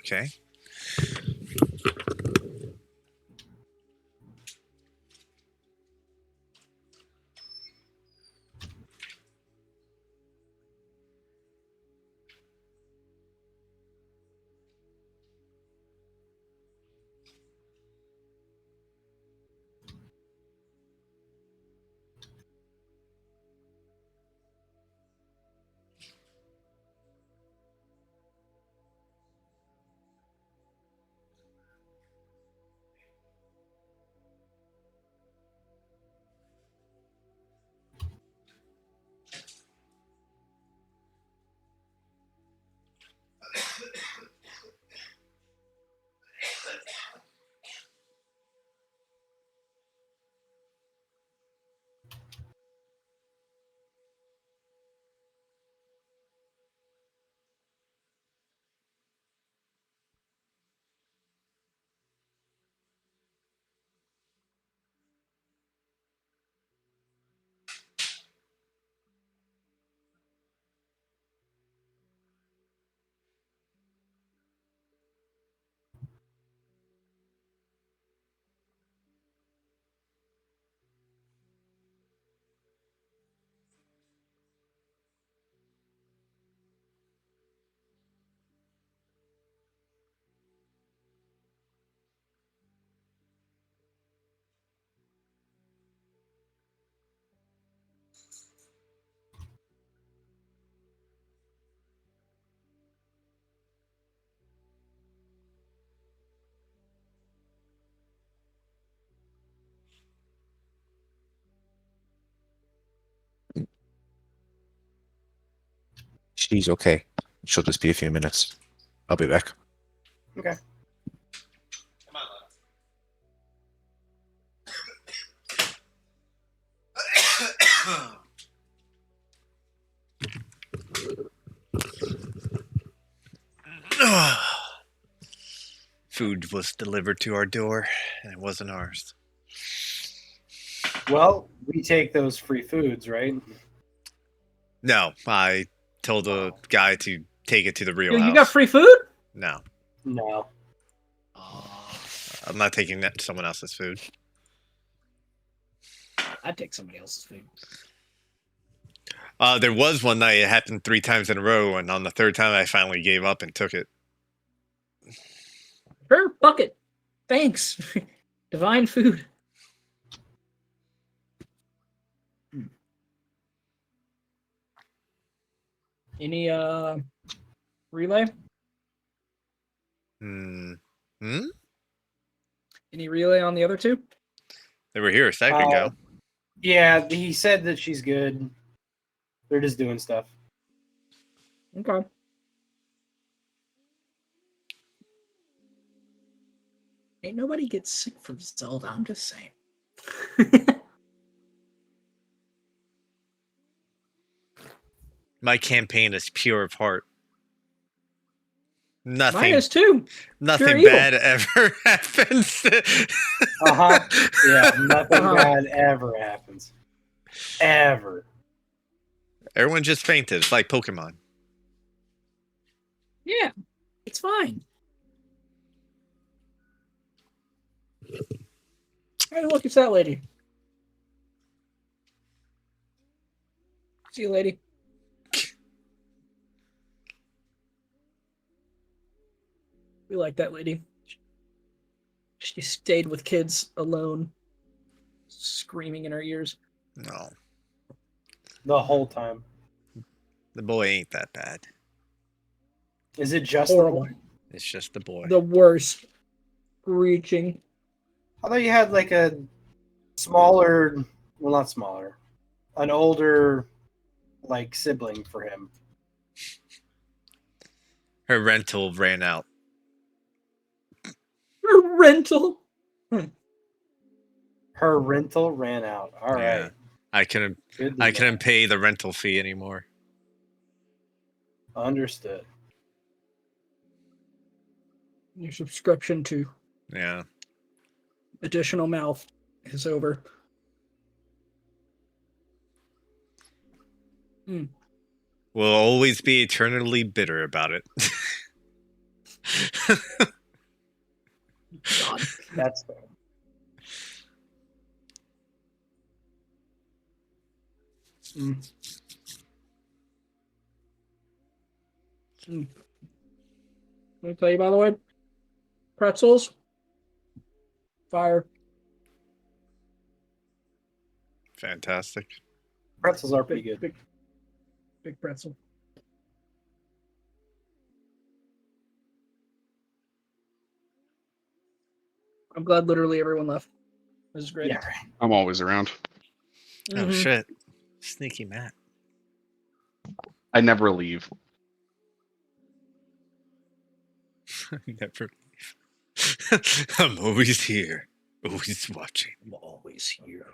Okay. She's okay. She'll just be a few minutes. I'll be back. Okay. Food was delivered to our door, and it wasn't ours. Well, we take those free foods, right? No, I told the guy to take it to the real Yo, house. you got free food? No, No. I'm not taking that someone else's food. I'd take somebody else's food. There was one night it happened 3 times in a row, and on the 3rd time I finally gave up and took it. Sure, bucket. Thanks. Divine food. Any relay? Hmm. Any relay on the other two? They were here a second ago. Yeah, he said that she's good. They're just doing stuff. Okay. Ain't nobody gets sick from Zelda, I'm just saying. My campaign is pure of heart. Mine Nothing, is too. nothing pure bad ever happens. Yeah, nothing bad ever happens. Ever. Everyone just fainted. It's like Pokemon. Yeah, it's fine. Hey, look, it's that lady. See you, lady. We like that lady. She stayed with kids alone, screaming in our ears. No, The whole time. the boy ain't that bad. Is it just Horrible. the boy? It's just the boy. The worst. Reaching. I thought you had like a smaller, well, not smaller, an older, like, sibling for him. Her rental ran out. Rental. Her rental ran out. All Yeah. right. I couldn't. Good to I know. couldn't pay the rental fee anymore. Understood. Your subscription to Yeah. additional mouth is over. We'll always be eternally bitter about it. God. That's fair. Let me tell you, by the way, pretzels, fire. Fantastic. Pretzels are pretty Big, good. big pretzel. I'm glad literally everyone left. This is great. Yeah, right. I'm always around. Oh Mhm. shit. Sneaky Matt. I never leave. Never leave. I'm always here. Always watching. I'm always here.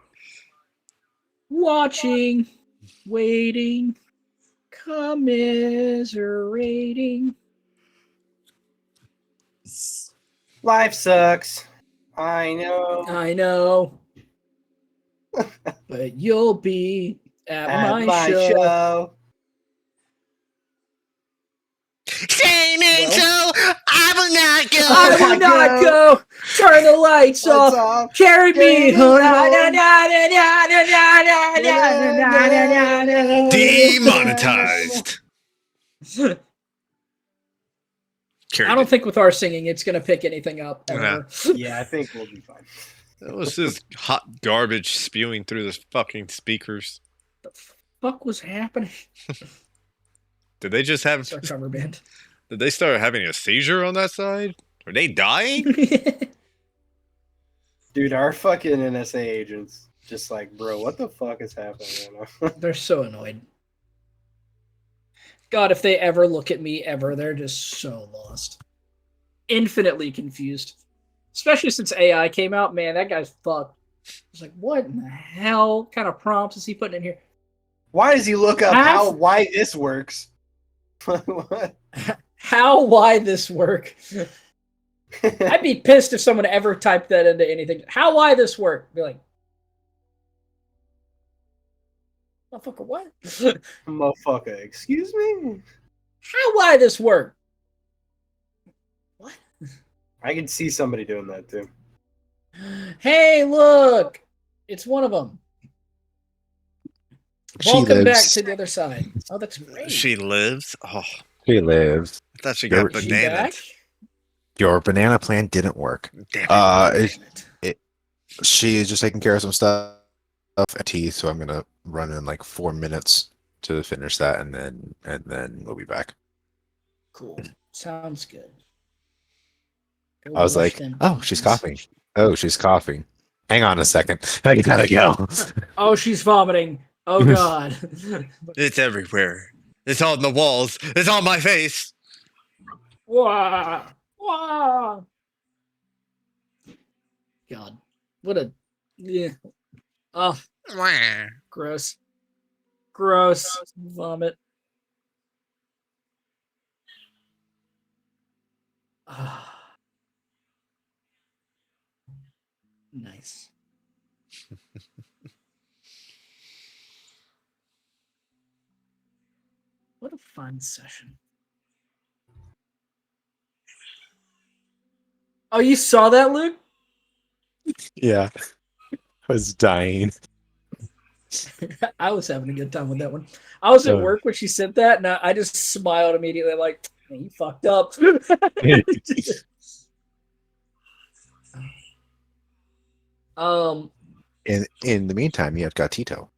Watching, waiting, commiserating. Life sucks. I know. I know. But you'll be at, At my, show. Saint Angel, I will not go. I will not go. Turn the lights off. off. Carry me Carry home. me Demonetized. I don't think with our singing it's going to pick anything up. Ever. Yeah, I think we'll be fine. That was just hot garbage spewing through the fucking speakers. The fuck was happening? Did they just have? It's our cover band. Did they start having a seizure on that side? Are they dying? Dude, our fucking NSA agents just like, bro, what the fuck is happening right now? They're so annoyed. God, if they ever look at me ever, they're just so lost. Infinitely confused. Especially since AI came out, man, that guy's fucked. It's like, what in the hell kind of prompts is he putting in here? Why does he look up why this works? What? How, why this work? I'd be pissed if someone ever typed that into anything. How, why this work? Be like, motherfucker, what? Motherfucker, excuse me? How, why this work? What? I can see somebody doing that too. Hey, look! It's one of them. Welcome back to the other side. Oh, that's great. She lives. Oh, She lives. I thought she You're- got Is she back? bananas. Your banana plan didn't work. Damn it. Damn it. She is just taking care of some stuff at tea, so I'm gonna run in like 4 minutes to finish that, and then we'll be back. Cool. Sounds good. Go I was wash like, them oh, she's hands. coughing. Oh, she's coughing. Hang on a second. I gotta go. Oh, she's vomiting. Oh God. It's everywhere. It's on the walls. It's on my face. Wah, wah. God, what a yeah. Oh, gross, gross. Vomit. Ah. Nice. What a fun session. Oh, you saw that, Luke? Yeah. I was dying. I was having a good time with that one. I was at Oh. work when she said that, and I just smiled immediately, like, "Man, you fucked up." In the meantime, you have got Tito.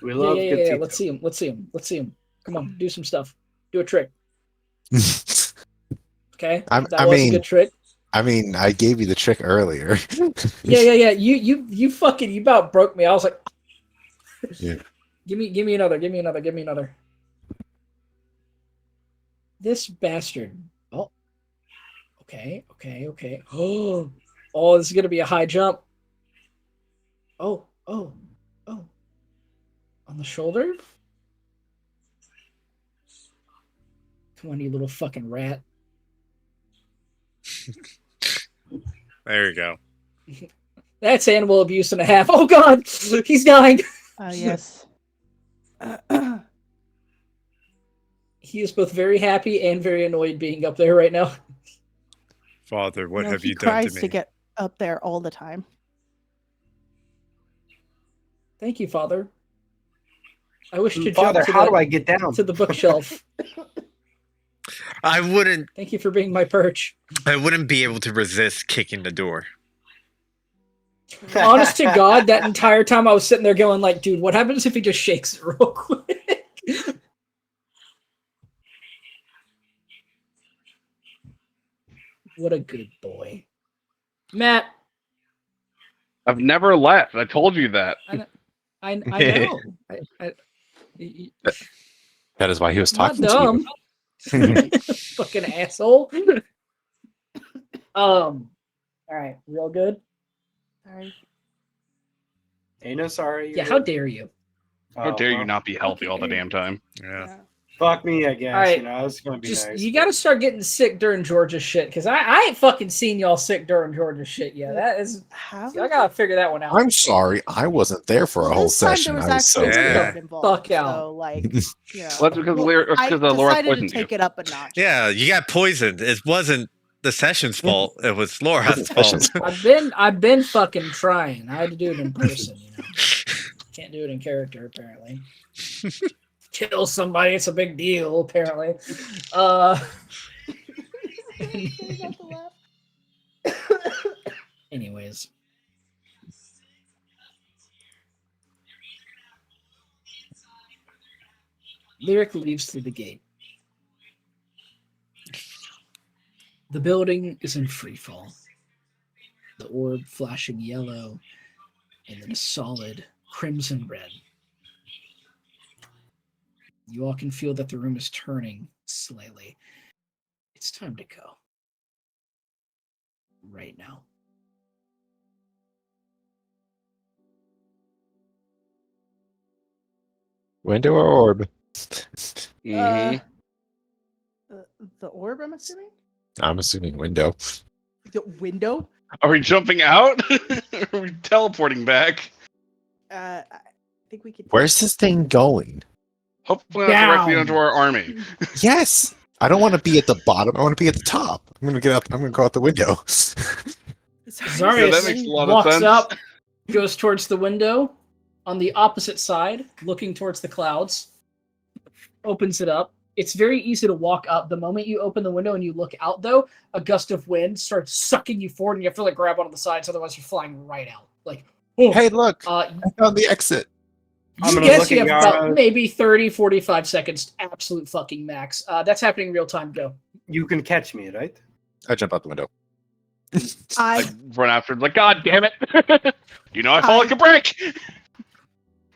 We Yeah, love yeah, good yeah. Tito. Let's see him. Let's see him. Let's see him. Come on, do some stuff. Do a trick. Okay, I that was a mean- good trick. I mean, I gave you the trick earlier. Yeah. You fucking, you about broke me. I was like, Yeah. Give me another. This bastard. Oh, okay. Oh, this is gonna be a high jump. Oh. On the shoulder. Come on, you little fucking rat. There you go. That's animal abuse and a half. Oh God, he's dying. Yes. He is both very happy and very annoyed being up there right now. Father, what No, have he you done tries to me? to get up there all the time. Thank you, Father. I wish to Father, jump to how the, do I get down? to the bookshelf. I wouldn't Thank you for being my perch. be able to resist kicking the door. Honest to God, that entire time I was sitting there going like, dude, what happens if he just shakes it real quick? What a good boy. Matt, I've never left. I told you that. I know. That is why he was Not talking dumb. to Fucking asshole. All right, real good. Sorry. Ain't no sorry. Yeah, how dare you? How dare you well, not be healthy all the damn time? Yeah. Fuck me, I guess. All right. You know, I was gonna be Just nice. you got to start getting sick during Georgia shit because I ain't fucking seen y'all sick during Georgia shit yet. That is, How? I gotta figure that one you. out. I'm sorry, I wasn't there for Well, a whole this time session. there was I was so actually Yeah. COVID involved. Fuck out. So, like, you know. Well, that's because I Laura decided to poisoned you. take it up a notch. Yeah, you got poisoned. It wasn't the session's fault. It was Laura's Session's fault. I've been fucking trying. I had to do it in person. You know, can't do it in character apparently. Kill somebody, it's a big deal apparently. Anyways. Lyric leaves through the gate. The building is in free fall. The orb flashing yellow and then a solid crimson red. You all can feel that the room is turning slightly. It's time to go. Right now. Window or orb? Mhm. The orb, I'm assuming? I'm assuming window. The window? Are we jumping out? Are we teleporting back? I think we could. Where's this thing going? Hopefully not directly Down. onto our army. Yes. I don't want to be at the bottom. I want to be at the top. I'm gonna get up. I'm gonna go out the window. Zarius that makes a lot of walks sense. up, goes towards the window on the opposite side, looking towards the clouds, opens it up. It's very easy to walk up. The moment you open the window and you look out, though, a gust of wind starts sucking you forward, and you have to like grab onto the sides, otherwise you're flying right out. Like, oh. Hey, look! I found the exit. I'm you gonna guess look you at have about Yara. maybe 30, 45 seconds, absolute fucking max. That's happening real time. Go. You can catch me, right? I jump out the window. Like I run after, like, God damn it! You know I fall like a brick.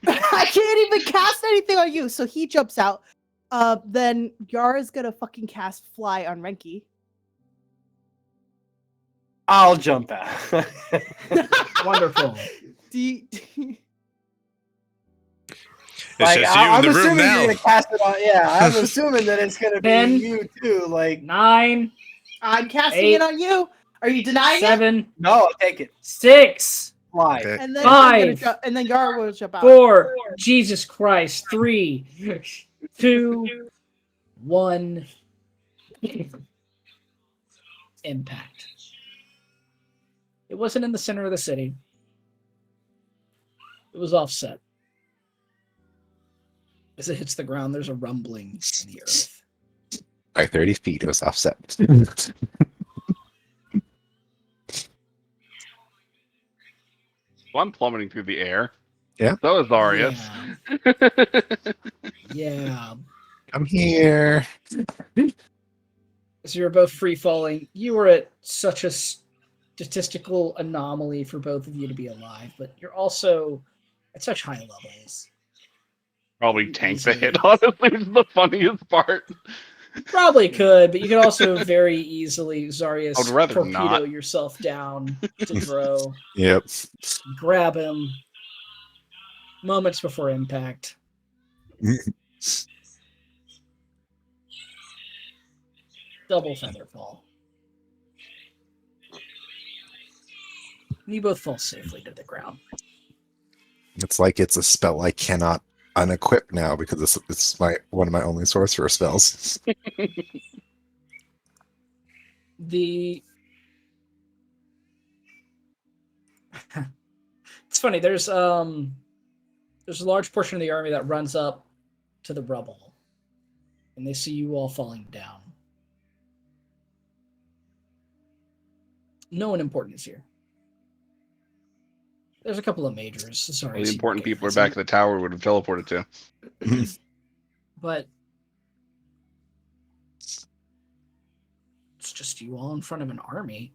I can't even cast anything on you, so he jumps out. Then Yara's gonna fucking cast fly on Renki. I'll jump out. Wonderful. Do you, It's just you in I'm the room assuming now. you're gonna cast it on. Yeah, I'm assuming that it's gonna be 10. you too. Like, 9, I'm casting 8, it on you. Are you denying it? 7, no, I'll take it. 6, Fly. Okay. And then I'm gonna 5, and then Yara will jump out. 4, Jesus Christ, 3, 2, 1. Impact. It wasn't in the center of the city. It was offset. As it hits the ground, there's a rumbling in the earth. By 30 feet, it was offset. Well, I'm plummeting through the air. Yeah. So is Zarius. Yeah. I'm here. So you're both free falling. You were at such a statistical anomaly for both of you to be alive, but you're also at such high levels. Probably tank the hit, honestly, is the funniest part. Probably could, but you could also very easily Zarius I would rather torpedo not. yourself down to throw, Yep. grab him moments before impact. Double feather fall. And you both fall safely to the ground. It's like it's a spell I cannot unequip now because it's one of my only sorcerer spells. It's funny, there's a large portion of the army that runs up to the rubble, and they see you all falling down. No one important is here. There's a couple of majors. Sorry, Well, the important people are back at the tower we would have teleported to. But it's just you all in front of an army,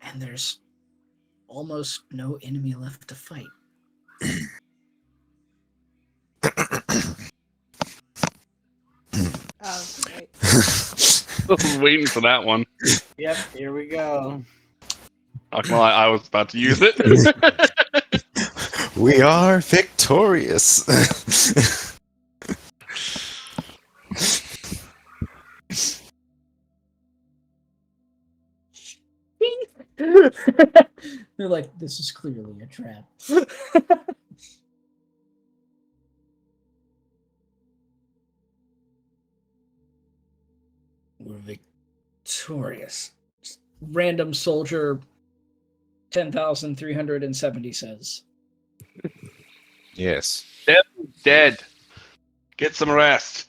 and there's almost no enemy left to fight. Oh, great. I was waiting for that one. Yep, here we go. Not gonna lie, I was about to use it. We are victorious. They're like, this is clearly a trap. We're victorious. Random soldier 10,370 says. Yes. Dead. Get some rest.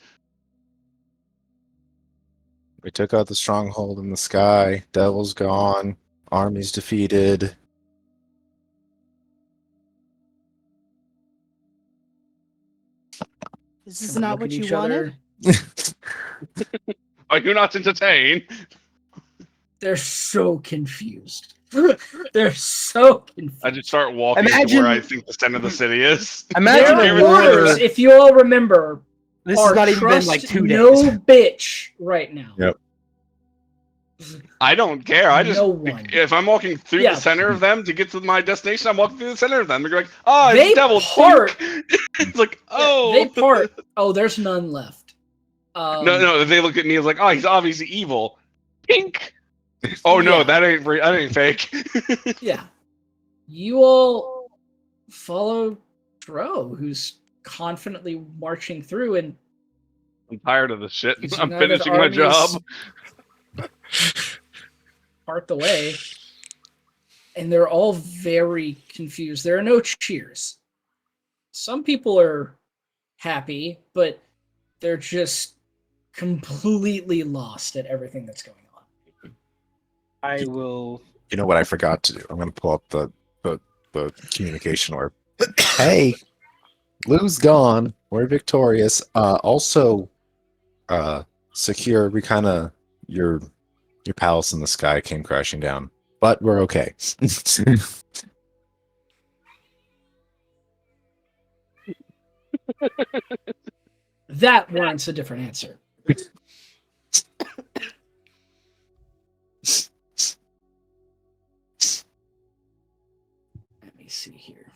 We took out the stronghold in the sky. Devil's gone. Army's defeated. This is And we not look what at you each wanted. other. Are you not entertained? They're so confused. They're so confused. I just start walking to Imagine- where I think the center of the city is. Imagine Their a Everything- orders, war. if you all remember, This are has not even been like trust 2 no days. bitch right now. Yep. I don't care. I just No one. if I'm walking through Yeah. the center of them to get to my destination, I'm walking through the center of them. They're like, "Oh, They it's devil." part- It's like, Yeah, "Oh, they part. Oh, there's none left. No. They look at me as like, "Oh, he's obviously evil." Pink. Oh no, Yeah. that ain't fake. Yeah. You all follow Dro, who's confidently marching through, and I'm tired of this shit. these I'm united finishing my armies job. part the way, and they're all very confused. There are no cheers. Some people are happy, but they're just completely lost at everything that's going on. I will. You know what I forgot to do? I'm going to pull up the communication orb. Hey, Lou's gone. We're victorious. Also, secure. We kind of your palace in the sky came crashing down, but we're okay. That warrants a different answer. Let me see here.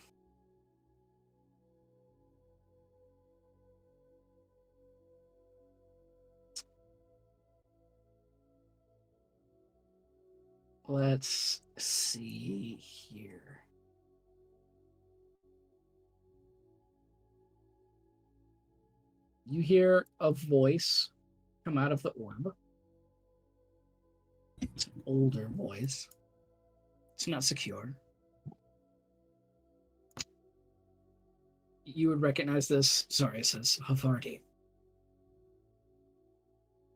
Let's see here. You hear a voice come out of the orb. It's an older voice. It's not secure. You would recognize this. Sorry, it says Havarti.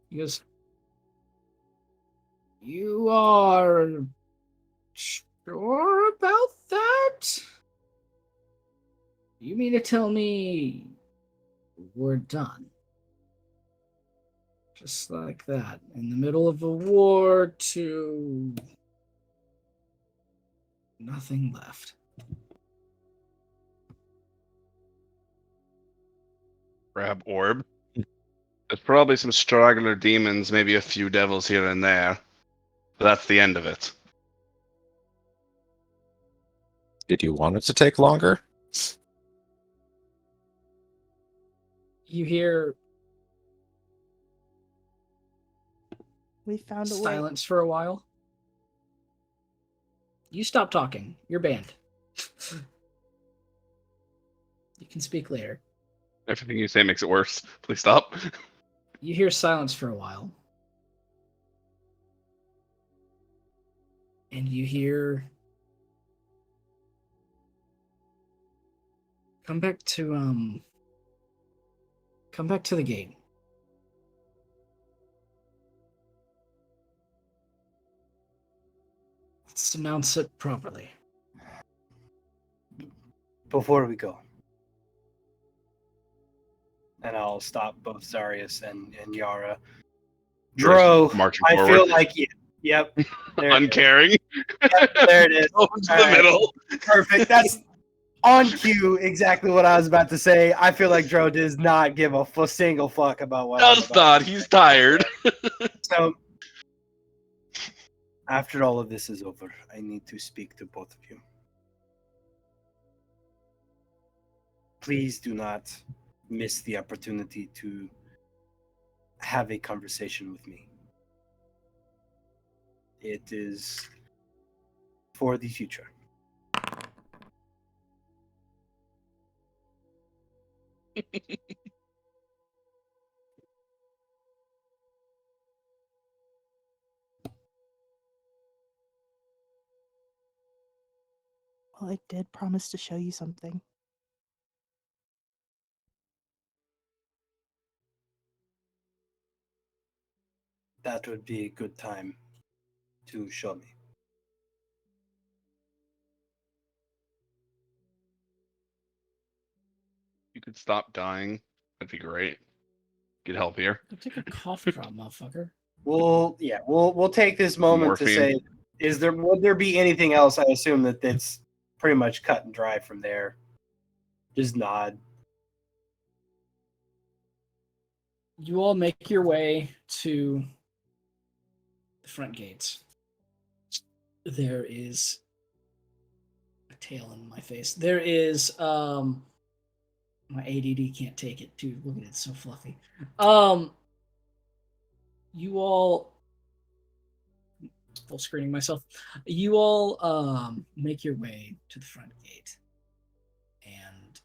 He goes, "You are sure about that? You mean to tell me we're done? Just like that, in the middle of a war to nothing left." Grab orb. There's probably some straggler demons, maybe a few devils here and there. But that's the end of it. Did you want it to take longer? You hear We found a way. silence for a while. You stop talking. You're banned. You can speak later. Everything you say makes it worse. Please stop. You hear silence for a while. And you hear come back to the gate. Let's announce it properly. Before we go, and I'll stop both Zarius and Yara. Dro, Marching I forward. feel like yep. There it is. Uncaring. Yep, there it is. Over to the All right. middle. Perfect. That's on cue. Exactly what I was about to say. I feel like Dro does not give a single fuck about what. I'm Does about not. to He's say. tired. So, after all of this is over, I need to speak to both of you. Please do not miss the opportunity to have a conversation with me. It is for the future. Well, I did promise to show you something. That would be a good time to show me. You could stop dying. That'd be great. Get help here. Take a cough drop, motherfucker. We'll take this moment to Morphine. say Would there be anything else? I assume that it's pretty much cut and dry from there. Just nod. You all make your way to the front gates. There is a tail in my face. There is my ADD can't take it, dude. Look at it, it's so fluffy. You all full screening myself. You all make your way to the front gate. And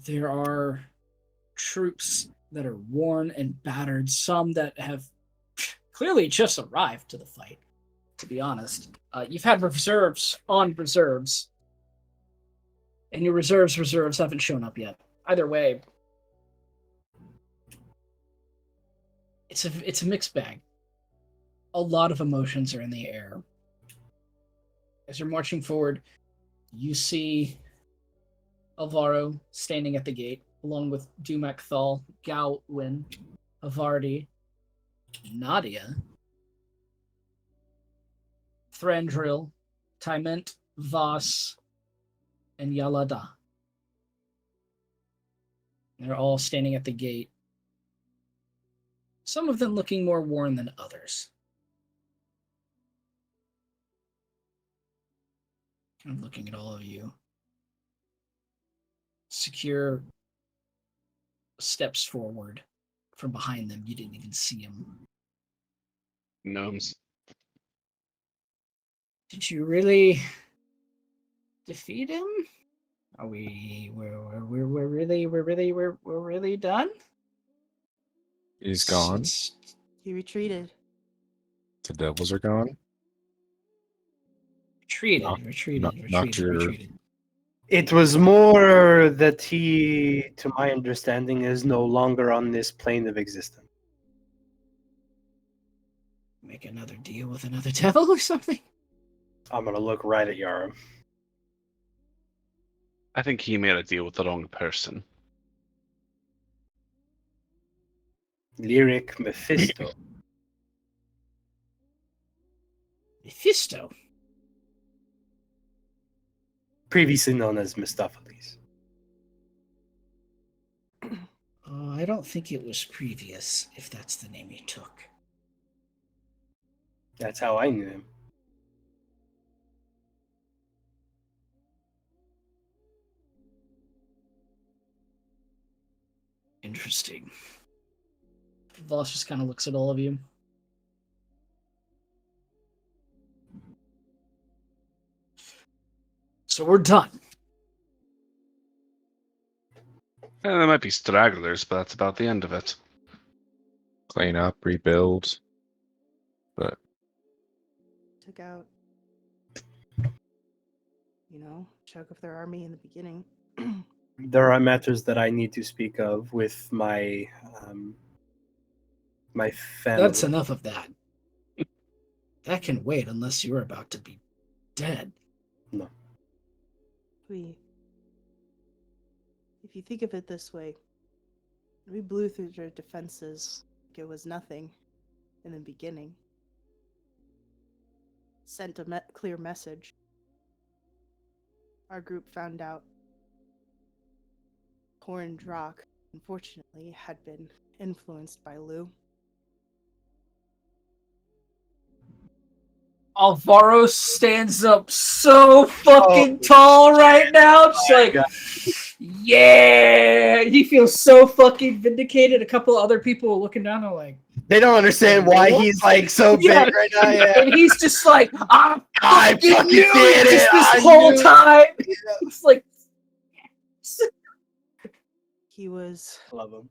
there are troops that are worn and battered, some that have clearly just arrived to the fight, to be honest. You've had reserves on reserves, and your reserves haven't shown up yet. Either way, it's a mixed bag. A lot of emotions are in the air. As you're marching forward, you see Alvaro standing at the gate, along with Dumak Thal, Gawain, Havarti, Nadia, Thrandril, Tyment, Voss, and Yalada. They're all standing at the gate. Some of them looking more worn than others. I'm looking at all of you. Secure steps forward from behind them. You didn't even see him. Gnomes. Did you really defeat him? Are we're really done? He's gone. He retreated. The devils are gone. Retreated. It was more that he, to my understanding, is no longer on this plane of existence. Make another deal with another devil or something? I'm gonna look right at Yarum. I think he made a deal with the wrong person. Lyric Mephisto. Mephisto? Previously known as Mistopheles. I don't think it was previous, if that's the name he took. That's how I knew him. Interesting. Voss just kind of looks at all of you. So we're done. And there might be stragglers, but that's about the end of it. Clean up, rebuild. But Took out, chunk of their army in the beginning. There are matters that I need to speak of with my my family. That's enough of that. That can wait unless you're about to be dead. No. If you think of it this way, we blew through their defenses like it was nothing in the beginning. Sent a clear message. Our group found out Corin Drak, unfortunately, had been influenced by Lou. Alvaro stands up so fucking tall right now. Just like, yeah, he feels so fucking vindicated. A couple of other people are looking down and like, they don't understand why he's like so big right now. Yeah. And he's just like, I fucking knew did it just it. this I whole knew it." time. It's like, He was Love him.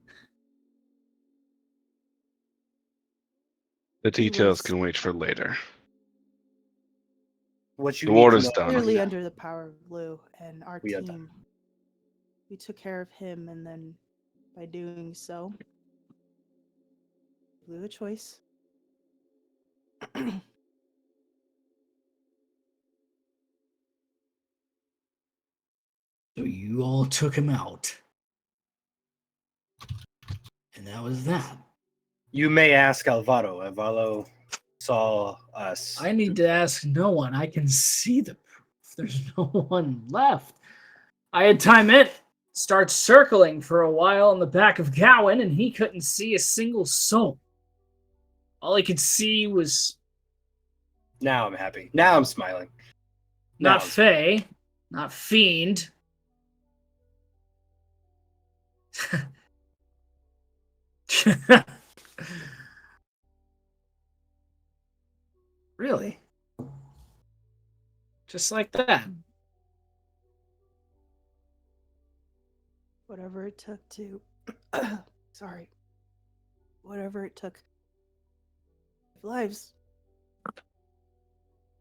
The details was- can wait for later. What you The need war to is know done. clearly that under the power of Lou, and our We are team. We took care of him, and then by doing so, blew a choice. so you all took him out. And that was that. You may ask Alvaro. Alvaro saw us. I need to ask no one. I can see the proof. There's no one left. I had time it start circling for a while on the back of Gowan, and he couldn't see a single soul. All he could see was Now I'm happy. Now I'm smiling. Now not Fae, not Fiend. Really? Just like that. Whatever it took to. Sorry. Whatever it took. Lives.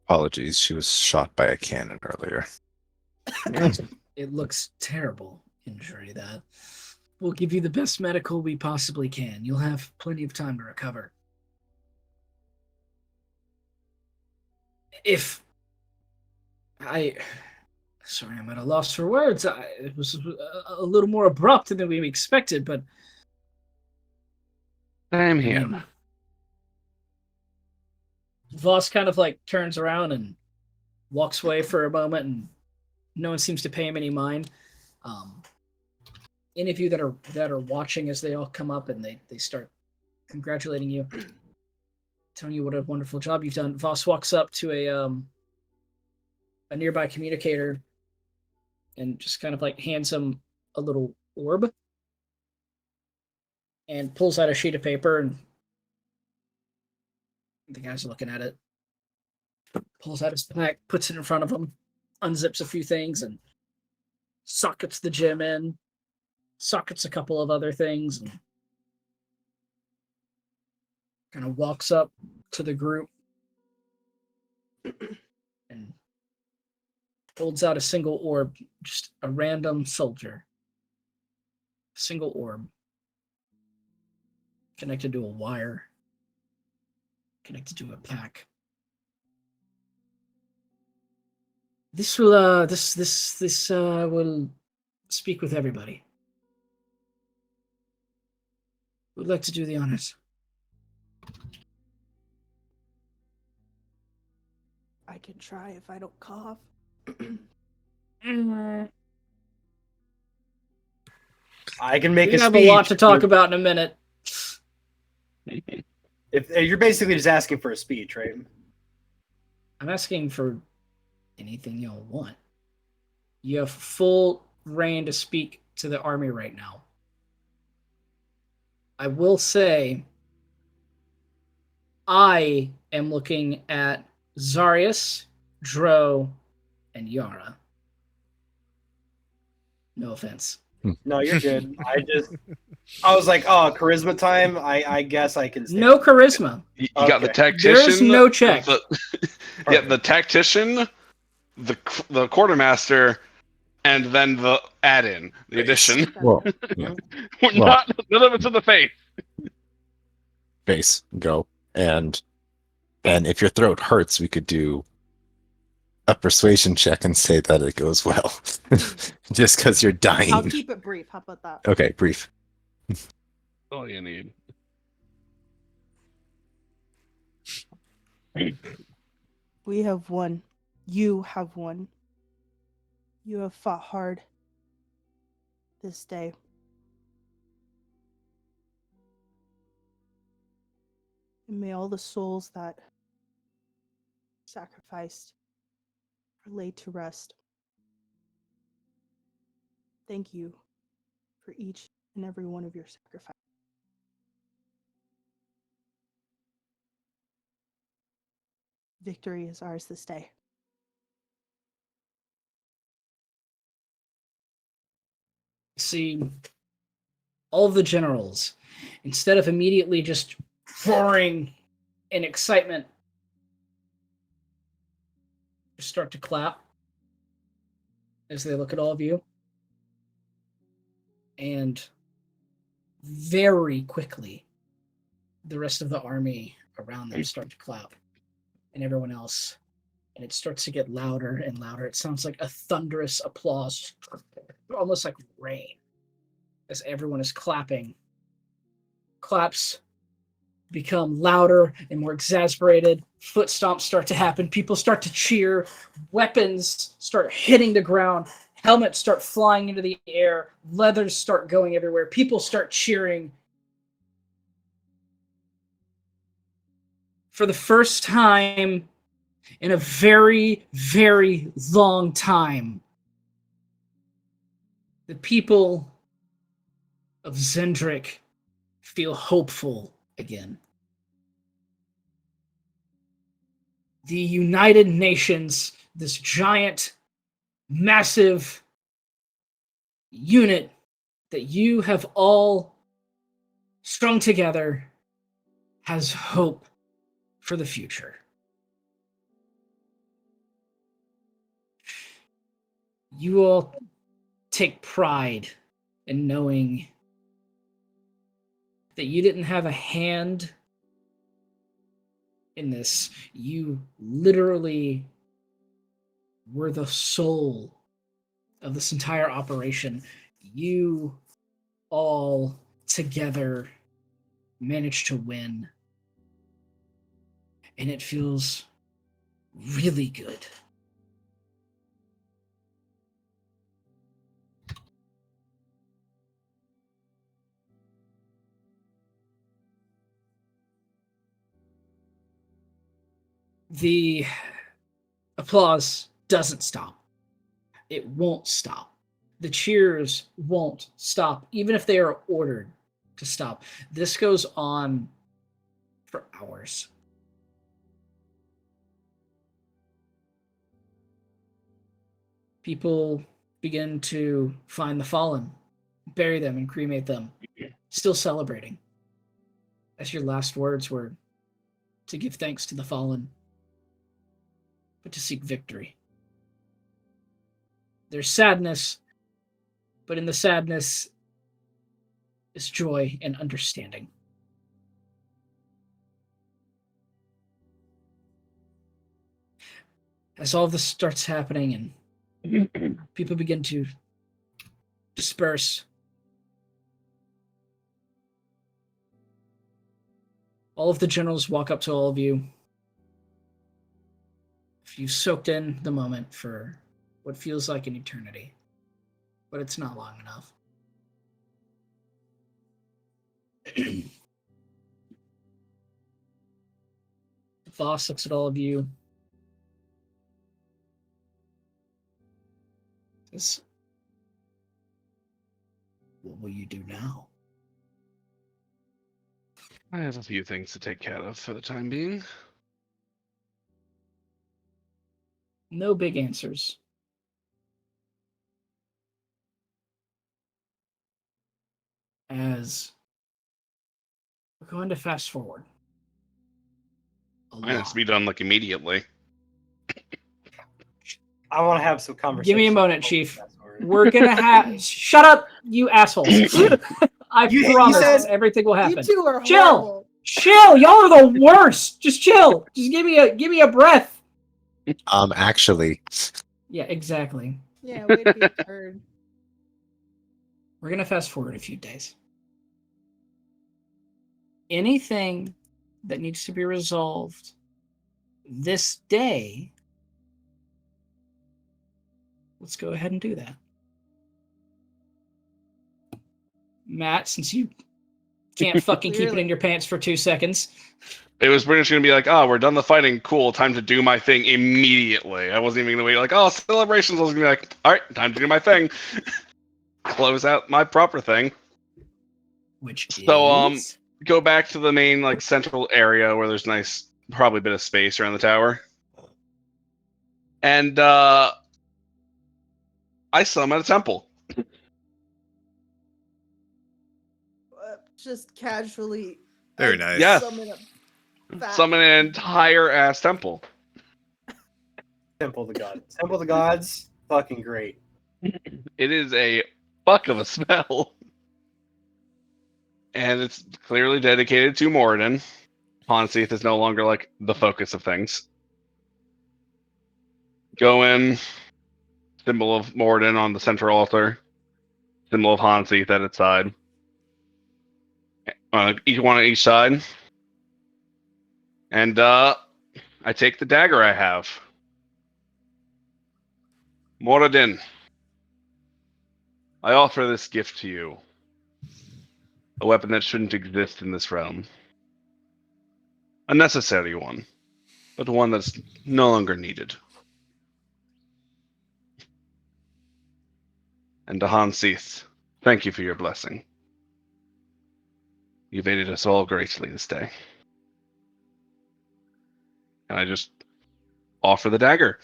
Apologies, she was shot by a cannon earlier. It looks terrible injury, that. We'll give you the best medical we possibly can. You'll have plenty of time to recover. Sorry, I'm at a loss for words. It was a little more abrupt than we expected, but... Same here. Voss kind of like turns around and walks away for a moment, and no one seems to pay him any mind. Any of you that are watching as they all come up and they start congratulating you, telling you what a wonderful job you've done. Voss walks up to a nearby communicator and just kind of like hands him a little orb and pulls out a sheet of paper, and the guy's looking at it, pulls out his pack, puts it in front of him, unzips a few things, and sockets the gem in, sockets a couple of other things, and kind of walks up to the group and holds out a single orb, just a random soldier. Single orb. Connected to a wire. Connected to a pack. This will will speak with everybody. Who'd like to do the honors? I can try if I don't cough. I can make We a have speech. a lot to talk about in a minute. If you're basically just asking for a speech, right? I'm asking for anything y'all want. You have full reign to speak to the army right now. I will say, I am looking at Zarius, Dro, and Yara. No offense. No, you're good. I was like, oh, charisma time. I guess I can. No charisma. You got the Okay. tactician. There's no check. The tactician, the quartermaster, and then the add-in, the addition. Well, yeah. We're not none of it's in the face. Base, go. And if your throat hurts, we could do a persuasion check and say that it goes well. Just because you're dying. I'll keep it brief. How about that? Okay, brief. All you need. We have won. You have won. You have fought hard this day. And may all the souls that sacrificed are laid to rest. Thank you for each and every one of your sacrifices. Victory is ours this day. See, all of the generals, instead of immediately just roaring in excitement, just start to clap as they look at all of you. And very quickly, the rest of the army around them start to clap, and everyone else. And it starts to get louder and louder. It sounds like a thunderous applause, almost like rain, as everyone is clapping. Claps become louder and more exasperated. Foot stomps start to happen. People start to cheer. Weapons start hitting the ground. Helmets start flying into the air. Leathers start going everywhere. People start cheering. For the first time in a very, very long time, the people of Zendrick feel hopeful again. The United Nations, this giant, massive unit that you have all strung together, has hope for the future. You all take pride in knowing that you didn't have a hand in this. You literally were the soul of this entire operation. You all together managed to win. And it feels really good. The applause doesn't stop. It won't stop. The cheers won't stop, even if they are ordered to stop. This goes on for hours. People begin to find the fallen, bury them, and cremate them, still celebrating. As your last words were to give thanks to the fallen, but to seek victory. There's sadness, but in the sadness is joy and understanding. As all of this starts happening and people begin to disperse, all of the generals walk up to all of you. If you've soaked in the moment for what feels like an eternity, but it's not long enough. The boss looks at all of you. Says, what will you do now? I have a few things to take care of for the time being. No big answers. As we're going to fast forward. Mine has to be done like immediately. I want to have some conversation. Give me a moment, Chief. We're gonna have. Shut up, you assholes! I promise everything will happen. You two are Chill. horrible. Chill. Y'all are the worst. Just chill. Just give me a breath. Actually, Yeah, exactly. Yeah, way to be a turd. We're gonna fast forward a few days. Anything that needs to be resolved this day, let's go ahead and do that. Matt, since you can't fucking keep it in your pants for 2 seconds. It was pretty much going to be like, oh, we're done the fighting. Cool. Time to do my thing immediately. I wasn't even going to wait like, oh, celebrations. I was going to be like, all right, time to do my thing. Close out my proper thing. Which So, is... go back to the main, like, central area where there's nice, probably a bit of space around the tower. And, I summon a temple. Just casually. Very nice. Yeah. Summon an entire ass temple. Temple of the Gods. Temple of the Gods, fucking great. It is a fuck of a spell. And it's clearly dedicated to Moradin. Ponseath is no longer like the focus of things. Go in, symbol of Moradin on the central altar, symbol of Ponseath at its side. Each one on each side. And I take the dagger I have. Moradin, I offer this gift to you. A weapon that shouldn't exist in this realm. A necessary one, but one that's no longer needed. And to Han Seath, thank you for your blessing. You've aided us all greatly this day. And I just offer the dagger.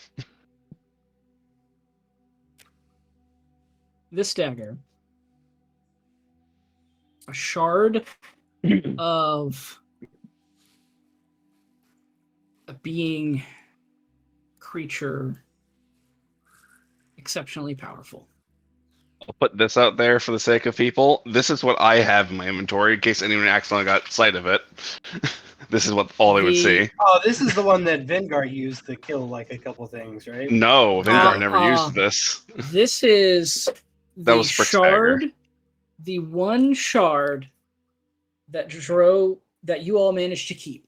This dagger, a shard of a being, creature, exceptionally powerful. I'll put this out there for the sake of people. This is what I have in my inventory in case anyone accidentally got sight of it. This is what all they would see. Oh, this is the one that Vengard used to kill like a couple things, right? No, Vanguard never used this. This is That the was Frick's shard, dagger. the one shard that you all managed to keep.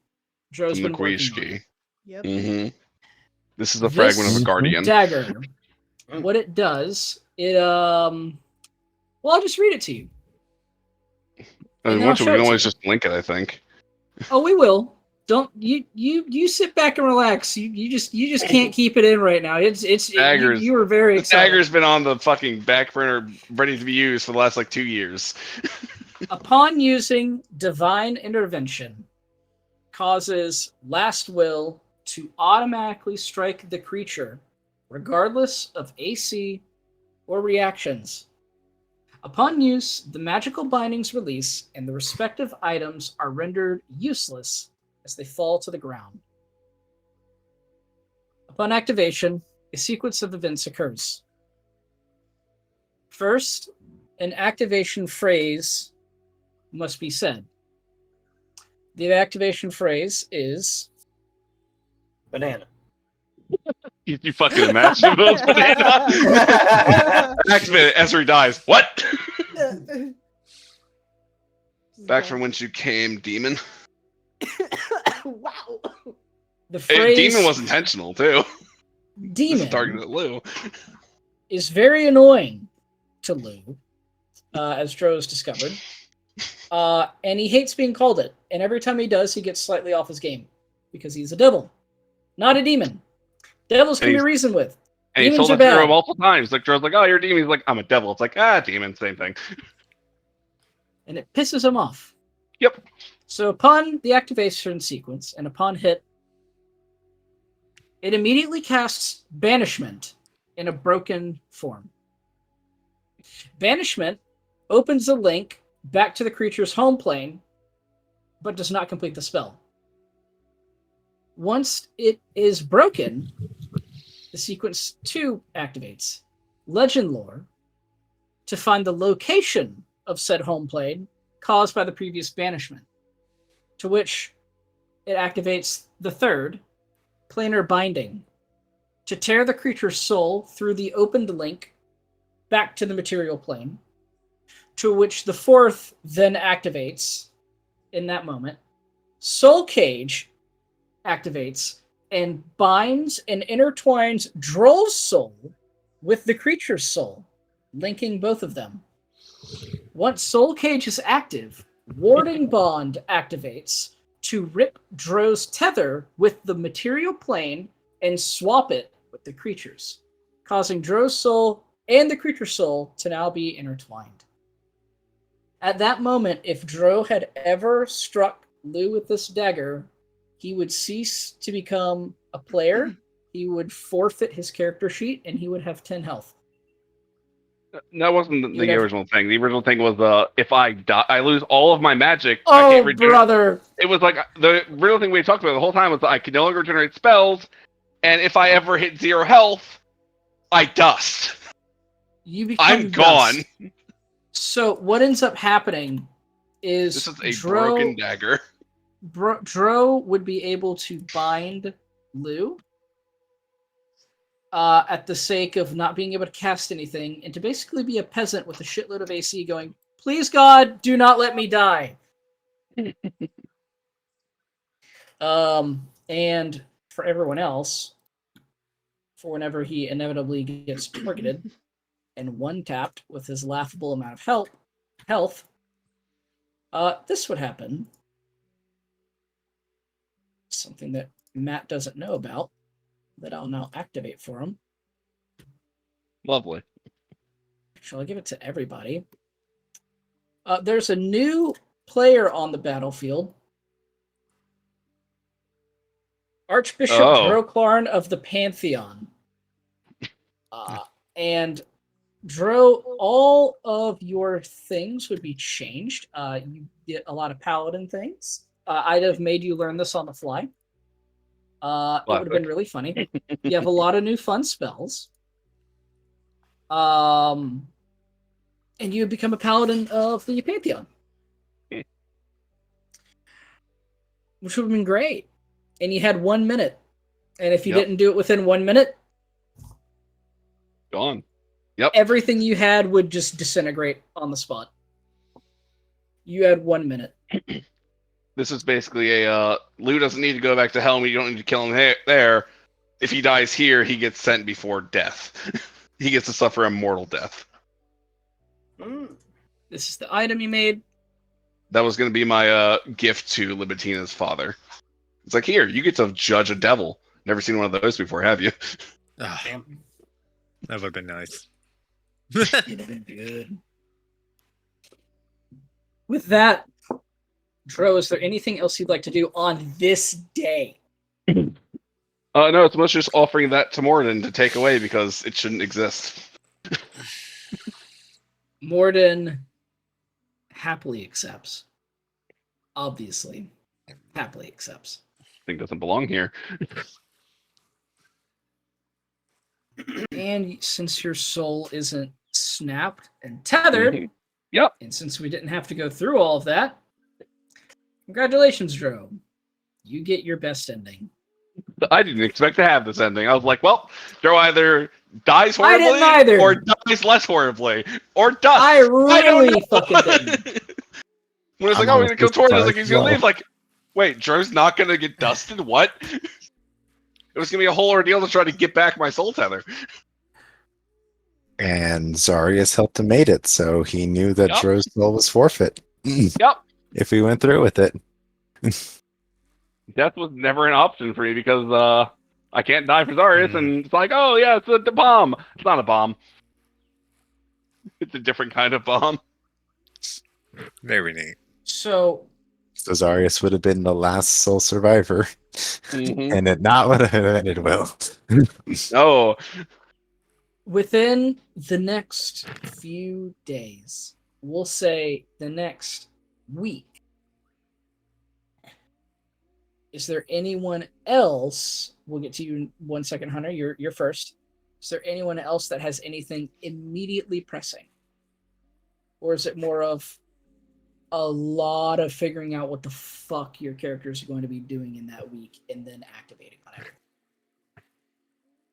Dro's From been the working on Quishki. it. Yep. Mm-hmm. This is a This fragment of a guardian. dagger. What it does, well, I'll just read it to you. I mean, And I'll once we show can it to always you. just link it, I think. Oh, we will. Don't you sit back and relax. You just can't keep it in right now. Daggers. You were very The excited. dagger's been on the fucking back burner, ready to be used for the last like 2 years. Upon using divine intervention, causes last will to automatically strike the creature, regardless of AC or reactions. Upon use, the magical bindings release and the respective items are rendered useless as they fall to the ground. Upon activation, a sequence of events occurs. First, an activation phrase must be said. The activation phrase is Banana. You fucking imagine those banana. Activate it. Ezra dies. What? Back from whence you came, demon. Wow. the Hey, phrase demon was intentional too. This demon is targeted at Lou. is very annoying to Lou, as Dro's discovered. And he hates being called it. And every time he does, he gets slightly off his game because he's a devil, not a demon. Devils can be reasoned with. And he Demons told are it to Dro bad. multiple times. Like Dro's like, "Oh, you're a demon." He's like, "I'm a devil." It's like, demon, same thing. And it pisses him off. Yep. So upon the activation sequence and upon hit, it immediately casts Banishment in a broken form. Banishment opens a link back to the creature's home plane, but does not complete the spell. Once it is broken, the sequence 2 activates Legend Lore to find the location of said home plane caused by the previous banishment, to which it activates the third, Planar Binding, to tear the creature's soul through the opened link back to the material plane, to which the fourth then activates in that moment. Soul Cage activates and binds and intertwines Droll's soul with the creature's soul, linking both of them. Once Soul Cage is active, Warding Bond activates to rip Dro's tether with the material plane and swap it with the creature's, causing Dro's soul and the creature's soul to now be intertwined. At that moment, if Dro had ever struck Lou with this dagger, he would cease to become a player, he would forfeit his character sheet, and he would have 10 health. That wasn't the original thing. The original thing was, if I die, I lose all of my magic. I Oh, can't regenerate. brother! It was like the real thing we talked about the whole time was that I could no longer generate spells, and if I ever hit 0 health, I dust. You become I'm gone. dust. So what ends up happening is This is a broken dagger. Dro would be able to bind Lou at the sake of not being able to cast anything, and to basically be a peasant with a shitload of AC going, "Please God, do not let me die." And for everyone else, for whenever he inevitably gets targeted and one tapped with his laughable amount of health, this would happen. Something that Matt doesn't know about that I'll now activate for him. Lovely. Shall I give it to everybody? There's a new player on the battlefield. Archbishop Droclarn of the Pantheon. And Dro, all of your things would be changed. You get a lot of paladin things. I'd have made you learn this on the fly. It would have been really funny. You have a lot of new fun spells. And you would become a paladin of the Pantheon. Which would have been great. And you had 1 minute. And if you didn't do it within 1 minute, gone. Yep. Everything you had would just disintegrate on the spot. You had 1 minute. This is basically a Lou doesn't need to go back to Helm. You don't need to kill him there. If he dies here, he gets sent before death. He gets to suffer a mortal death. This is the item you made. That was going to be my gift to Libetina's father. It's like, here, you get to judge a devil. Never seen one of those before, have you? Oh, damn. That would have been nice. It'd have been good. With that, Dro, is there anything else you'd like to do on this day? No, it's much just offering that to Morden to take away because it shouldn't exist. Morden happily accepts. Obviously, happily accepts. Thing doesn't belong here. And since your soul isn't snapped and tethered, yep. And since we didn't have to go through all of that, congratulations, Dro. You get your best ending. I didn't expect to have this ending. I was like, well, Dro either dies horribly or dies less horribly. Or dust. I really fucking didn't. When it's like, oh, we're gonna kill Tori, I was like, he's gonna leave. Like, wait, Dro's not gonna get dusted? What? It was gonna be a whole ordeal to try to get back my soul tether. And Zarius helped him made it, so he knew that Dro's soul was forfeit. Yep. If we went through with it. Death was never an option for me because I can't die for Zarius, and it's like, oh yeah, it's a bomb. It's not a bomb. It's a different kind of bomb. Very neat. So Zarius would have been the last sole survivor, and it not would have ended well. No. Within the next few days, we'll say the next week, is there anyone else? We'll get to you in 1 second, Hunter. You're first. Is there anyone else that has anything immediately pressing? Or is it more of a lot of figuring out what the fuck your characters are going to be doing in that week and then activating on it?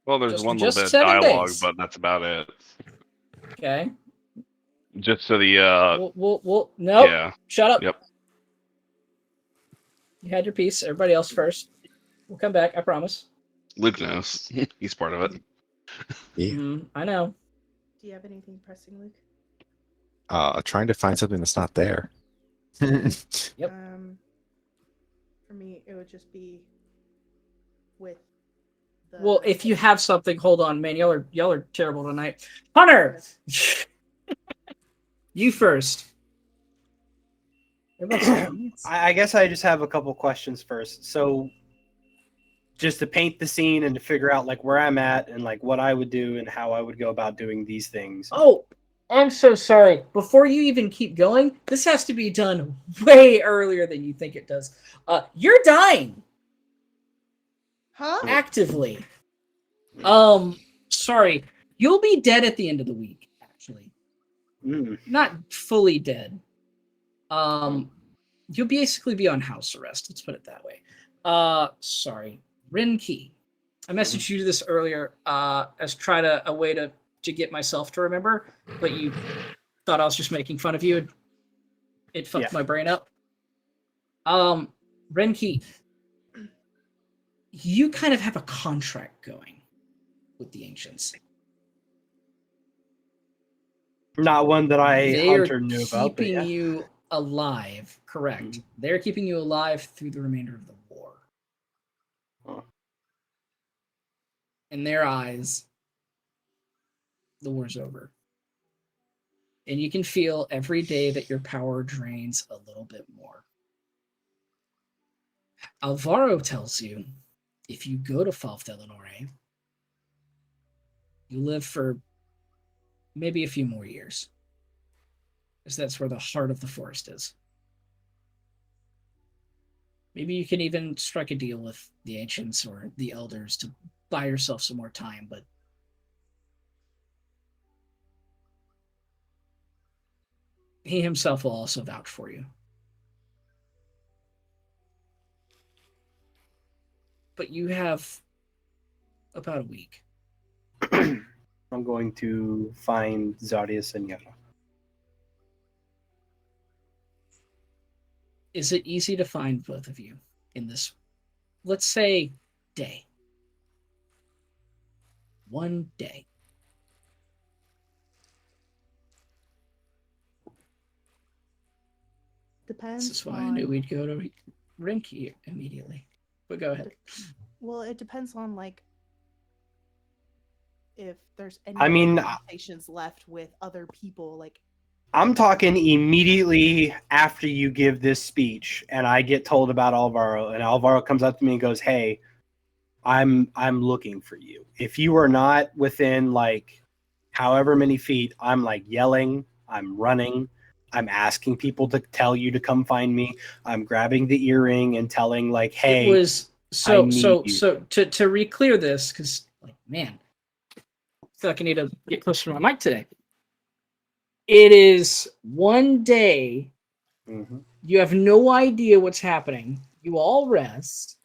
Well, there's one little bit of dialogue, but that's about it. Okay. Just so the no. Yeah. Shut up. Yep. You had your piece. Everybody else first. We'll come back. I promise. Luke knows. He's part of it. Yeah. I know. Do you have anything pressing, Luke? Trying to find something that's not there. Yep. For me, it would just be with. Well, if you have something, hold on, man. Y'all are terrible tonight. Hunter, you first. I guess I just have a couple questions first. So, just to paint the scene and to figure out like where I'm at and like what I would do and how I would go about doing these things. Oh, I'm so sorry. Before you even keep going, this has to be done way earlier than you think it does. You're dying. Huh? Actively. Sorry. You'll be dead at the end of the week, actually. Not fully dead. You'll basically be on house arrest. Let's put it that way. Sorry. Rinki. I messaged you this earlier, as a way to get myself to remember, but you thought I was just making fun of you. It fucked my brain up. Renki, you kind of have a contract going with the ancients. Not one that They Hunter are knew about, but keeping yeah. you alive. Correct. Mhm. They're keeping you alive through the remainder of the war. Oh. In their eyes, the war's over. And you can feel every day that your power drains a little bit more. Alvaro tells you if you go to Falf Delanore, you live for maybe a few more years. Because that's where the heart of the forest is. Maybe you can even strike a deal with the ancients or the elders to buy yourself some more time, but he himself will also vouch for you. But you have about a week. I'm going to find Zardius and Yara. Is it easy to find both of you in this, let's say, day? One day. Depends. This is why I knew we'd go to Rinky immediately. But go ahead. Well, it depends on like if there's any I mean, conversations left with other people. Like, I'm talking immediately after you give this speech, and I get told about Alvaro, and Alvaro comes up to me and goes, "Hey, I'm looking for you. If you are not within like however many feet, I'm like yelling, I'm running, I'm asking people to tell you to come find me. I'm grabbing the earring and telling like, hey, It was I need you." so to re-clear this, because like man, I feel like I need to get closer to my mic today. It is one day. Mhm. You have no idea what's happening. You all rest.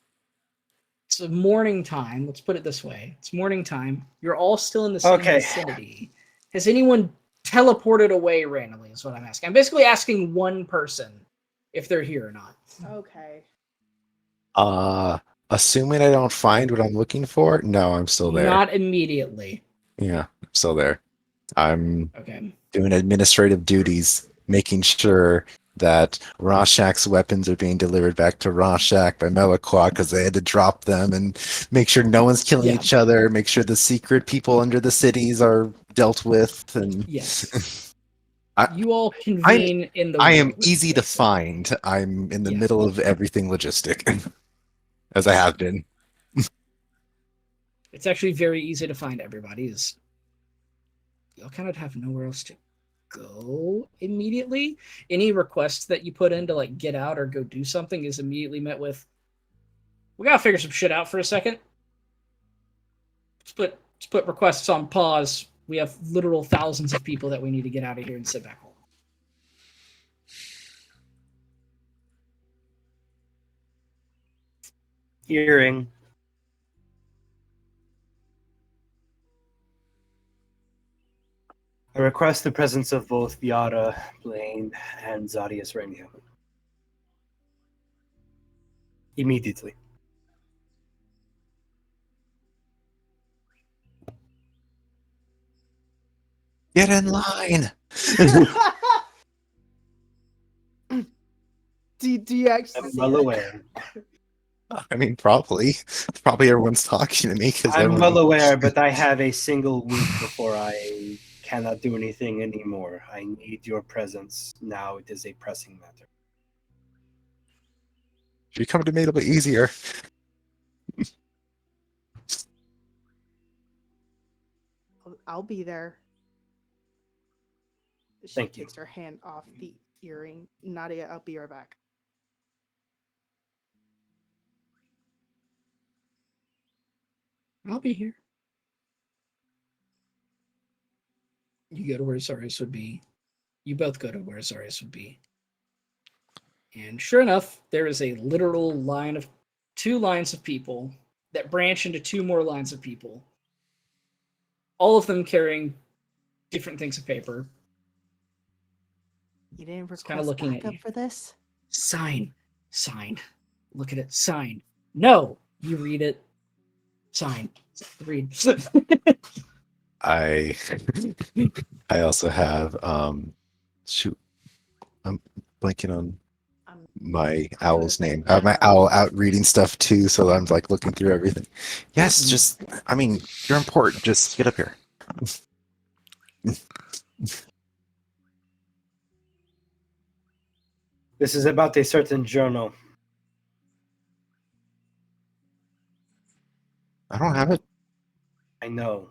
It's morning time. Let's put it this way. It's morning time. You're all still in the same Okay. vicinity. Has anyone teleported away randomly is what I'm asking. I'm basically asking one person if they're here or not. okay, Assuming I don't find what I'm looking for, no, I'm still there. Not immediately. Yeah, I'm still there. I'm Okay. doing administrative duties, making sure that Rorschach's weapons are being delivered back to Rorschach by Meliquoc because they had to drop them, and make sure no one's killing Yeah. each other, make sure the secret people under the cities are dealt with, and Yes. I- You all convene in the I am woods, easy to basically. find. I'm in the Yeah. middle of everything logistic, as I have been. It's actually very easy to find everybody. Is you'll kind of have nowhere else to go immediately. Any requests that you put in to like get out or go do something is immediately met with, we gotta figure some shit out for a second. Let's put requests on pause. We have literal thousands of people that we need to get out of here and sit back home. Earring. I request the presence of both Yara, Blaine, and Zardius right now. Immediately. Get in line. do you actually I'm say well that? aware. I mean, probably everyone's talking to me because I'm well aware, but I have a single week before I cannot do anything anymore. I need your presence now. It is a pressing matter. If you come to me, it'll be easier. I'll be there. She Thank you. takes her hand off the earring. Nadia, I'll be right back. I'll be here. You go to where Zarius would be. You both go to where Zarius would be. And sure enough, there is a literal line of two lines of people that branch into two more lines of people. All of them carrying different things of paper. You didn't kinda request looking at backup you. for this? Sign. Look at it. Sign. No. You read it. Sign. Read. I I also have shoot, I'm blanking on Um, my owl's name. I have my owl out reading stuff too, so I'm like looking through everything. Yes, just I mean, you're important. Just get up here. This is about a certain journal. I don't have it. I know.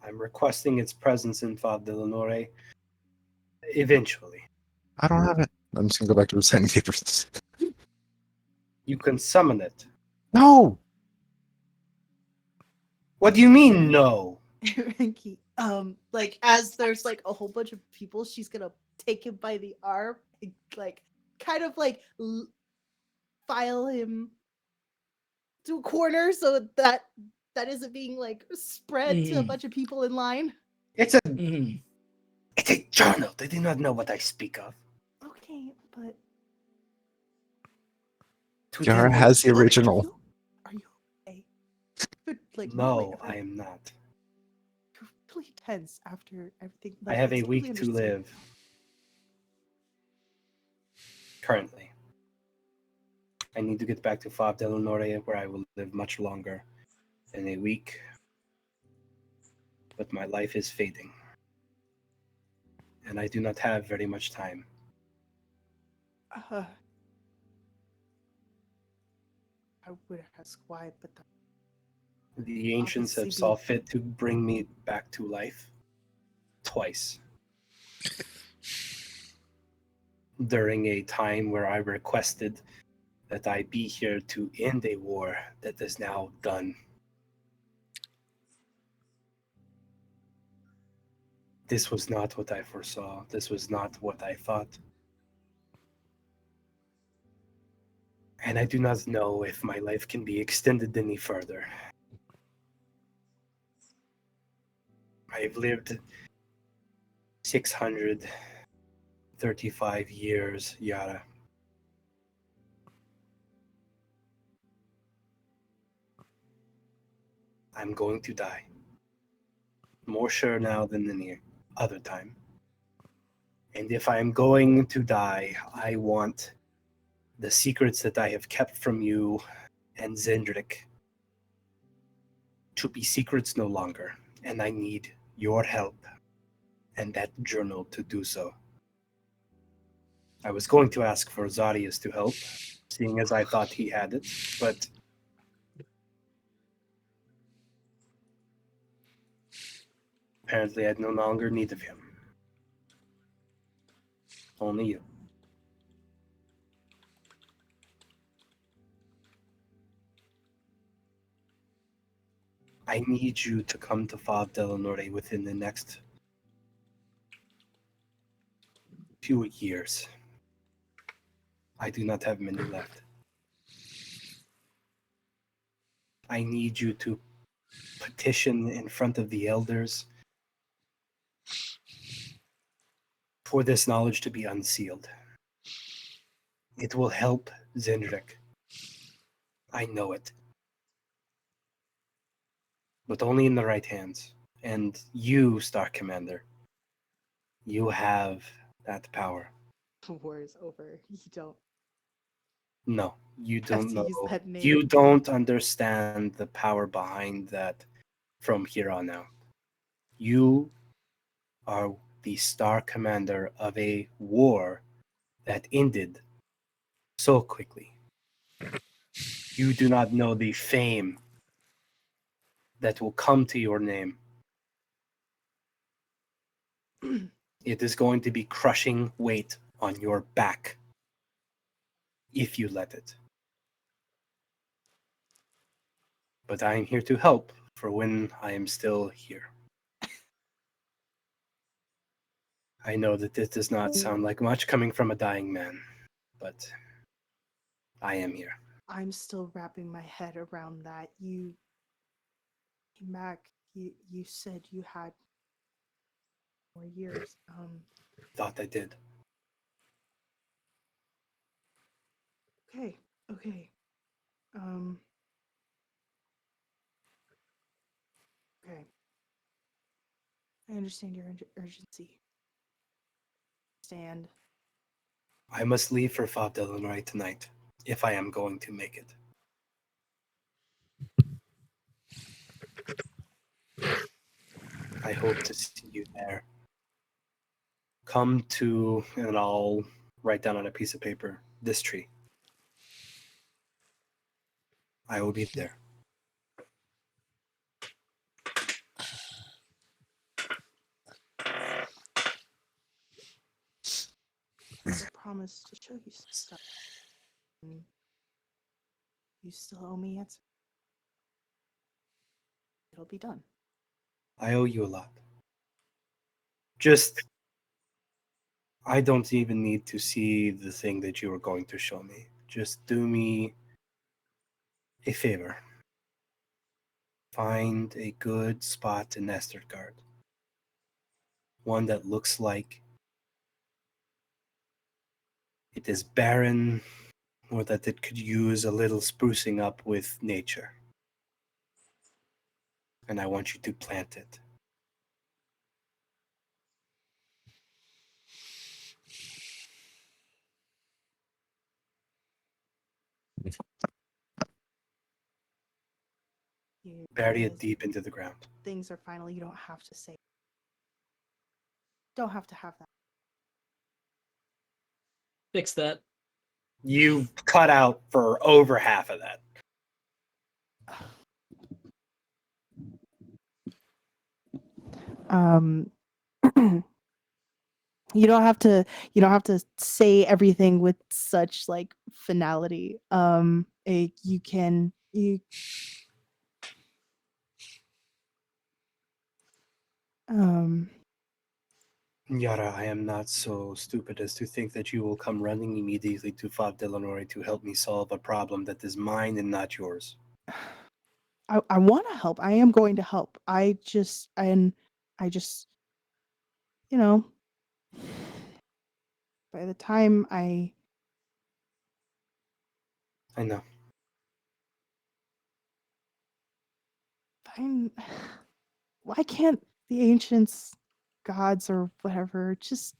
I'm requesting its presence in Fab de Lenore eventually. I don't have it. I'm just gonna go back to signing papers. You can summon it. No. What do you mean, no? Rinky, like as there's like a whole bunch of people, she's gonna take him by the arm and like kind of like file him to a corner so that isn't being like spread to a bunch of people in line. It's a Mhm. it's a journal. They do not know what I speak of. Okay, but To Yara them, has the Are you- original. Are you okay? But, like no, wait, I am not. You're really tense after everything. I like, have a it's week totally to understand- live. Currently. I need to get back to Fab de Lenore where I will live much longer in a week. But my life is fading. And I do not have very much time. I would ask why, but The ancients have Obviously saw fit to bring me back to life twice. During a time where I requested that I be here to end a war that is now done. This was not what I foresaw. This was not what I thought. And I do not know if my life can be extended any further. I've lived 635 years, Yara. I'm going to die. More sure now than any other time. And if I am going to die, I want the secrets that I have kept from you and Zendrick to be secrets no longer. And I need your help and that journal to do so. I was going to ask for Zarius to help, seeing as I thought he had it, but apparently I no longer need of him. Only you. I need you to come to Fab de Lenore within the next few years. I do not have many left. I need you to petition in front of the elders for this knowledge to be unsealed. It will help Zendrick. I know it. But only in the right hands. And you, Star Commander, you have that power. the war is over. You don't. No, you Have don't to know. use that name. You don't understand the power behind that from here on out. You are the Star Commander of a war that ended so quickly. You do not know the fame that will come to your name. It is going to be crushing weight on your back if you let it. But I am here to help for when I am still here. I know that this does not sound like much coming from a dying man, but I am here. I'm still wrapping my head around that. Mac, you said you had more years. Thought I did. Okay. Um, I understand your urgency. Stand. I must leave for Fab Illinois tonight, if I am going to make it. I hope to see you there. Come to, and I'll write down on a piece of paper, this tree. I will be there. I promise to show you some stuff. And you still owe me answer. It'll be done. I owe you a lot. Just, I don't even need to see the thing that you were going to show me. Just do me a favor. Find a good spot in Estergard. One that looks like it is barren, or that it could use a little sprucing up with nature. And I want you to plant it. Bury it deep into the ground. Things are final. You don't have to say. Don't have to have that. Fix that. You cut out for over half of that. You don't have to say everything with such like finality. You can Yara, I am not so stupid as to think that you will come running immediately to Fab Delanory to help me solve a problem that is mine and not yours. I want to help. I am going to help. I just you know, by the time I know. why can't the ancients, gods or whatever, just